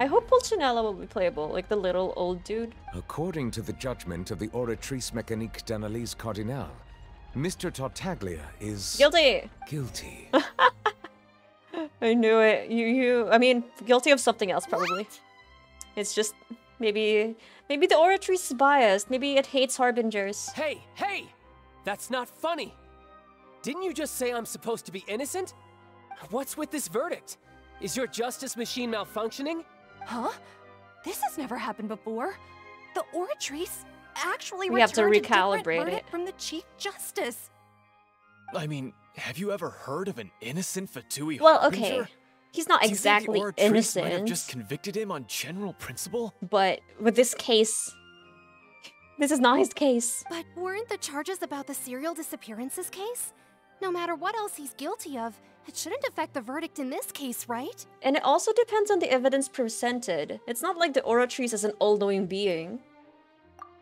I hope Pulcinella will be playable, like the little old dude. According to the judgment of the Oratrice Mécanique d'Analyse Cardinal, Mr. Tartaglia is... Guilty! Guilty. I knew it. I mean, guilty of something else, probably. It's just, maybe the Oratrice is biased. Maybe it hates Harbingers. Hey! That's not funny! Didn't you just say I'm supposed to be innocent? What's with this verdict? Is your justice machine malfunctioning? Huh? This has never happened before. The Oratrice? actually We have to returned a different recalibrate verdict it. from the Chief Justice. I mean, have you ever heard of an innocent Fatui Well, harbinger? okay. He's not Do you think the exactly Oratrice might have innocent, just convicted him on general principle? but with this case, this is not his case. But weren't the charges about the serial disappearances case? No matter what else he's guilty of, it shouldn't affect the verdict in this case, right? And it also depends on the evidence presented. It's not like the Oratrice is an all-knowing being.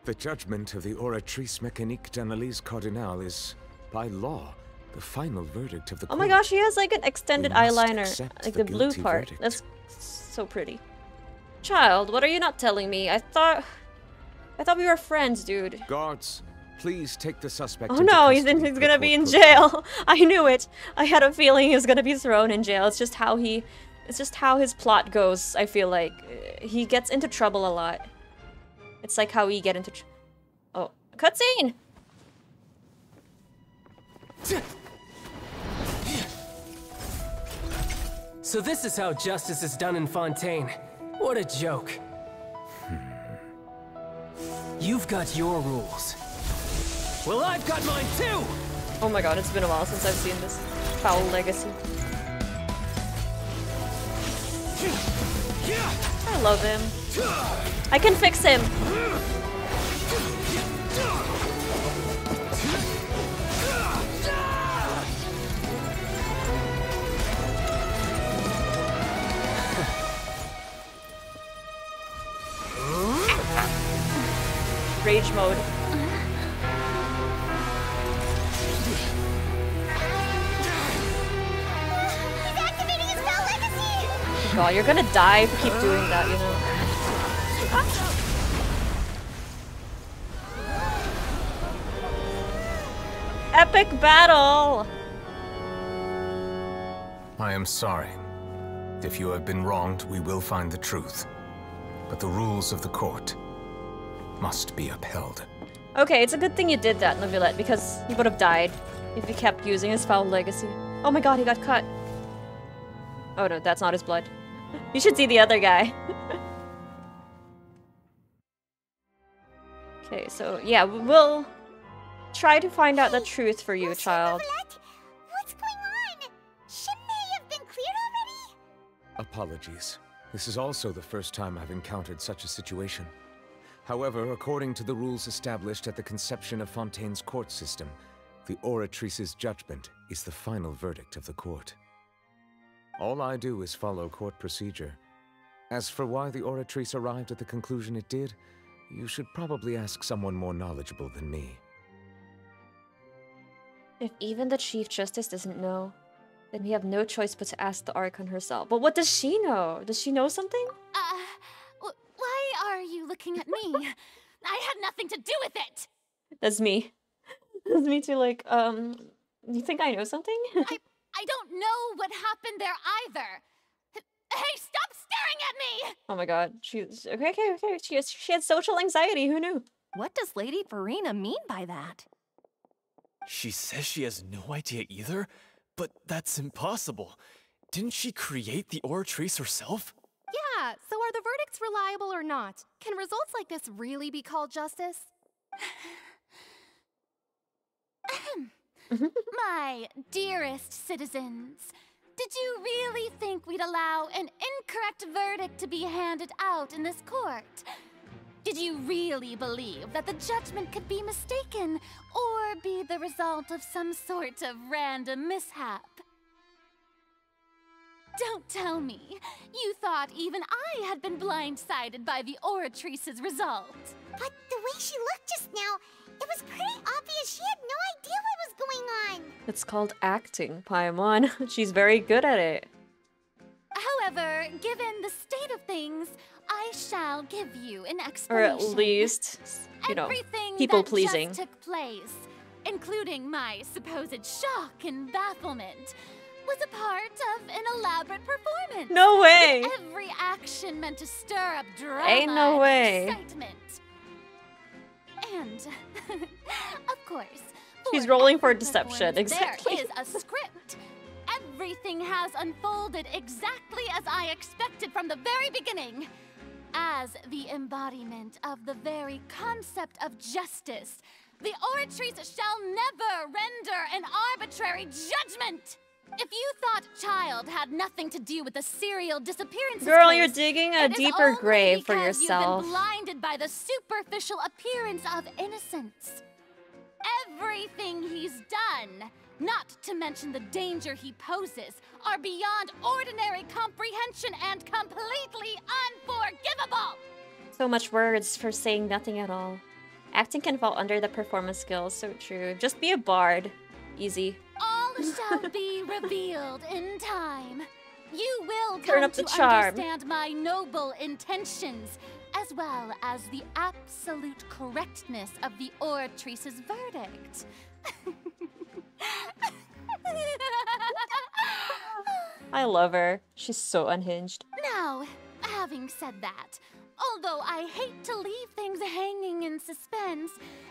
The judgment of the Oratrice Mécanique d'Analyse Cardinal is, by law, the final verdict of the court. Oh my gosh, she has like an extended We must eyeliner, accept like the the blue guilty part. verdict. That's so pretty. Childe, what are you not telling me? I thought we were friends, dude. Guards, please take the suspect. Oh into no, he's custody. gonna The be in court jail. I knew it. I had a feeling he was gonna be thrown in jail. It's just how his plot goes. I feel like he gets into trouble a lot. It's like how we get into. Oh, cutscene. So this is how justice is done in Fontaine. What a joke. You've got your rules. Well, I've got mine too! Oh my god, it's been a while since I've seen this foul legacy. I love him. I can fix him. Rage mode. God, you're gonna die if you keep doing that, you know. Epic battle! I am sorry. If you have been wronged, we will find the truth. But the rules of the court must be upheld. Okay, it's a good thing you did that, Neuvillette, because he would have died if he kept using his foul legacy. Oh my god, he got cut. Oh no, that's not his blood. You should see the other guy. Okay, so yeah, we'll try to find out the truth for you, child. What's going on? Shouldn't they have been cleared already? Apologies. This is also the first time I've encountered such a situation. However, according to the rules established at the conception of Fontaine's court system, the Oratrice's judgment is the final verdict of the court. All I do is follow court procedure. As for why the Oratrice arrived at the conclusion it did, you should probably ask someone more knowledgeable than me. If even the Chief Justice doesn't know, then we have no choice but to ask the Archon herself. But what does she know? Does she know something? Why are you looking at me? I had nothing to do with it! That's me. That's me too, like, you think I know something? I don't know what happened there either. Hey, stop staring at me! Oh my god, she's okay. She had social anxiety. Who knew? What does Lady Farina mean by that? She says she has no idea either, but that's impossible. Didn't she create the Oratrice herself? Yeah, so are the verdicts reliable or not? Can results like this really be called justice? My dearest citizens, did you really think we'd allow an incorrect verdict to be handed out in this court? Did you really believe that the judgment could be mistaken or be the result of some sort of random mishap? Don't tell me you thought even I had been blindsided by the Oratrice's result. But the way she looked just now, it was pretty obvious she had no idea what was going on. It's called acting, Paimon. She's very good at it. However, given the state of things, I shall give you an Or explanation. at least, you know, Everything people-pleasing. that just took place, including my supposed shock and bafflement, was a part of an elaborate performance. No way! With every action meant to stir up drama Ain't no and way. excitement. And, of course, She's rolling for deception, exactly. there is a script. Everything has unfolded exactly as I expected from the very beginning. As the embodiment of the very concept of justice, the Oratrice shall never render an arbitrary judgment! If you thought Childe had nothing to do with the serial disappearances Girl, case, you're digging a it is deeper only grave for because yourself. You've been blinded by the superficial appearance of innocence. Everything he's done, not to mention the danger he poses, are beyond ordinary comprehension and completely unforgivable! So much words for saying nothing at all. Acting can fall under the performance skills, so true. Just be a bard. Easy. All shall be revealed in time. You will Turn come up the to charm. understand my noble intentions, as well as the absolute correctness of the Oratrice's verdict. I love her. She's so unhinged. Now, having said that, although I hate to leave things hanging in suspense,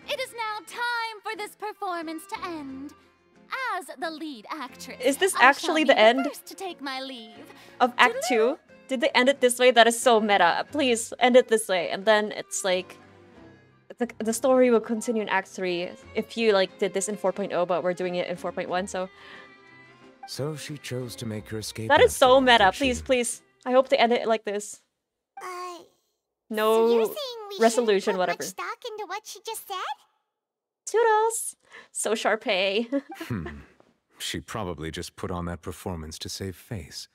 it is now time for this performance to end. As the lead actress, Is this I shall actually be the end first to take my leave. of Act 2? Did they end it this way? That is so meta. Please, end it this way. And then it's like... The story will continue in Act 3 if you, like, did this in 4.0, but we're doing it in 4.1, so... So she chose to make her escape. That is so after all, meta. did she? Please, please. I hope they end it like this. So you're No saying we resolution, shouldn't put whatever. much stock into what she just said? Toodles! So Sharpay. She probably just put on that performance to save face.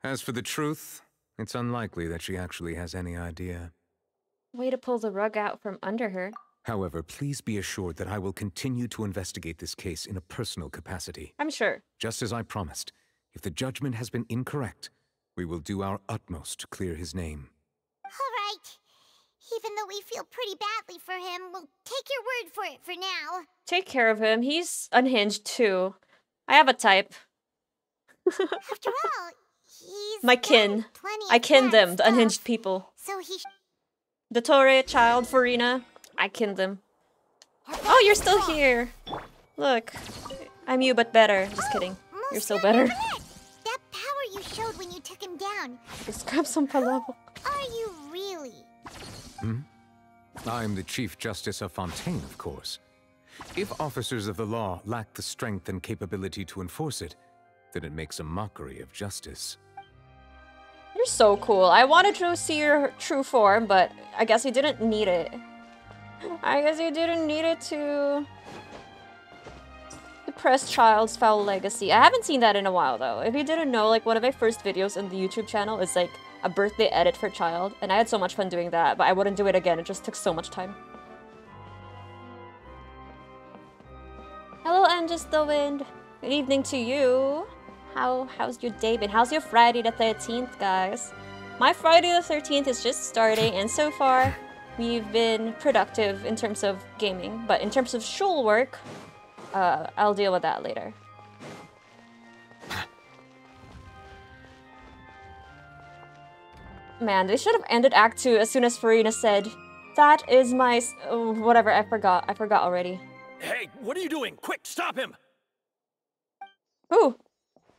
As for the truth, it's unlikely that she actually has any idea. Way to pull the rug out from under her. However, please be assured that I will continue to investigate this case in a personal capacity. I'm sure. Just as I promised, if the judgment has been incorrect, we will do our utmost to clear his name. Alright. Even though we feel pretty badly for him, we'll take your word for it for now. Take care of him. He's unhinged too. I have a type. After all, he's My kin. I kin them, the unhinged people. so he The Torre, Childe, Farina. I kin them. Oh, you're still here. Look. I'm you, but better. Just kidding. You're still better. that power you showed when you took him down. Just grab some palabok. Are you really? I'm the Chief Justice of Fontaine, of course. If officers of the law lack the strength and capability to enforce it, then it makes a mockery of justice. You're so cool. I wanted to see your true form, but I guess you didn't need it. I guess you didn't need it to suppress Childe's foul legacy. I haven't seen that in a while, though. If you didn't know, like, one of my first videos on the YouTube channel is, like, a birthday edit for Childe, and I had so much fun doing that, but I wouldn't do it again. It just took so much time. Hello, I'm just the wind. Good evening to you. How's your day been? How's your Friday the 13th, guys? My Friday the 13th is just starting, and so far, we've been productive in terms of gaming, but in terms of shul work, I'll deal with that later. Man, they should have ended Act 2 as soon as Farina said, "That is my whatever, I forgot already." Hey, what are you doing? Quick, stop him! Ooh.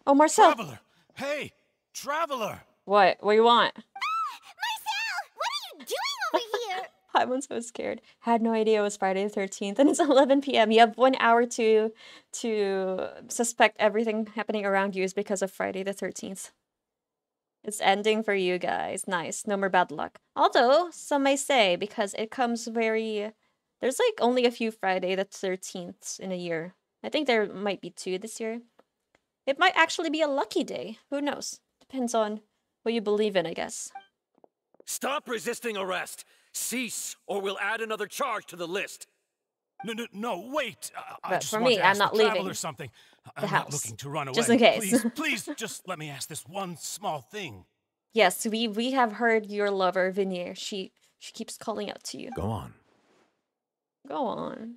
Oh, Marcel. Traveler! Hey, Traveler! What? What do you want? Marcel! What are you doing over here? I'm so scared. Had no idea it was Friday the 13th, and it's 11 p.m. You have 1 hour to suspect everything happening around you is because of Friday the 13th. It's ending for you guys. Nice. No more bad luck. Although, some may say, because it comes very... There's like only a few Friday the 13th in a year. I think there might be 2 this year. It might actually be a lucky day. Who knows? Depends on what you believe in, I guess. Stop resisting arrest! Cease, or we'll add another charge to the list. No, wait! I But just for want me, to ask I'm not the leaving Traveler something. the I'm house. not looking to run away. Just in case. Please, just let me ask this one small thing. Yes, we have heard your lover, Vinier. She keeps calling out to you. Go on. Go on.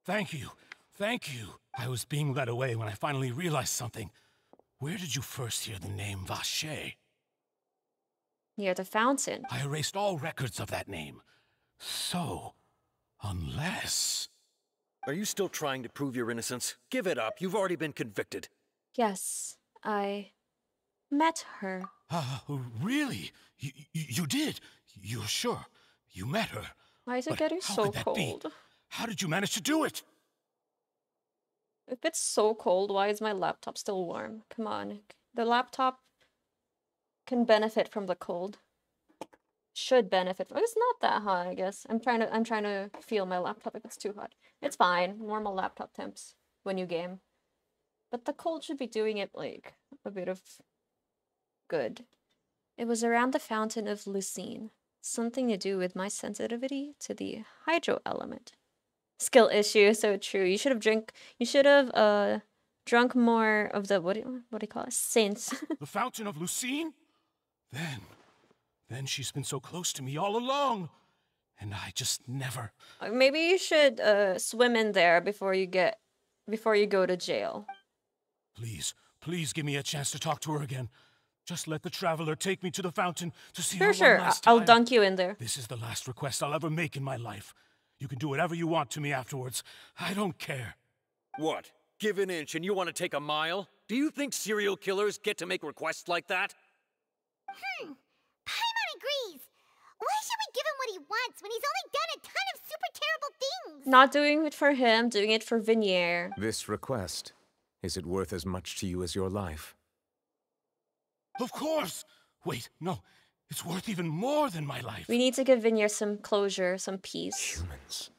Thank you. Thank you. I was being led away when I finally realized something. Where did you first hear the name VACHER? Near the fountain. I erased all records of that name. So, unless... Are you still trying to prove your innocence? Give it up. You've already been convicted. Yes, I met her. Really? You did? You're sure? You met her? Why is it But getting how so could that be? cold? How did you manage to do it? If it's so cold, why is my laptop still warm? Come on. The laptop can benefit from the cold. Should benefit from. It's not that hot, I guess. I'm trying to feel my laptop if it's too hot. It's fine. Normal laptop temps when you game. But the cold should be doing it like a bit of good. It was around the fountain of Lucine. Something to do with my sensitivity to the hydro element. Skill issue, so true. You should have drunk more of the what do you call it? Saints. The fountain of Lucine? Then she's been so close to me all along. And I just never... Maybe you should swim in there before you go to jail. Please give me a chance to talk to her again. Just let the traveler take me to the fountain to see Sure, her sure. one last time. I'll dunk you in there. This is the last request I'll ever make in my life. You can do whatever you want to me afterwards. I don't care. What? Give an inch and you want to take a mile? Do you think serial killers get to make requests like that? Paimon agrees. Why should we give him what he wants when he's only done a ton of super terrible things? Not doing it for him, doing it for Vinier. This request, is it worth as much to you as your life? Of course! Wait, no. It's worth even more than my life. We need to give Vinier some closure, some peace. Humans.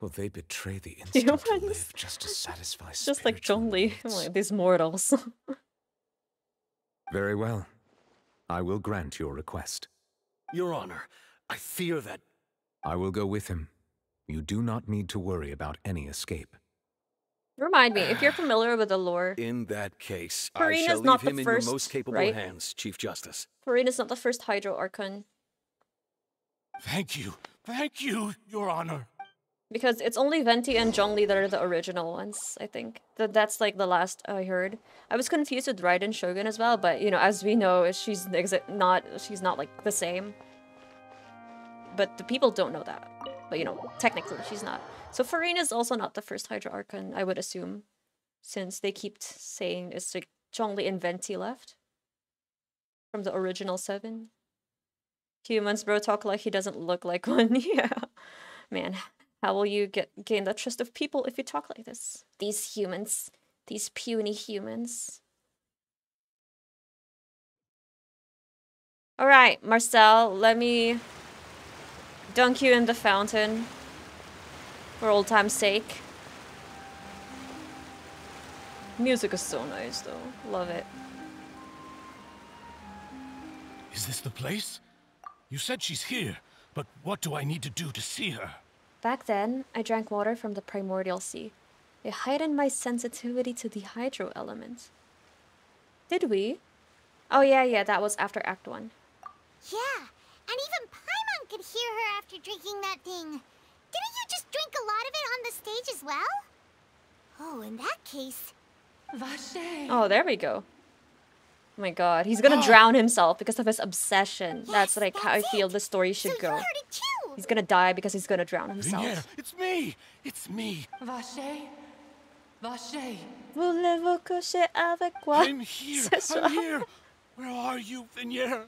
Will they betray the instinct to Humans? live just to satisfy Just like Childe, like these mortals. Very well. I will grant your request. Your Honor, I fear that... I will go with him. You do not need to worry about any escape. Remind me, if you're familiar with the lore, In that case, Farina's I shall not leave the him first, in your most capable right? hands, Chief Justice. Farine is not the first Hydro Archon. Thank you, Your Honor. Because it's only Venti and Zhongli that are the original ones, I think. That's like the last I heard. I was confused with Raiden Shogun as well, but you know, as we know, she's not like the same. But the people don't know that. But you know, technically she's not. So Farine is also not the first Hydra Archon, I would assume. Since they keep saying it's like Zhongli and Venti left. From the original 7. Humans, bro, talk like he doesn't look like one. Yeah. Man, how will you gain the trust of people if you talk like this? These humans. These puny humans. Alright, Marcel, let me dunk you in the fountain. For old time's sake. Music is so nice though. Love it. Is this the place? You said she's here, but what do I need to do to see her? Back then, I drank water from the primordial sea. It heightened my sensitivity to the hydro element. Did we? Oh yeah, that was after Act 1. Yeah, and even Paimon could hear her after drinking that thing. Didn't you just drink a lot of it on the stage as well? Oh, in that case... VACHER. Oh, there we go. Oh my god, he's gonna drown himself because of his obsession. Yes, that's like how I feel the story should go. He's gonna die because he's gonna drown himself. Vinier, it's me! It's me! VACHER. VACHER. Voulez-vous coucher avec moi? I'm here! I'm here! Where are you, Vinier?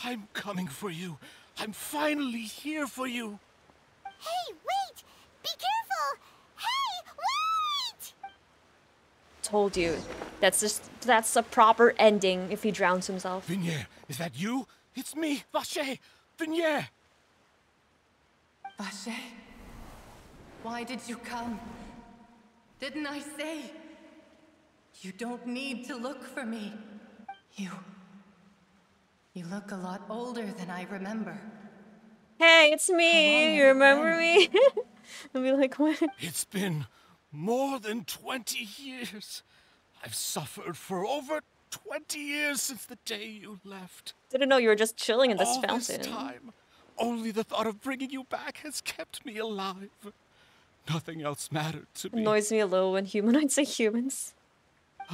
I'm coming for you. I'm finally here for you. Hey, wait! Be careful! Hey, wait! Told you. That's a proper ending if he drowns himself. Vinier, is that you? It's me, VACHER! Vinier! VACHER, why did you come? Didn't I say? You don't need to look for me. You look a lot older than I remember. Hey, it's me! You remember me? I'll be like, what? It's been more than 20 years. I've suffered for over 20 years since the day you left. Didn't know you were just chilling in this All fountain. This time, only the thought of bringing you back has kept me alive. Nothing else mattered to me. Annoys me a little when humanoids say humans.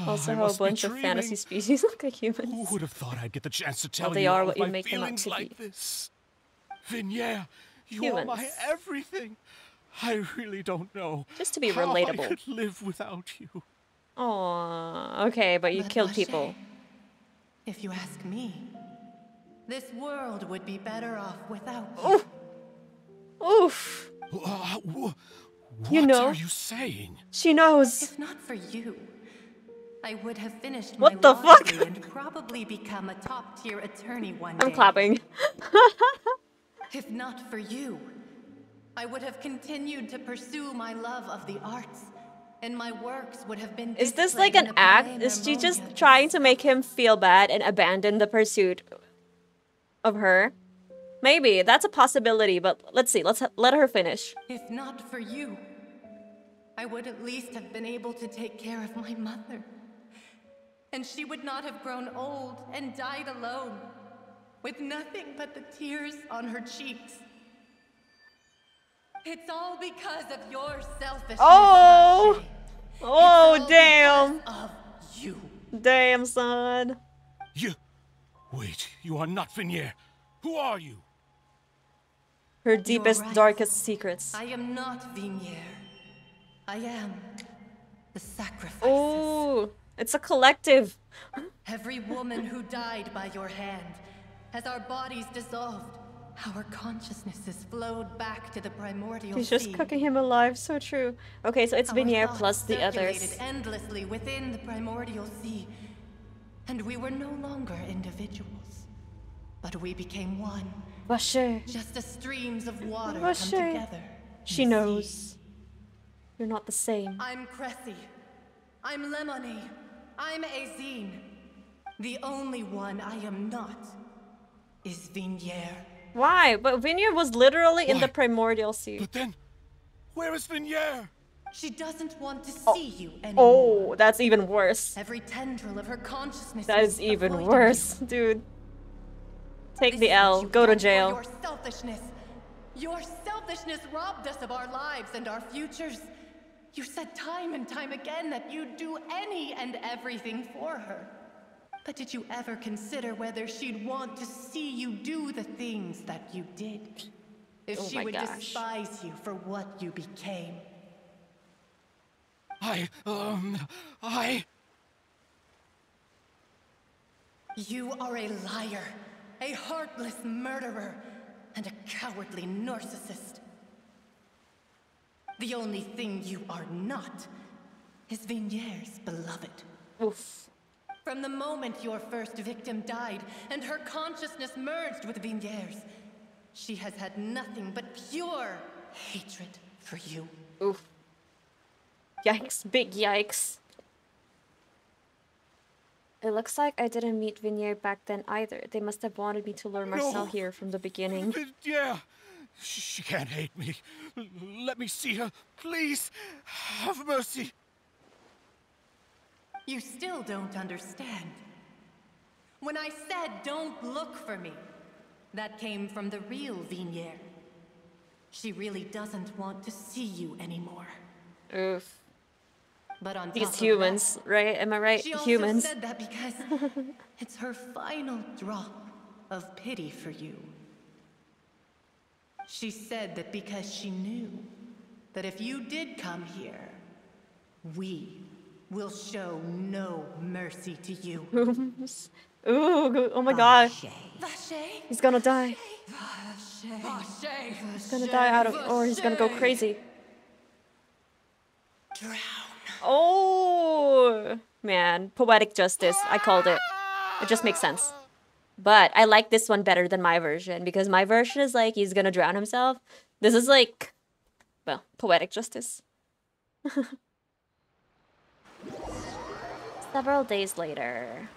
Also, how a bunch of fantasy species look like humans. Who would have thought I'd get the chance to tell Well, they you are all what of you my make them out feelings to like be. this? Vinier, you Humans. are my everything. I really don't know Just to be how relatable. I could live without you. Aww. Okay, but you killed people. If you ask me, This world would be better off without you. Oof. Oof. What are you saying? She knows. If not for you, I would have finished What my the law fuck? degree and probably become a top-tier attorney one day. I'm clapping. If not for you, I would have continued to pursue my love of the arts, and my works would have been. Is this like an act? Is she just trying to make him feel bad and abandon the pursuit of her? Maybe that's a possibility, but let's see. Let her finish. If not for you, I would at least have been able to take care of my mother. And she would not have grown old and died alone, with nothing but the tears on her cheeks. It's all because of your selfishness. Oh! Vache. Oh, damn. Of you. Damn, son. Wait, you are not Venier. Who are you? Her deepest, right. darkest secrets. I am not Venier. I am the sacrifices. Oh, it's a collective. Every woman who died by your hand, as our bodies dissolved, our consciousnesses flowed back to the primordial She's sea. just cooking him alive. So true. Okay, so it's Our Venier thoughts plus the others. circulated endlessly within the primordial sea, and we were no longer individuals, but we became one. Vacher. Just as streams of water Vacher. come together. She knows. You're not the same. I'm Cressy. I'm Lemony. I'm Azine. The only one I am not is Venier. Why? But Venier was literally in the primordial sea. But then, where is Venier? She doesn't want to see you anymore. Oh, that's even worse. Every tendril of her consciousness. That is even worse, dude. Take the L. Go to jail. Your selfishness. Your selfishness robbed us of our lives and our futures. You said time and time again that you'd do any and everything for her. But did you ever consider whether she'd want to see you do the things that you did? If she would despise you for what you became? You are a liar, a heartless murderer, and a cowardly narcissist. The only thing you are not is Venier's beloved. Oof. From the moment your first victim died and her consciousness merged with Venier's, she has had nothing but pure hatred for you. Oof. Yikes, big yikes. It looks like I didn't meet Venier back then either. They must have wanted me to lure Marcel here from the beginning. Yeah. She can't hate me. Let me see her, please. Have mercy. You still don't understand. When I said don't look for me, that came from the real Venier. She really doesn't want to see you anymore. Oof. But on these top of humans, that, right? Am I right? She Humans. also said that because it's her final drop of pity for you. She said that because she knew that if you did come here, we will show no mercy to you. Ooh, oh my god. Vache. He's gonna die. Vache. He's gonna die out of, or he's gonna go crazy. Drown. Oh, man. Poetic justice. I called it. It just makes sense. But I like this one better than my version, because my version is like he's gonna drown himself. This is like, well, poetic justice. Several days later.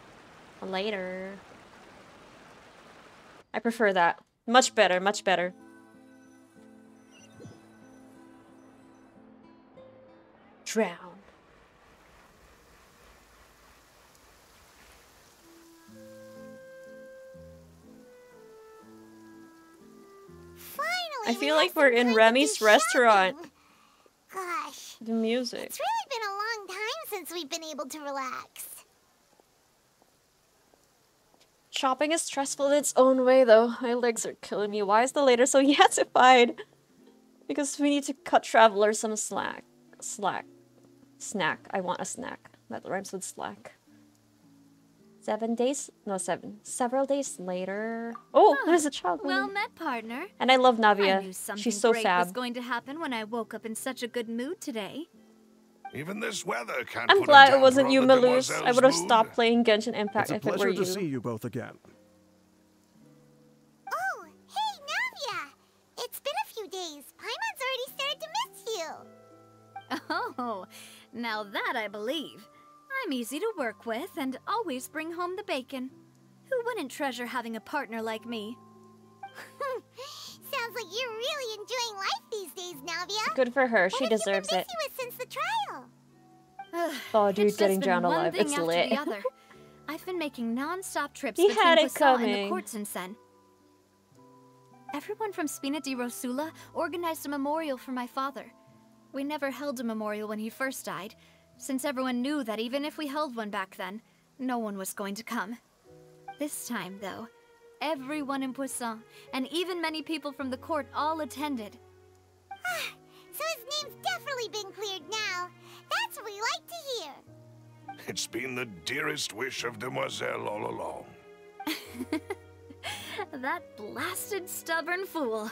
I prefer that. Much better, much better. Drown. I feel like we're in Remy's restaurant. Gosh. The music. It's really been a long time since we've been able to relax. Shopping is stressful in its own way, though. My legs are killing me. Why is the later so yetified? Because we need to cut Traveler some slack. Snack. I want a snack. That rhymes with slack. Several days later. Oh, there's a child. Well met, partner. And I love Navia. I knew something She's so great fab. was going to happen when I woke up in such a good mood today. Even this weather can't I'm put glad a it wasn't damper you, on the Malus. I demoiselle's would have mood. stopped playing Genshin Impact It's a if it were pleasure you. to see you both again. Oh, hey, Navia! It's been a few days. Paimon's already started to miss you. Oh, now that I believe. I'm easy to work with and always bring home the bacon. Who wouldn't treasure having a partner like me? Sounds like you're really enjoying life these days, Navia. Good for her. She What have deserves you been it. busy with since the trial? Oh, dude, It's getting just drowned been one alive. thing It's after lit. the other. I've been making non-stop trips He between had it Poisson and the coming. court since then. Everyone from Spina di Rosula organized a memorial for my father. We never held a memorial when he first died, since everyone knew that even if we held one back then, no one was going to come. This time, though, everyone in Poisson, and even many people from the court, all attended. So his name's definitely been cleared now. That's what we like to hear. It's been the dearest wish of Demoiselle all along. That blasted stubborn fool.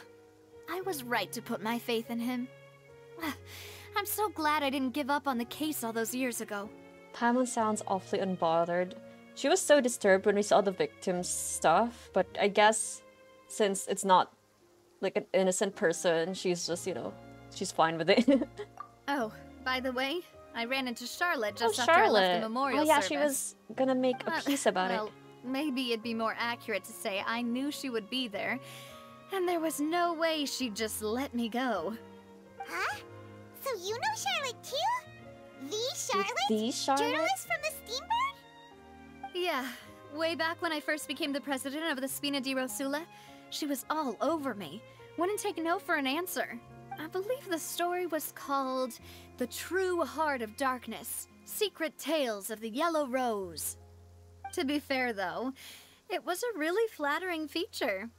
I was right to put my faith in him. I'm so glad I didn't give up on the case all those years ago. Paimon sounds awfully unbothered. She was so disturbed when we saw the victim's stuff, but I guess since it's not like an innocent person, she's just, you know, she's fine with it. Oh, by the way, I ran into Charlotte just Oh, after I left Charlotte. the memorial Oh yeah, service. she was gonna make a piece about well, it. Maybe it'd be more accurate to say I knew she would be there, and there was no way she'd just let me go. Huh? So you know Charlotte too? The Charlotte? The Charlotte? Journalist from the Steambird? Yeah, way back when I first became the president of the Spina di Rosula, she was all over me. Wouldn't take no for an answer. I believe the story was called The True Heart of Darkness, Secret Tales of the Yellow Rose. To be fair, though, it was a really flattering feature.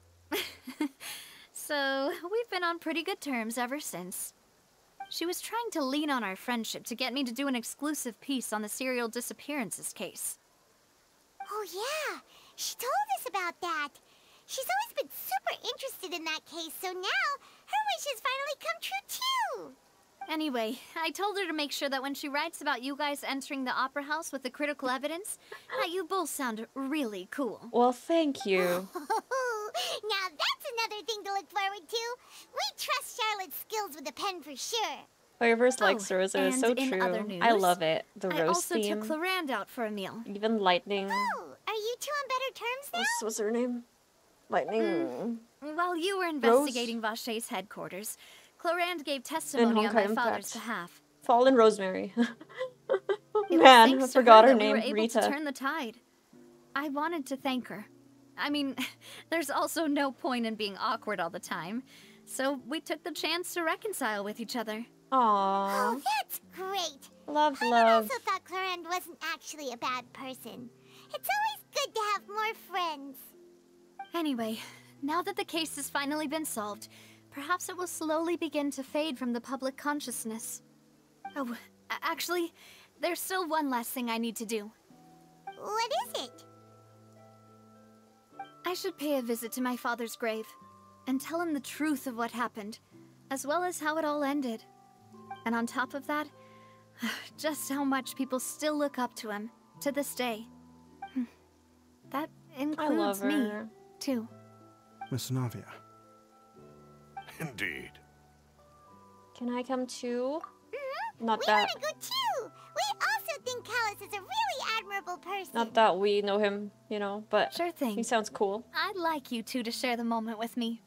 So, we've been on pretty good terms ever since. She was trying to lean on our friendship to get me to do an exclusive piece on the serial disappearances case. Oh yeah, she told us about that. She's always been super interested in that case, so now her wish has finally come true too. Anyway, I told her to make sure that when she writes about you guys entering the opera house with the critical evidence, that you both sound really cool. Well, thank you. Now that's another thing to look forward to. We trust Charlotte's skills with a pen for sure. Whoever's likes Rose, it is and so in true. other news, I love it. The I Rose also theme. took Clarande out for a meal. Even Lightning. Oh, are you two on better terms now? What's her name? Lightning. While you were investigating VACHER's headquarters, Clarande gave testimony on my Honkai father's Impact. behalf. Fallen Rosemary. It was Man, I thanks to forgot her that we were name. able Rita. to turn the tide. I wanted to thank her. I mean, there's also no point in being awkward all the time, so we took the chance to reconcile with each other. Aww. Oh, that's great. Love, I love. also thought Clarande wasn't actually a bad person. It's always good to have more friends. Anyway, now that the case has finally been solved, perhaps it will slowly begin to fade from the public consciousness. Oh, actually, there's still one last thing I need to do. What is it? I should pay a visit to my father's grave and tell him the truth of what happened, as well as how it all ended. And on top of that, just how much people still look up to him to this day. That includes me, her. too. Miss Navia. Indeed. Can I come too? Not We that. want to go too. We also think Callus is a really admirable person. Not that we know him, you know, but Sure thing. he sounds cool. I'd like you two to share the moment with me.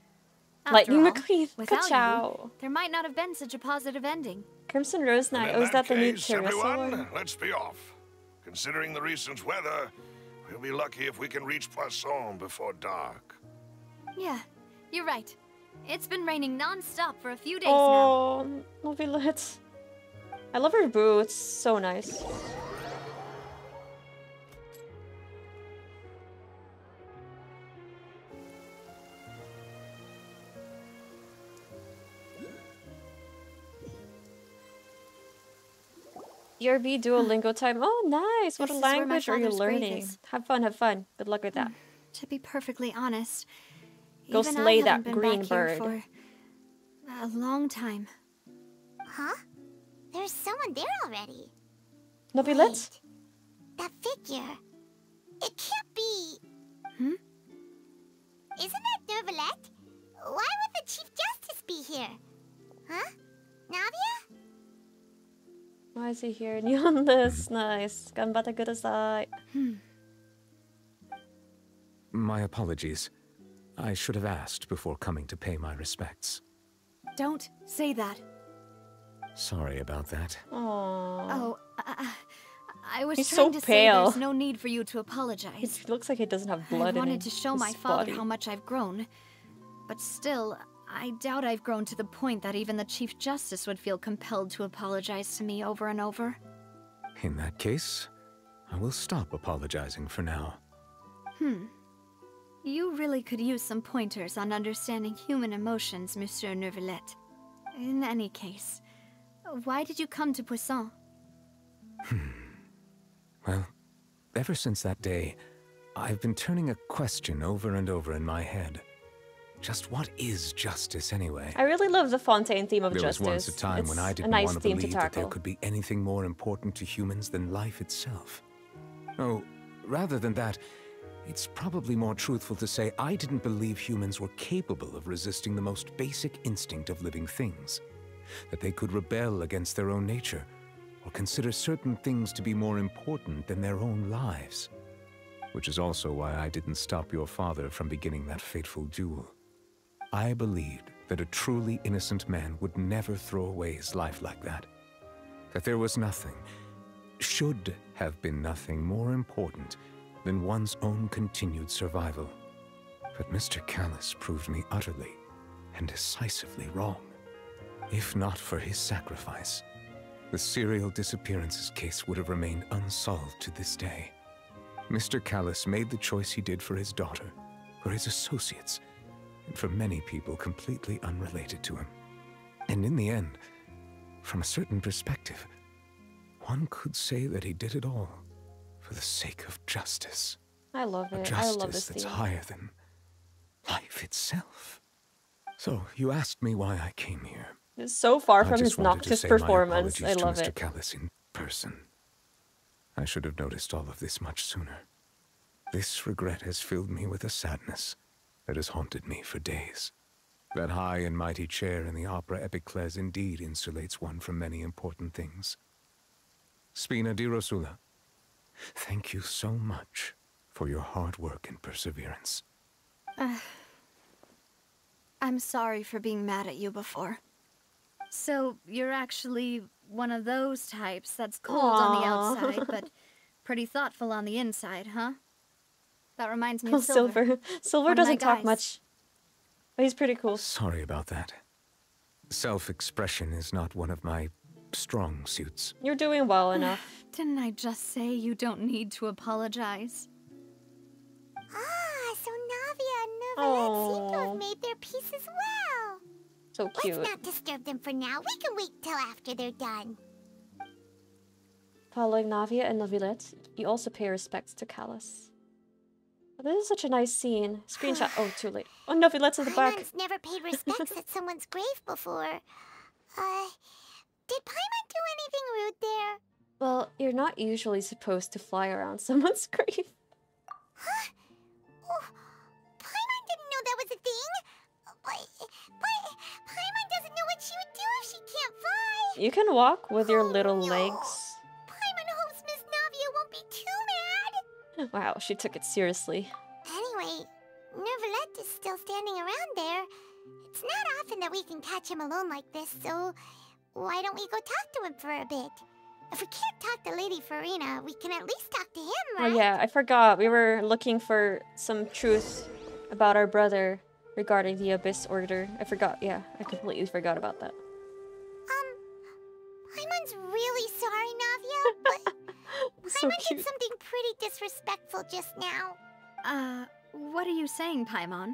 Lightning After all, McQueen. without Ka-chow. you, there might not have been such a positive ending. Crimson Rose And Knight. in Oh, is that the new case, Teresa everyone, one? let's be off. Considering the recent weather, we'll be lucky if we can reach Poisson before dark. Yeah, you're right. It's been raining non-stop for a few days Oh, Neuvillette. I love her boots. So nice. ERB Duolingo time. Oh, nice. What This a is where my language are you father's grave learning? is. Have fun, have fun. Good luck with that. To be perfectly honest, Go even slay I haven't that been green back here bird. for a long time. Huh? There's someone there already. Neuvillette? That figure. It can't be. Hmm? Isn't that Neuvillette? Why would the Chief Justice be here? Huh? Navia? Why is he here? Neon this. Nice. Ganbatte kudasai. My apologies. I should have asked before coming to pay my respects. Don't say that. Sorry about that. Aww. Oh, I was He's trying so to pale. say there's no need for you to apologize. It looks like he doesn't have blood I in wanted to show his my father body. how much I've grown. But still, I doubt I've grown to the point that even the Chief Justice would feel compelled to apologize to me over and over. In that case, I will stop apologizing for now. You really could use some pointers on understanding human emotions, Monsieur Neuvillette. In any case, why did you come to Poisson? Well, ever since that day, I've been turning a question over and over in my head. Just what is justice anyway? I really love the Fontaine theme of There justice. was once a time it's when I a didn't nice want to theme believe to that there tackle. could be anything more important to humans than life itself. Oh, rather than that, it's probably more truthful to say I didn't believe humans were capable of resisting the most basic instinct of living things. That they could rebel against their own nature, or consider certain things to be more important than their own lives. Which is also why I didn't stop your father from beginning that fateful duel. I believed that a truly innocent man would never throw away his life like that. That there was nothing, should have been nothing more important than one's own continued survival. But Mr. Callis proved me utterly and decisively wrong. If not for his sacrifice, the serial disappearances case would have remained unsolved to this day. Mr. Callis made the choice he did for his daughter, for his associates, and for many people completely unrelated to him. And in the end, from a certain perspective, one could say that he did it all for the sake of justice. I love A it. justice I love this that's theme. higher than life itself. So, you asked me why I came here. It's so far I from just his wanted to Noctis say my performance. I apologies love to Mr. it. Callis in person. I should have noticed all of this much sooner. This regret has filled me with a sadness that has haunted me for days. That high and mighty chair in the Opera Epiclese indeed insulates one from many important things. Spina di Rosula, thank you so much for your hard work and perseverance. I'm sorry for being mad at you before. So, you're actually one of those types that's cold on the Aw. outside, but pretty thoughtful on the inside, huh? That reminds me of Silver. Silver. Silver One of my doesn't talk guys. much. But he's pretty cool. Sorry about that. Self-expression is not one of my strong suits. You're doing well enough. Didn't I just say you don't need to apologize? Ah, so Navia and Neuvillette seem to have made their peace as well. So cute. Let's not disturb them for now. We can wait till after they're done. Following Navia and Neuvillette, you also pay respects to Callis. Oh, this is such a nice scene. Screenshot. Oh, too late. Oh, Neuvillette's in the back. Paimon's never paid respects at someone's grave before. Did Paimon do anything rude there? Well, you're not usually supposed to fly around someone's grave. Huh? Oh, Paimon didn't know that was a thing. But Paimon doesn't know what she would do if she can't fly. You can walk with your little legs. Paimon hopes Miss Navia won't be too mad. Wow, she took it seriously. Anyway, Neuvillette is still standing around there. It's not often that we can catch him alone like this, so why don't we go talk to him for a bit? If we can't talk to Lady Farina, we can at least talk to him, right? Oh yeah, I forgot. We were looking for some truth about our brother regarding the Abyss Order. I forgot. Yeah, I completely forgot about that. Paimon's really sorry, Navia, but So Paimon cute. did something pretty disrespectful just now. What are you saying, Paimon?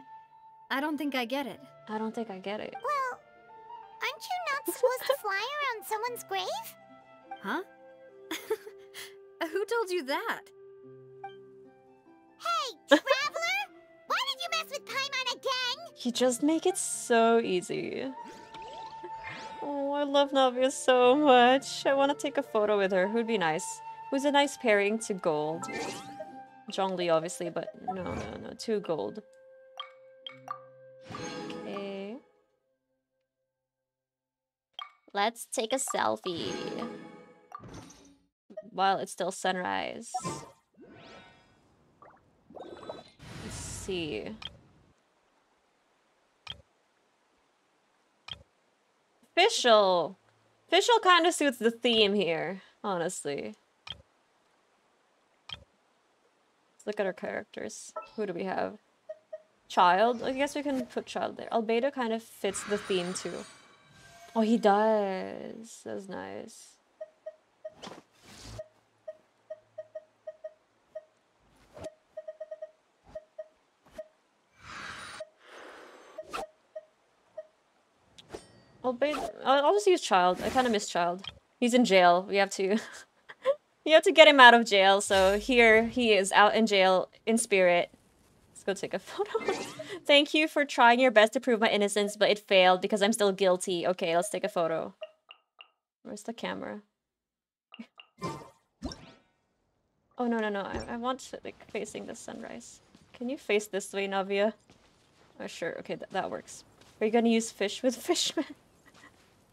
I don't think I get it. I don't think I get it. Well, aren't you not supposed to fly around someone's grave? Huh? who told you that? Hey, Traveler! Why did you mess with Paimon again? You just make it so easy. Oh, I love Navia so much. I want to take a photo with her. Who'd be nice? Who's a nice pairing to gold? Zhongli, obviously, but no, 2 gold. Okay. Let's take a selfie. While it's still sunrise. Let's see. Official. Official kind of suits the theme here, honestly. Let's look at our characters. Who do we have? Childe? I guess we can put Childe there. Albedo kind of fits the theme too. Oh, he does. That's nice. I'll just use Childe. I kind of miss Childe. He's in jail. We have to... you have to get him out of jail. So here he is out in jail in spirit. Let's go take a photo. Thank you for trying your best to prove my innocence, but it failed because I'm still guilty. Okay, let's take a photo. Where's the camera? Oh, no. I want to, like, facing the sunrise. Can you face this way, Navia? Oh, sure. Okay, that works. Are you gonna use fish with fishmen?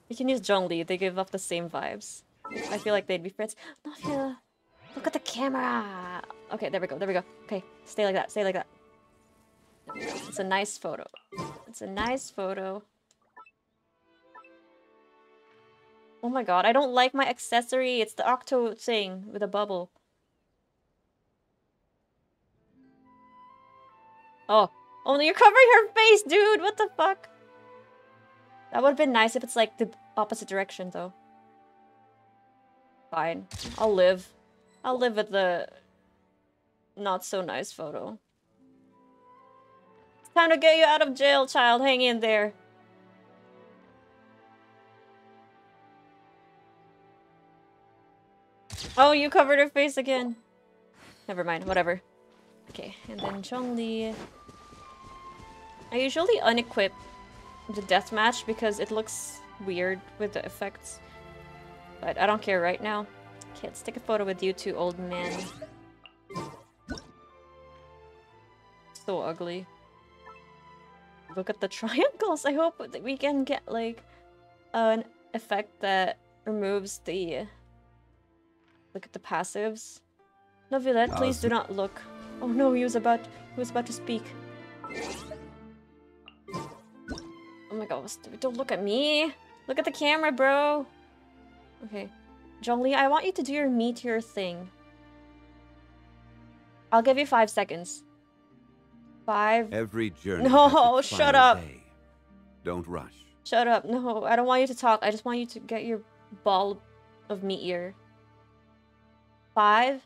You can use Zhongli. They give off the same vibes. I feel like they'd be friends. Navia, look at the camera. Okay, there we go. Okay, stay like that. Stay like that. It's a nice photo. It's a nice photo. Oh my god, I don't like my accessory. It's the octo thing with a bubble. Oh, no, you're covering her face, dude. What the fuck? That would have been nice if it's like the opposite direction, though. Fine. I'll live. I'll live with the not so nice photo. It's time to get you out of jail, child. Hang in there. Oh, you covered her face again. Never mind, whatever. Okay, and then Zhongli. I usually unequip the deathmatch because it looks weird with the effects. But I don't care right now. Okay, let's take a photo with you two, old man. So ugly. Look at the triangles. I hope that we can get like an effect that removes the... Look at the passives. Neuvillette, please do not look. Oh no, he was about to speak. Oh my god, don't look at me. Look at the camera, bro. Okay. Zhongli, I want you to do your meteor thing. I'll give you 5 seconds. 5. Every journey. No, shut up. Day. Don't rush. Shut up. No, I don't want you to talk. I just want you to get your ball of meteor. 5,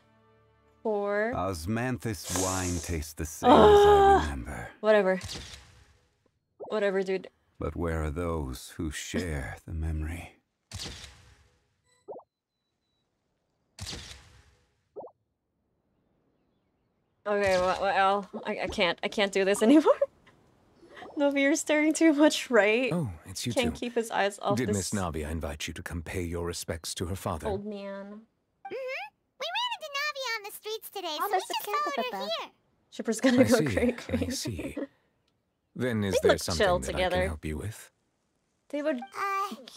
4. Osmanthus wine tastes the same as I remember. Whatever. Whatever, dude. But where are those who share the memory? Okay, well, I can't do this anymore. Novi, you're staring too much, right? Oh, it's you Can't two. keep his eyes off Did this Miss Navia invite you to come pay your respects to her father? old man. Mm-hmm. We ran into Navia on the streets today, so we there's a just camp followed at the her back. here. Shipper's gonna go I crazy. see. Then is They there look something chill that I together. can help you with? They would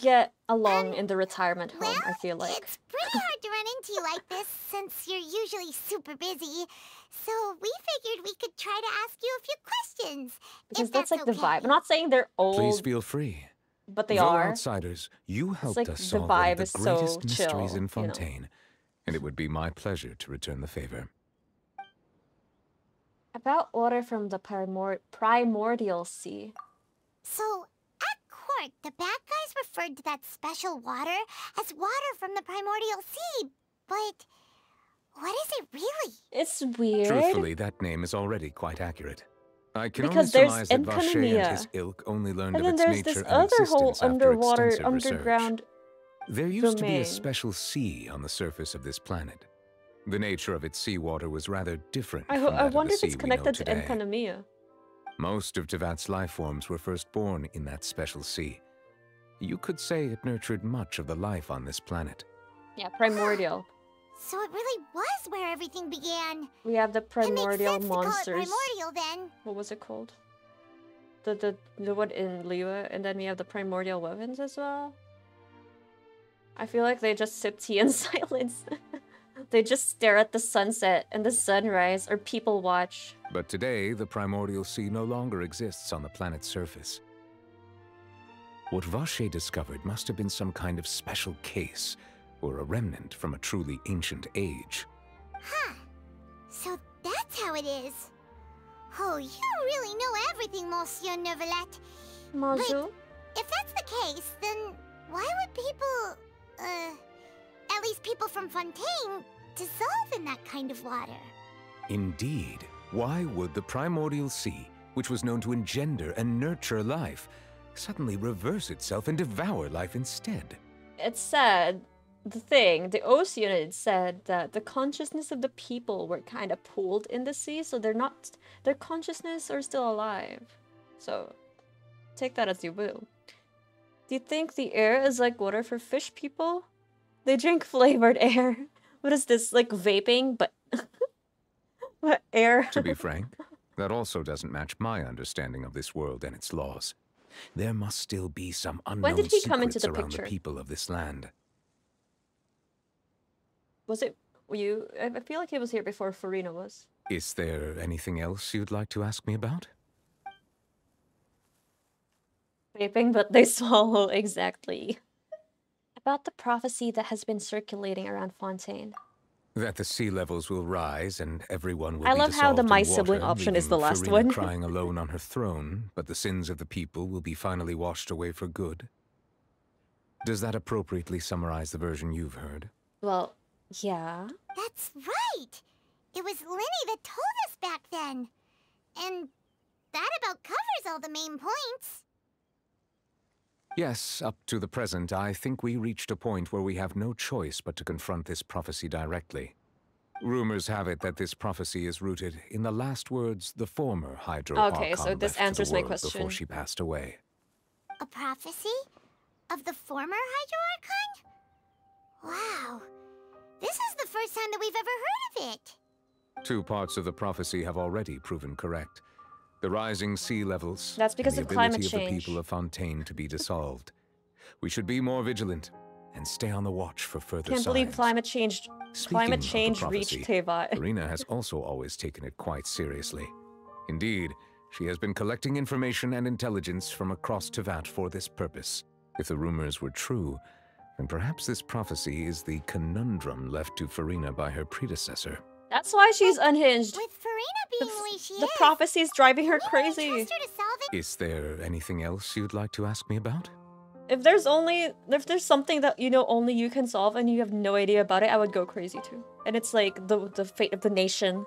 get along in the retirement home, I feel like. It's pretty hard to run into you like this since you're usually super busy. So we figured we could try to ask you a few questions. Because if that's like the okay. vibe. I'm not saying they're old, Please feel free. but they Though are. outsiders, you helped like us the solve one vibe of the is so greatest mysteries chill, in you know. Fontaine, and it would be my pleasure to return the favor. About water from the primordial sea. So, at court, the bad guys referred to that special water as water from the primordial sea. But what is it really? It's weird. Truthfully, that name is already quite accurate. I can Because only there's surmise that Vacher and Enkanomia. his ilk only learned And of then its there's nature this and other whole existence after underwater, extensive research. underground There used to be domain. a special sea on the surface of this planet. The nature of its seawater was rather different I from that wonder of if the it's sea we know connected to today. Enkanomiya. Most of Tevat's life forms were first born in that special sea. You could say it nurtured much of the life on this planet. Yeah, primordial. So it really was where everything began. We have the primordial it makes sense monsters. To call it primordial then. What was it called? The one in Liyue, and then we have the primordial weapons as well. I feel like they just sip tea in silence. They just stare at the sunset and the sunrise, or people watch. But today, the primordial sea no longer exists on the planet's surface. What VACHER discovered must have been some kind of special case, or a remnant from a truly ancient age. Huh. So that's how it is. Oh, you really know everything, Monsieur Neuvillette. Bonjour. But if that's the case, then why would people, at least people from Fontaine, dissolve in that kind of water? Indeed. Why would the primordial sea, which was known to engender and nurture life, suddenly reverse itself and devour life instead? It said, the OS unit said that the consciousness of the people were kind of pooled in the sea, so their consciousness are still alive. So, take that as you will. Do you think the air is like water for fish people? They drink flavored air. What is this, like vaping, but what air? To be frank, that also doesn't match my understanding of this world and its laws. There must still be some unknown did he come into secrets the around picture? the people of this land. Was it you? I feel like he was here before Farina was. Is there anything else you'd like to ask me about? Vaping, but they swallow, exactly. About the prophecy that has been circulating around Fontaine. That the sea levels will rise and everyone will I be love how the dissolved my in sibling water, option is leaving the last Farina one. crying alone on her throne, but the sins of the people will be finally washed away for good. Does that appropriately summarize the version you've heard? Well, yeah. That's right! It was Linny that told us back then. And that about covers all the main points. Yes, up to the present, I think we reached a point where we have no choice but to confront this prophecy directly. Rumors have it that this prophecy is rooted in the last words the former Hydro Okay, Archon so this left to the answers my world question. before she passed away. A prophecy? Of the former Hydro Archon? Wow. This is the first time that we've ever heard of it. Two parts of the prophecy have already proven correct. The rising sea levels, That's because and the of climate ability of the change. people of Fontaine to be dissolved. We should be more vigilant and stay on the watch for further Can't signs. believe climate change Speaking of the reached prophecy, Tevat. Farina has also always taken it quite seriously. Indeed, she has been collecting information and intelligence from across Tevat for this purpose. If the rumors were true, then perhaps this prophecy is the conundrum left to Farina by her predecessor. That's why she's unhinged. With Farina being the way she The is, prophecy's driving her crazy. trust her to solve it. Is there anything else you'd like to ask me about? If there's something that you know only you can solve and you have no idea about it, I would go crazy too. And it's like the fate of the nation.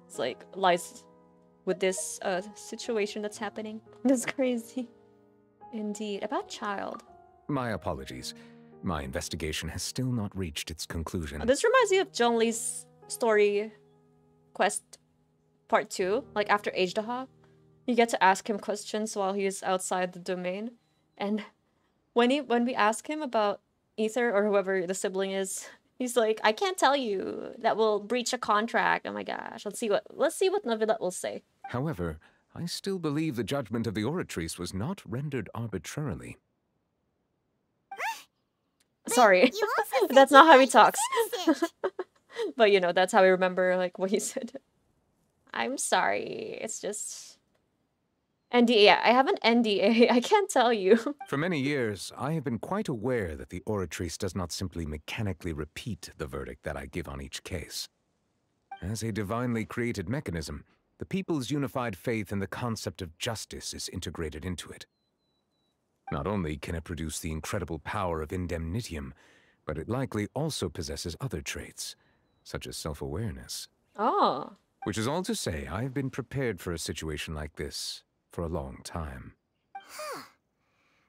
It's like lies with this situation that's happening. That's crazy. Indeed. About Childe. My apologies. My investigation has still not reached its conclusion. This reminds me of John Lee's story quest part 2, like after Ajdaha. You get to ask him questions while he is outside the domain. And when we ask him about Ether or whoever the sibling is, he's like, I can't tell you. That will breach a contract. Oh my gosh. Let's see what Neuvillette will say. However, I still believe the judgment of the Oratrice was not rendered arbitrarily. Sorry. That's not how he talks. But you know, that's how I remember like what he said. I'm sorry. It's just NDA. Yeah, I have an NDA. I can't tell you. For many years, I have been quite aware that the Oratrice does not simply mechanically repeat the verdict that I give on each case. As a divinely created mechanism, the people's unified faith in the concept of justice is integrated into it. Not only can it produce the incredible power of indemnitium, but it likely also possesses other traits, such as self-awareness. Oh. Which is all to say, I have been prepared for a situation like this for a long time.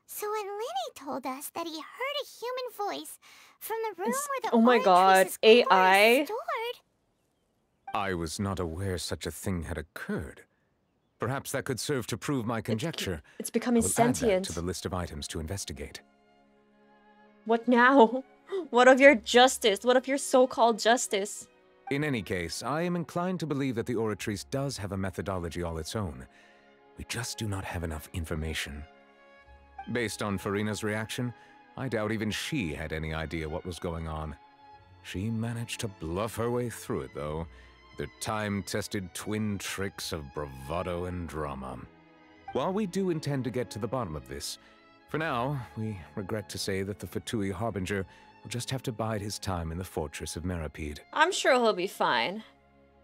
So when Linny told us that he heard a human voice From the room where the Oh my god, AI? stored. I was not aware such a thing had occurred. Perhaps that could serve to prove my conjecture. It's becoming I will sentient. add that to the list of items to investigate. What now? What of your justice? What of your so-called justice? In any case, I am inclined to believe that the Oratrice does have a methodology all its own. We just do not have enough information. Based on Farina's reaction, I doubt even she had any idea what was going on. She managed to bluff her way through it, though. The time-tested twin tricks of bravado and drama. While we do intend to get to the bottom of this, for now, we regret to say that the Fatui Harbinger will just have to bide his time in the fortress of Meripede. I'm sure he'll be fine.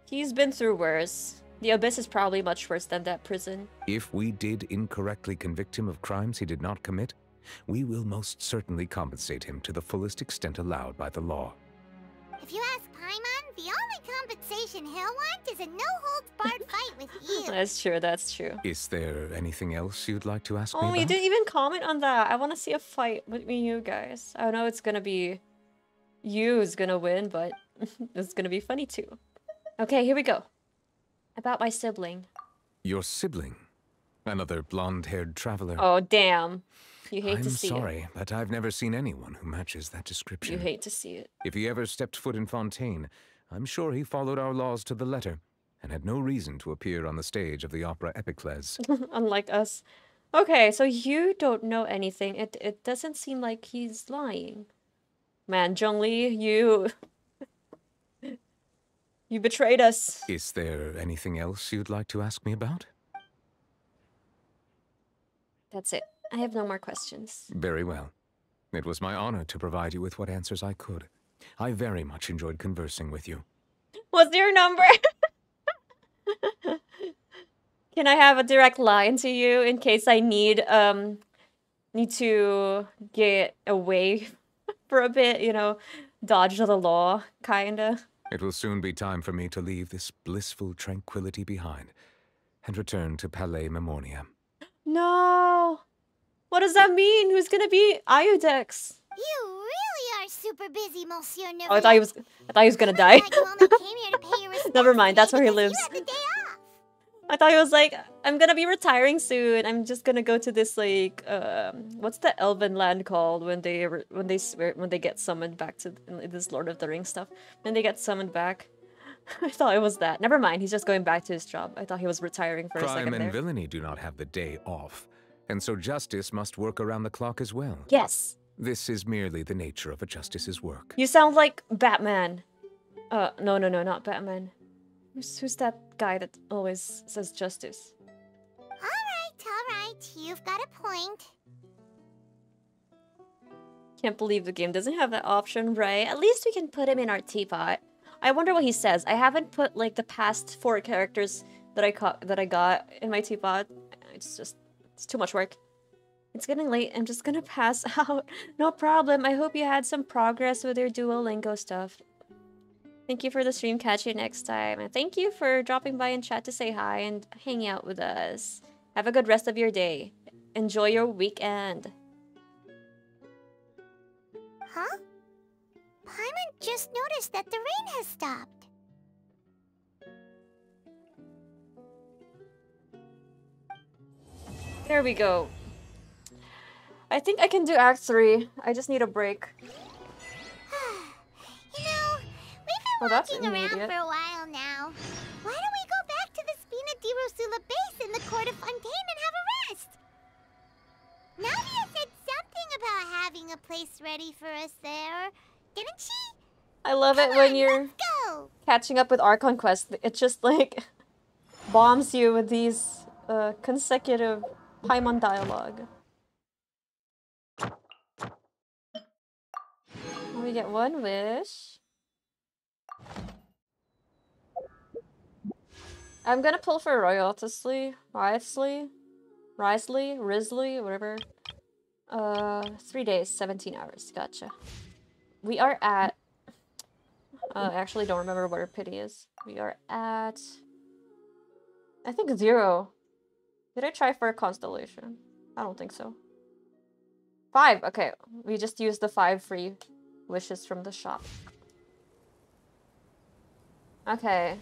He's been through worse. The Abyss is probably much worse than that prison. If we did incorrectly convict him of crimes he did not commit, we will most certainly compensate him to the fullest extent allowed by the law. If you ask Paimon, the only compensation he'll want is a no-holds-barred fight with you. That's true, that's true. Is there anything else you'd like to ask me Oh, about? you didn't even comment on that. I want to see a fight between you guys. I know it's gonna be you who's gonna win, but it's gonna be funny too. Okay, here we go. About my sibling. Your sibling? Another blonde-haired traveler? Oh, damn. You hate to see it. I'm sorry, but I've never seen anyone who matches that description. You hate to see it. If he ever stepped foot in Fontaine, I'm sure he followed our laws to the letter and had no reason to appear on the stage of the opera Epicles. Unlike us. Okay, so you don't know anything. It doesn't seem like he's lying. Man, Zhongli, you... you betrayed us. Is there anything else you'd like to ask me about? That's it. I have no more questions. Very well. It was my honor to provide you with what answers I could. I very much enjoyed conversing with you. What's your number? Can I have a direct line to you in case I need to get away for a bit, you know, dodge the law, kinda? It will soon be time for me to leave this blissful tranquility behind and return to Palais Memoria. No! What does that mean? Who's gonna be Iodex? You really are super busy, Monsieur Neuvillette. Oh, I thought he was gonna die. Never mind, that's where he lives. I thought he was like, I'm gonna be retiring soon. I'm just gonna go to this like what's the Elven land called when they get summoned back to this Lord of the Rings stuff? When they get summoned back. I thought it was that. Never mind, he's just going back to his job. I thought he was retiring for a second Crime and there. villainy do not have the day off, and so justice must work around the clock as well. Yes. This is merely the nature of a justice's work. You sound like Batman. No, not Batman. Who's that guy that always says justice? All right, you've got a point. Can't believe the game doesn't have that option, right? At least we can put him in our teapot. I wonder what he says. I haven't put like the past 4 characters that I got in my teapot. It's too much work. It's getting late. I'm just gonna pass out. No problem. I hope you had some progress with your Duolingo stuff. Thank you for the stream. Catch you next time. And thank you for dropping by in chat to say hi and hang out with us. Have a good rest of your day. Enjoy your weekend. Huh? Paimon just noticed that the rain has stopped. There we go. I think I can do Act 3. I just need a break. You know, we've been walking around for a while now. Why don't we go back to the Spina di Rosula base in the court of Fontaine and have a rest? Navia said something about having a place ready for us there, didn't she? I love it when you're catching up with Archon Quest. It just like bombs you with these consecutive Paimon dialogue. We get 1 wish. I'm gonna pull for Risley, whatever. 3 days, 17 hours. Gotcha. We are at... I actually don't remember what our pity is. We are at... I think 0. Did I try for a constellation? I don't think so. 5, okay. We just used the 5 free wishes from the shop. Okay.